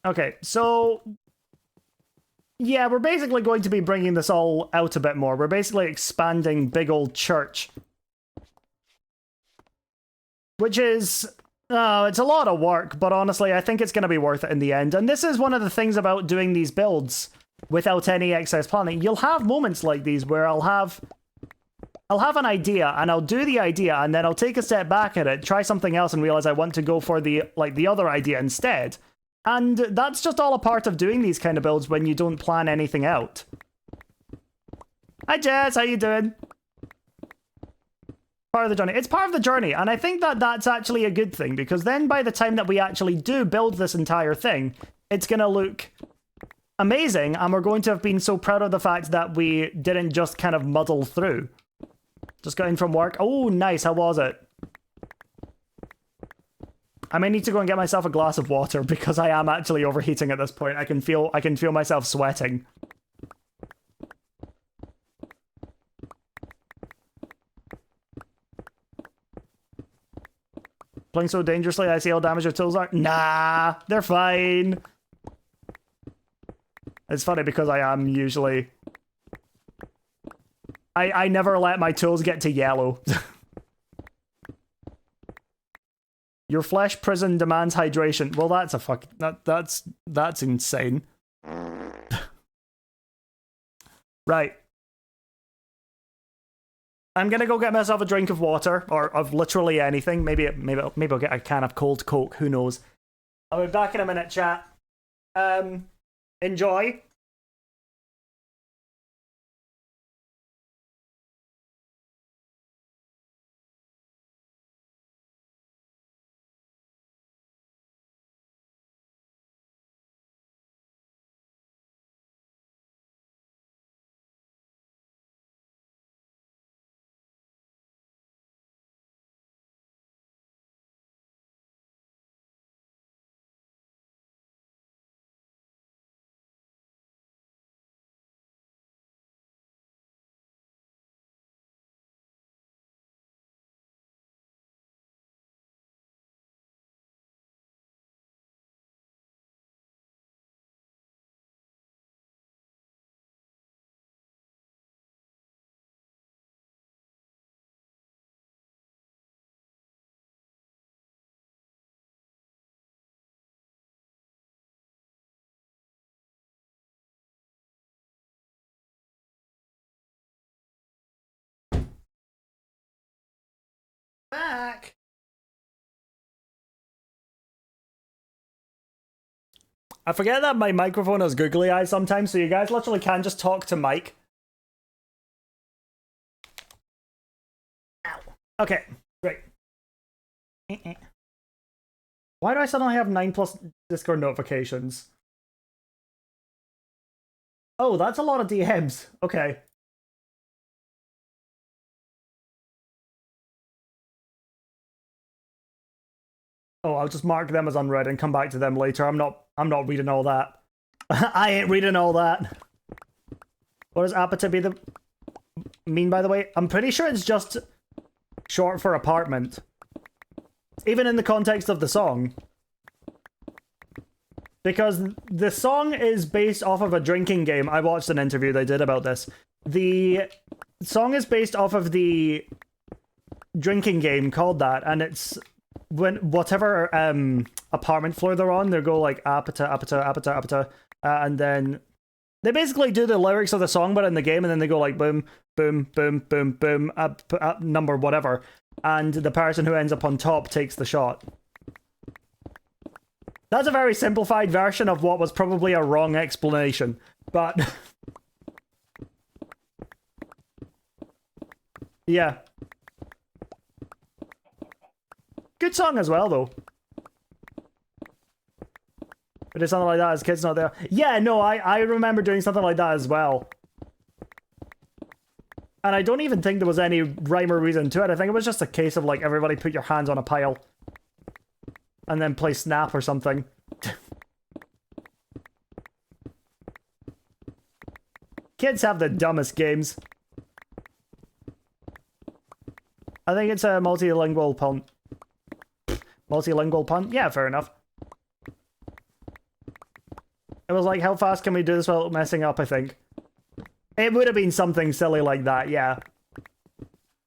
Okay, so yeah, we're basically going to be bringing this all out a bit more. We're basically expanding big old church. Which is... it's a lot of work, but honestly, I think it's going to be worth it in the end. And this is one of the things about doing these builds without any excess planning. You'll have moments like these where I'll have an idea, and I'll do the idea, and then I'll take a step back at it, try something else, and realize I want to go for the other idea instead. And that's just all a part of doing these kind of builds when you don't plan anything out. Hi Jess, how you doing? Part of the journey. It's part of the journey, and I think that that's actually a good thing, because then by the time that we actually do build this entire thing, it's going to look amazing, and we're going to have been so proud of the fact that we didn't just kind of muddle through. Just got in from work. Oh, nice. How was it? I may need to go and get myself a glass of water because I am actually overheating at this point. I can feel myself sweating. Playing so dangerously, I see how damaged your tools are. Nah, they're fine. It's funny because I am usually... I never let my tools get to yellow. Your flesh prison demands hydration. Well, that's a fuck. That's insane. Right. I'm gonna go get myself a drink of water, or of literally anything. Maybe I'll get a can of cold Coke. Who knows? I'll be back in a minute, chat. Enjoy. Back. I forget that my microphone has googly eyes sometimes, so you guys literally can just talk to Mike. Ow. Okay, great. Why do I suddenly have 9+ Discord notifications? Oh, that's a lot of DMs. Okay. Oh, I'll just mark them as unread and come back to them later. I'm not reading all that. I ain't reading all that. What does apata mean, by the way? I'm pretty sure it's just short for apartment. Even in the context of the song. Because the song is based off of a drinking game. I watched an interview they did about this. The song is based off of the drinking game called that, and it's when whatever apartment floor they're on, they go like apata, apata, apata, apata, and then they basically do the lyrics of the song but in the game, and then they go like boom, boom, boom, boom, boom, up number whatever, and the person who ends up on top takes the shot. That's a very simplified version of what was probably a wrong explanation, but yeah. Good song as well, though. We did something like that as kids not there. Yeah, no, I remember doing something like that as well. And I don't even think there was any rhyme or reason to it. I think it was just a case of, like, everybody put your hands on a pile. And then play Snap or something. Kids have the dumbest games. I think it's a multilingual pun. Multilingual pun? Yeah, fair enough. It was like, how fast can we do this without messing up, I think. It would have been something silly like that, yeah.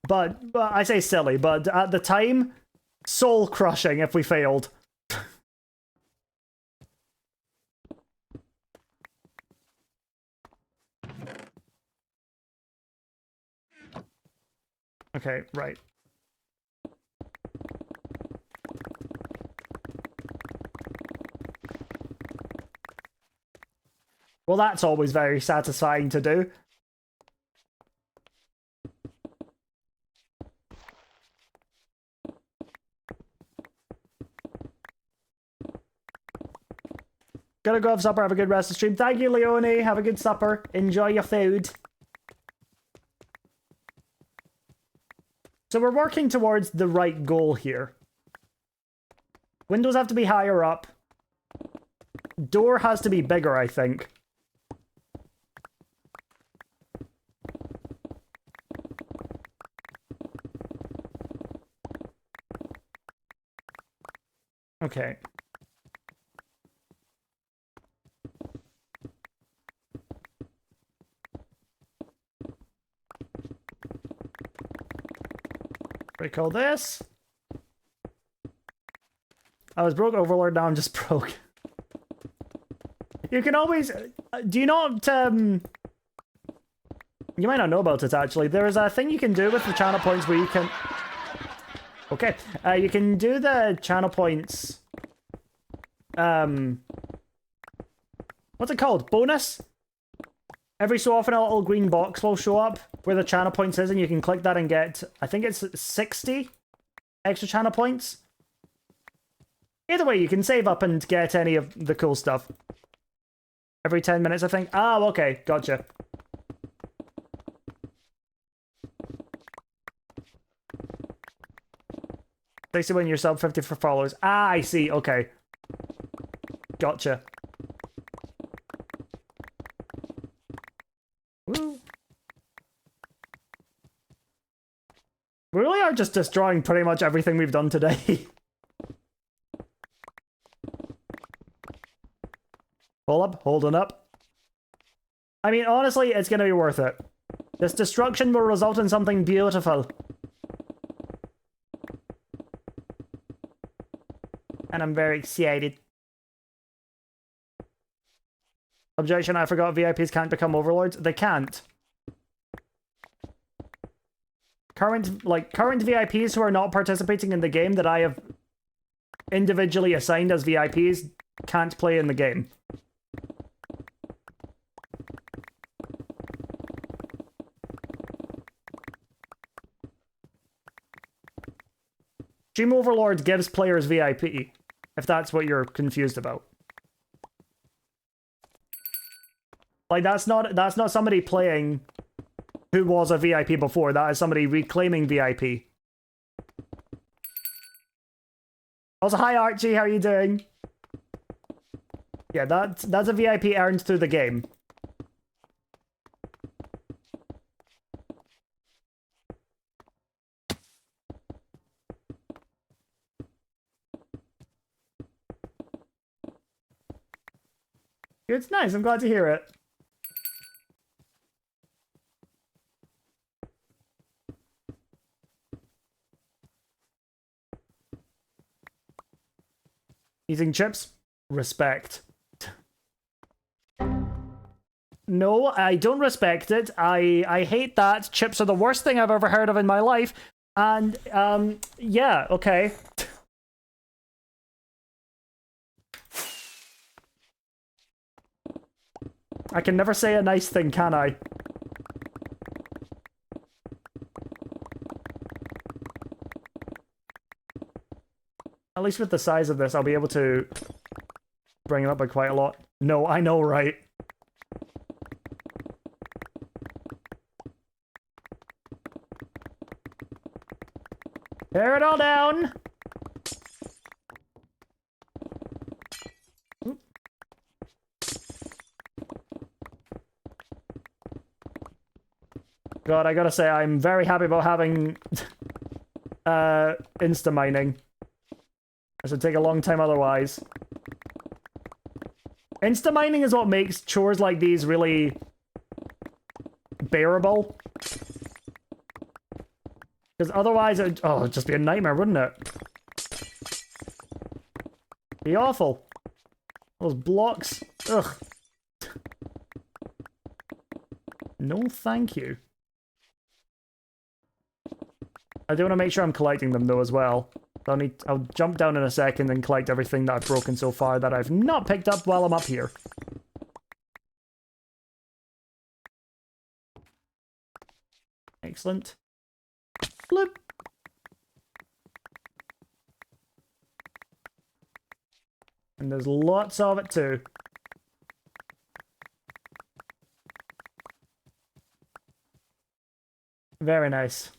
But I say silly, but at the time, soul-crushing if we failed. Okay, right. Well, that's always very satisfying to do. Gotta go have supper, have a good rest of the stream. Thank you, Leone. Have a good supper. Enjoy your food. So we're working towards the right goal here. Windows have to be higher up. Door has to be bigger, I think. Okay. Recall this. I was broke Overlord, now I'm just broke. You can always... do you not... You might not know about it, actually. There is a thing you can do with the channel points where you can... Okay. You can do the channel points... what's it called? Bonus? Every so often a little green box will show up where the channel points is, and you can click that and get... I think it's 60 extra channel points. Either way, you can save up and get any of the cool stuff. Every 10 minutes, I think. Oh, okay. Gotcha. They when you're sub 50 for followers. Ah, I see. Okay. Gotcha. Woo. We really are just destroying pretty much everything we've done today. Hold up, holding up. I mean, honestly, it's gonna be worth it. This destruction will result in something beautiful. And I'm very excited. Objection, I forgot VIPs can't become overlords. They can't. Current VIPs who are not participating in the game that I have individually assigned as VIPs can't play in the game. Stream Overlord gives players VIP, if that's what you're confused about. Like, that's not somebody playing who was a VIP before. That is somebody reclaiming VIP. Also, hi Archie, how are you doing? Yeah, that's a VIP earned through the game. It's nice, I'm glad to hear it. Eating chips? Respect. No, I don't respect it. I hate that. Chips are the worst thing I've ever heard of in my life. And, yeah, okay. I can never say a nice thing, can I? At least with the size of this, I'll be able to bring it up by quite a lot. No, I know, right? Tear it all down! God, I gotta say, I'm very happy about having insta-mining. This would take a long time otherwise. Insta-mining is what makes chores like these really bearable. Because otherwise, it'd just be a nightmare, wouldn't it? Be awful. Those blocks. Ugh. No, thank you. I do want to make sure I'm collecting them, though, as well. I'll jump down in a second and collect everything that I've broken so far that I've not picked up while I'm up here. Excellent. Bloop. And there's lots of it too. Very nice.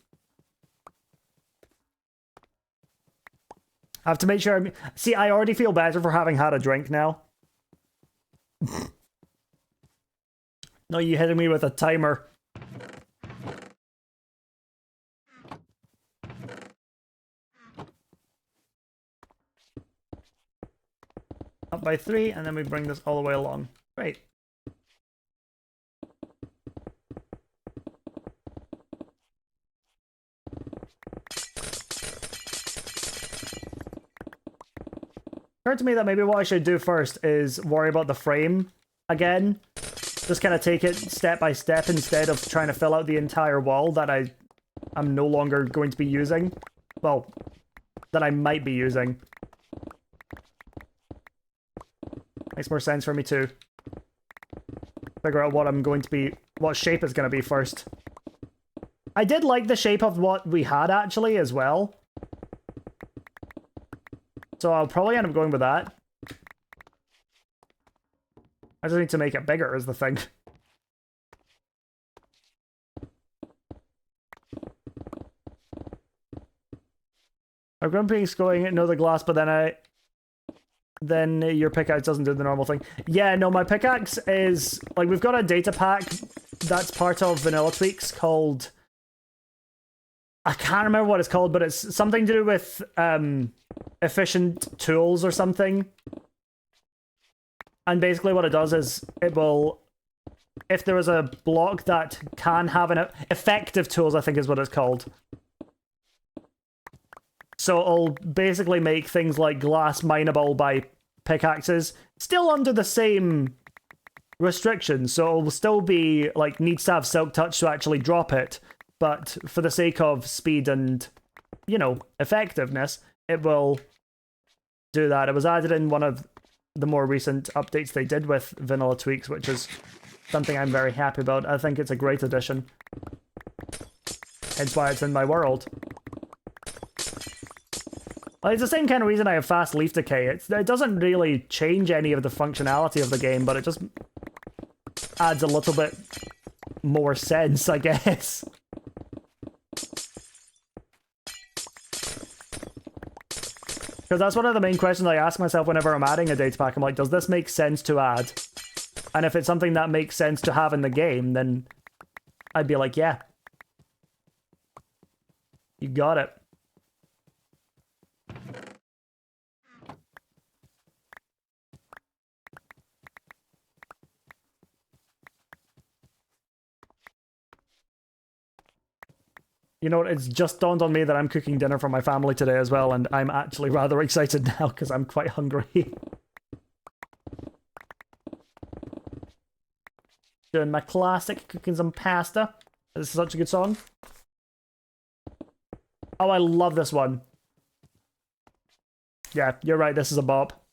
I have to make sure see, I already feel better for having had a drink now. No, you hitting me with a timer. Up by 3, and then we bring this all the way along. Great. Occurred to me that maybe what I should do first is worry about the frame again. Just kind of take it step by step instead of trying to fill out the entire wall that I'm no longer going to be using. Well, that I might be using. Makes more sense for me to figure out what what shape it's going to be first. I did like the shape of what we had actually as well. So I'll probably end up going with that. I just need to make it bigger is the thing. Our grumpy's going, no, the glass, but then your pickaxe doesn't do the normal thing. Yeah, no, my pickaxe is, like, we've got a data pack that's part of Vanilla Tweaks called, I can't remember what it's called, but it's something to do with efficient tools or something. And basically what it does is it will, if there is a block that can have an effective tools, I think is what it's called. So it'll basically make things like glass mineable by pickaxes, still under the same restrictions. So it'll still be, like, needs to have Silk Touch to actually drop it. But for the sake of speed and, you know, effectiveness, it will do that. It was added in one of the more recent updates they did with Vanilla Tweaks, which is something I'm very happy about. I think it's a great addition. Hence why it's in my world. Well, it's the same kind of reason I have fast leaf decay. It doesn't really change any of the functionality of the game, but it just adds a little bit more sense, I guess. Because that's one of the main questions I ask myself whenever I'm adding a data pack. I'm like, does this make sense to add? And if it's something that makes sense to have in the game, then I'd be like, yeah. You got it. You know, it's just dawned on me that I'm cooking dinner for my family today as well, and I'm actually rather excited now because I'm quite hungry. Doing my classic, cooking some pasta. This is such a good song. Oh, I love this one. Yeah, you're right, this is a bop.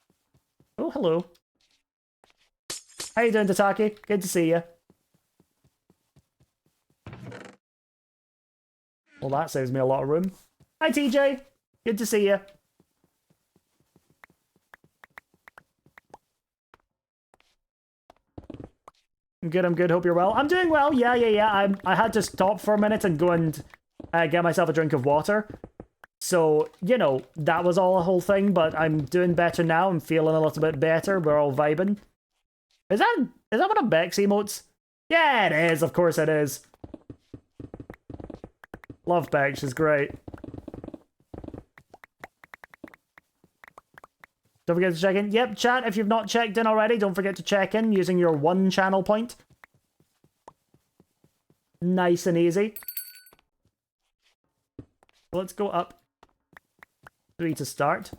Oh, hello. How you doing, Tataki? Good to see you. Well, that saves me a lot of room. Hi, TJ. Good to see you. I'm good. Hope you're well. I'm doing well. Yeah. I had to stop for a minute and go and get myself a drink of water. So, you know, that was all a whole thing, but I'm doing better now. I'm feeling a little bit better. We're all vibing. Is that one of Beck's emotes? Yeah, it is. Of course it is. Love Beck, she's great. Don't forget to check in. Yep, chat, if you've not checked in already, don't forget to check in using your 1 channel point. Nice and easy. Let's go up 3 to start.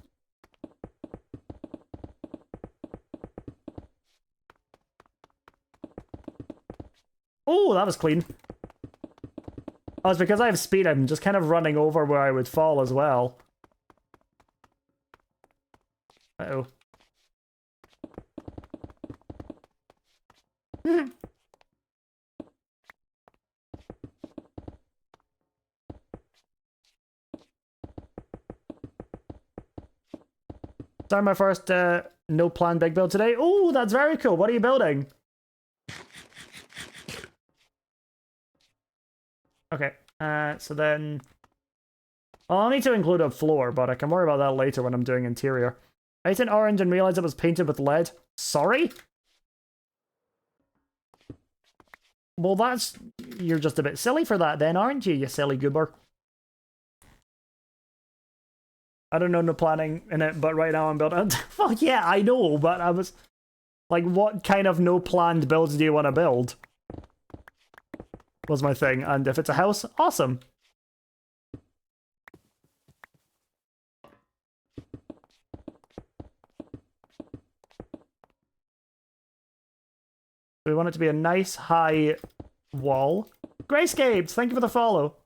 Oh, that was clean. Oh, it's because I have speed, I'm just kind of running over where I would fall as well. Uh-oh. Starting my first no plan big build today. Oh, that's very cool. What are you building? Okay, so then I'll need to include a floor, but I can worry about that later when I'm doing interior. I ate an orange and realized it was painted with lead. Sorry? Well, that's... You're just a bit silly for that then, aren't you silly goober? I don't know no planning in it, but right now I'm building... Well, yeah, I know, but I was... Like, what kind of no planned builds do you want to build? Was my thing, and if it's a house, awesome. We want it to be a nice high wall. Grayscapes, thank you for the follow.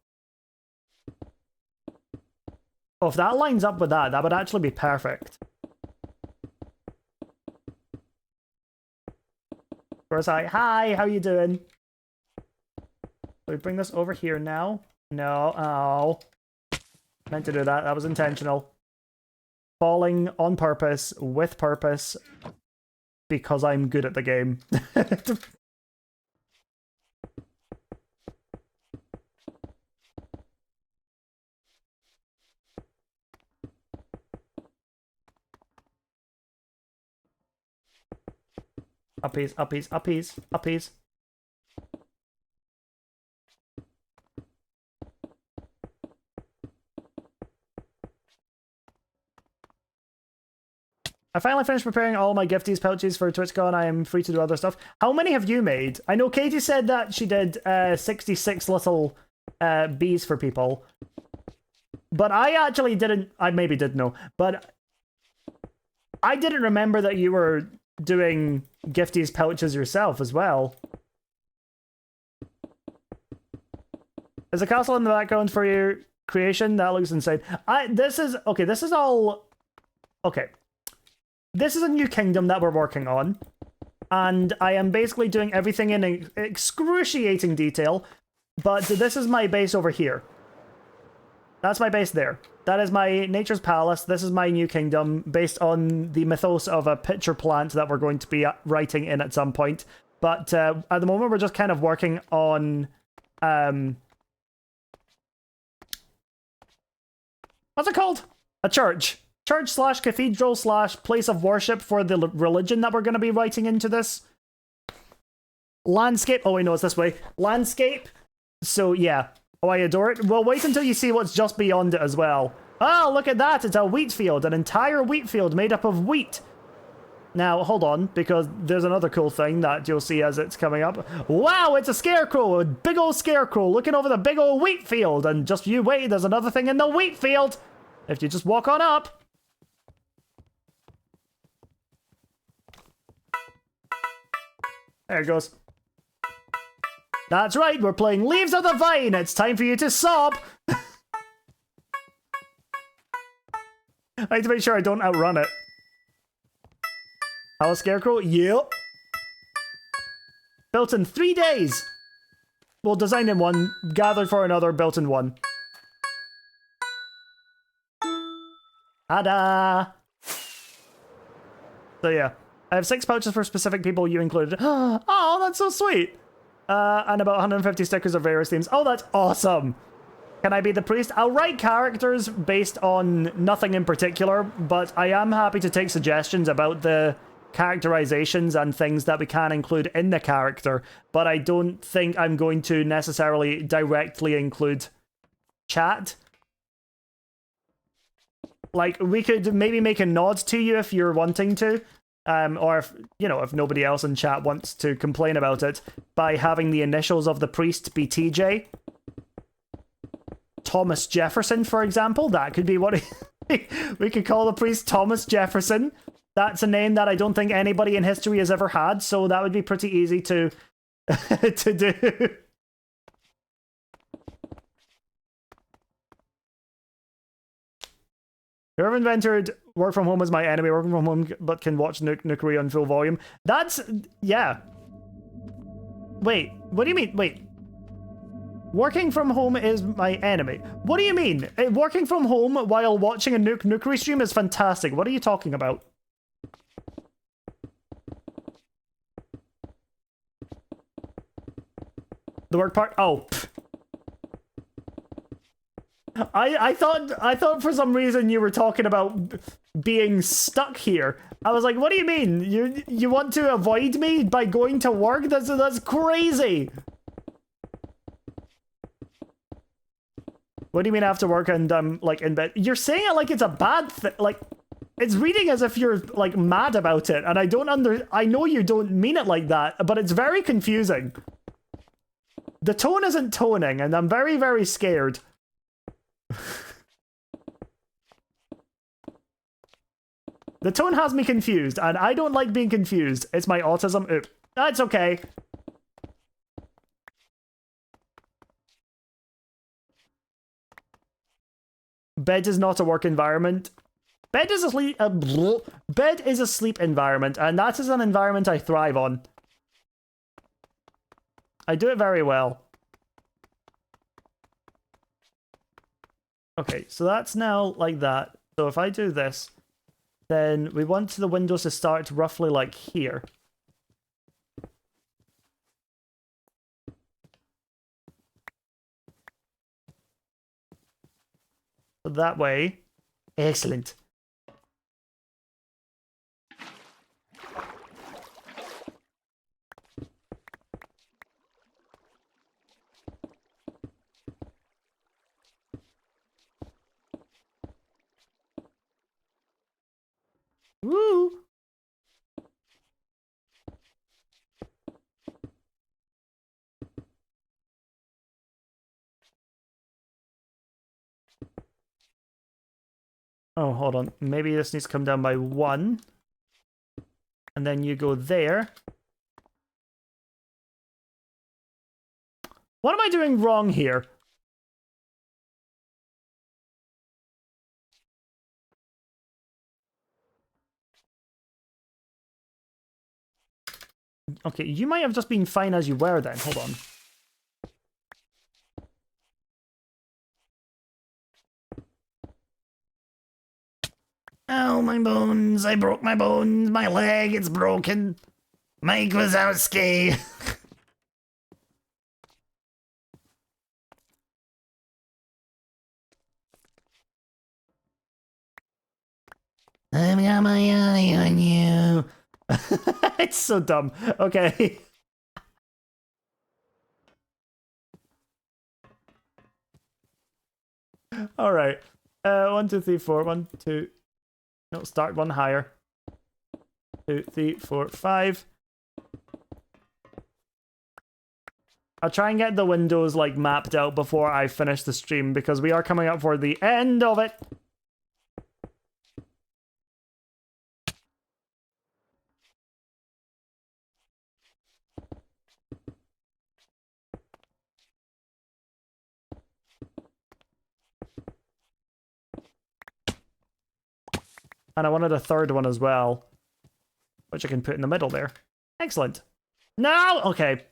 Oh, if that lines up with that, that would actually be perfect. First, hi, how you doing? We bring this over here now. No, oh. Meant to do that, that was intentional. Falling on purpose, with purpose, because I'm good at the game. Uppies, uppies, uppies, uppies. I finally finished preparing all my gifties pouches for TwitchCon. I am free to do other stuff. How many have you made? I know Katie said that she did 66 little bees for people. But I actually didn't... I maybe did know. But I didn't remember that you were doing gifties pouches yourself as well. Is a castle in the background for your creation? That looks insane. This is... Okay, this is all... Okay. This is a new kingdom that we're working on, and I am basically doing everything in excruciating detail, but this is my base over here. That's my base there. That is my nature's palace. This is my new kingdom, based on the mythos of a pitcher plant that we're going to be writing in at some point. But at the moment, we're just kind of working on... what's it called? A church. Church slash cathedral slash place of worship for the religion that we're going to be writing into this. Landscape. Oh, wait, no, it's this way. Landscape. So, yeah. Oh, I adore it. Well, wait until you see what's just beyond it as well. Oh, look at that. It's a wheat field. An entire wheat field made up of wheat. Now, hold on, because there's another cool thing that you'll see as it's coming up. Wow, it's a scarecrow. A big old scarecrow looking over the big old wheat field. And just you wait, there's another thing in the wheat field. If you just walk on up. There it goes. That's right, we're playing Leaves of the Vine. It's time for you to sob. I need to make sure I don't outrun it. Hello, Scarecrow? Yep. Built in 3 days. Well, designed in 1, gathered for another, built in 1. Ta-da! So yeah. I have 6 pouches for specific people you included. Oh, that's so sweet. And about 150 stickers of various themes. Oh, that's awesome. Can I be the priest? I'll write characters based on nothing in particular, but I am happy to take suggestions about the characterizations and things that we can include in the character, but I don't think I'm going to necessarily directly include chat. Like, we could maybe make a nod to you if you're wanting to. Or if, if nobody else in chat wants to complain about it, by having the initials of the priest be TJ. Thomas Jefferson, for example, that could be what we could call the priest Thomas Jefferson. That's a name that I don't think anybody in history has ever had, so that would be pretty easy to to do. Whoever invented work from home is my enemy, working from home but can watch Nukeri on full volume. That's, yeah. Wait, what do you mean? Wait. Working from home is my enemy. What do you mean? Working from home while watching a Nukeri stream is fantastic. What are you talking about? The work part? Oh. I thought for some reason you were talking about being stuck here. I was like, what do you mean? You want to avoid me by going to work? That's crazy. What do you mean after work and I'm like in bed? You're saying it like it's a bad thing. Like, it's reading as if you're like mad about it, and I know you don't mean it like that, but it's very confusing. The tone isn't toning, and I'm very, very scared. The tone has me confused, and I don't like being confused. It's my autism. Oop. That's okay. Bed is not a work environment. Bed is a sleep environment, and that is an environment I thrive on. I do it very well. Okay, so that's now like that. So if I do this, then we want the windows to start roughly like here. So that way. Excellent. Woo! Oh, hold on. Maybe this needs to come down by 1. And then you go there. What am I doing wrong here? Okay, you might have just been fine as you were then. Hold on. Oh, my bones. I broke my bones. My leg, it's broken. Mike Wazowski. I've got my eye on you. It's so dumb. Okay. All right. 1, 2, 3, 4. 1, 2. No, start one higher. 2, 3, 4, 5. I'll try and get the windows like mapped out before I finish the stream because we are coming up for the end of it. And I wanted a third one as well, which I can put in the middle there. Excellent. No! Okay.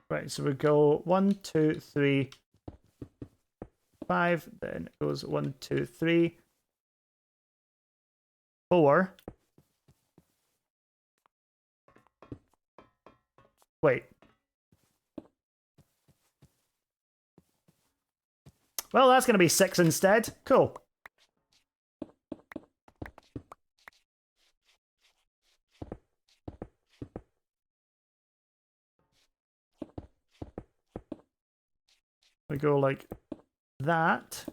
Right, so we go 1, 2, 3, 5. Then it goes 1, 2, 3, 4. Wait. Well, that's going to be 6 instead. Cool. go like that.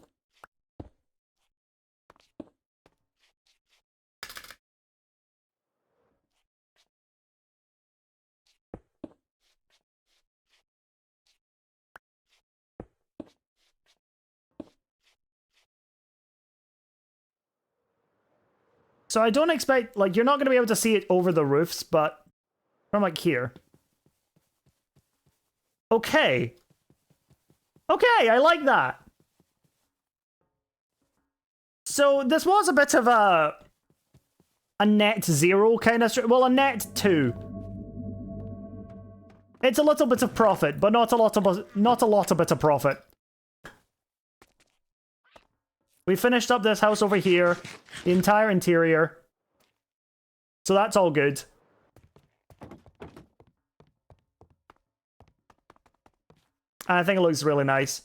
So I don't expect, like, you're not going to be able to see it over the roofs, but from like here. Okay. Okay, I like that. So this was a bit of a net zero kind of, well, a net 2. It's a little bit of profit, but not a lot of bit of profit. We finished up this house over here, the entire interior. So that's all good. And I think it looks really nice.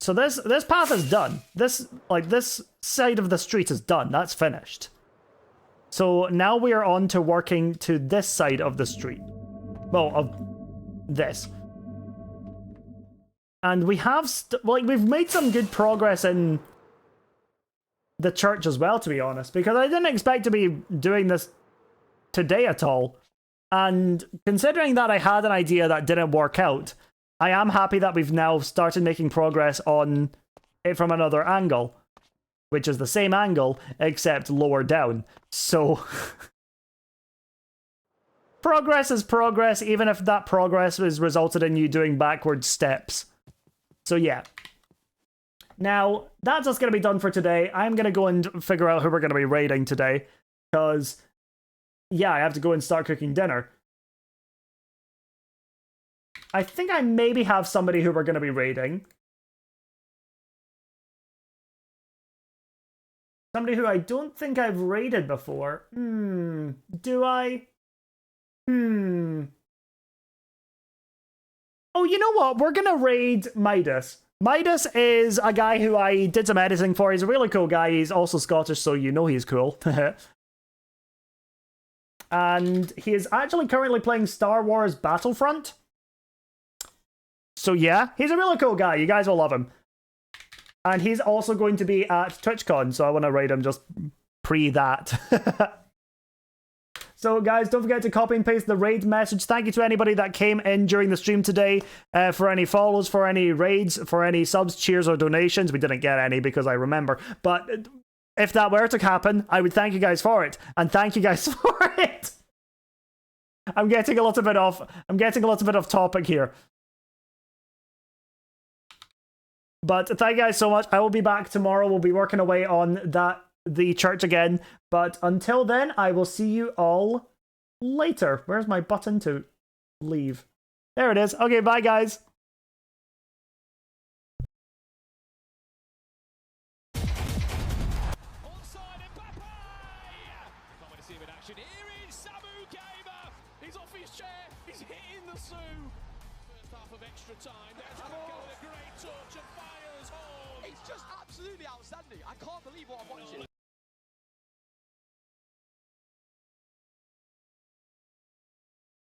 So this path is done. This side of the street is done. That's finished. So now we are on to working to this side of the street. Well, of this. And we have, we've made some good progress in the church as well, to be honest, because I didn't expect to be doing this today at all. And considering that I had an idea that didn't work out, I am happy that we've now started making progress on it from another angle, which is the same angle, except lower down. So, progress is progress, even if that progress has resulted in you doing backward steps. So yeah. Now, that's just going to be done for today. I'm going to go and figure out who we're going to be raiding today. Because, yeah, I have to go and start cooking dinner. I think I maybe have somebody who we're going to be raiding. Somebody who I don't think I've raided before. Do I? Oh, you know what? We're gonna raid Midas. Midas is a guy who I did some editing for. He's a really cool guy. He's also Scottish, so you know he's cool. And he is actually currently playing Star Wars Battlefront. So yeah, he's a really cool guy. You guys will love him. And he's also going to be at TwitchCon, so I want to raid him just pre that. So guys, don't forget to copy and paste the raid message. Thank you to anybody that came in during the stream today for any follows, for any raids, for any subs, cheers, or donations. We didn't get any because I remember. But if that were to happen, I would thank you guys for it. And thank you guys for it. I'm getting a little bit off topic here. But thank you guys so much. I will be back tomorrow. We'll be working away on the church again. But until then, I will see you all later. Where's my button to leave? There it is. Okay, bye guys. He's off his chair. He's hitting the Sioux. First half of extra time. There's Echo with a great touch and fires home. It's just absolutely outstanding. I can't believe what I'm watching.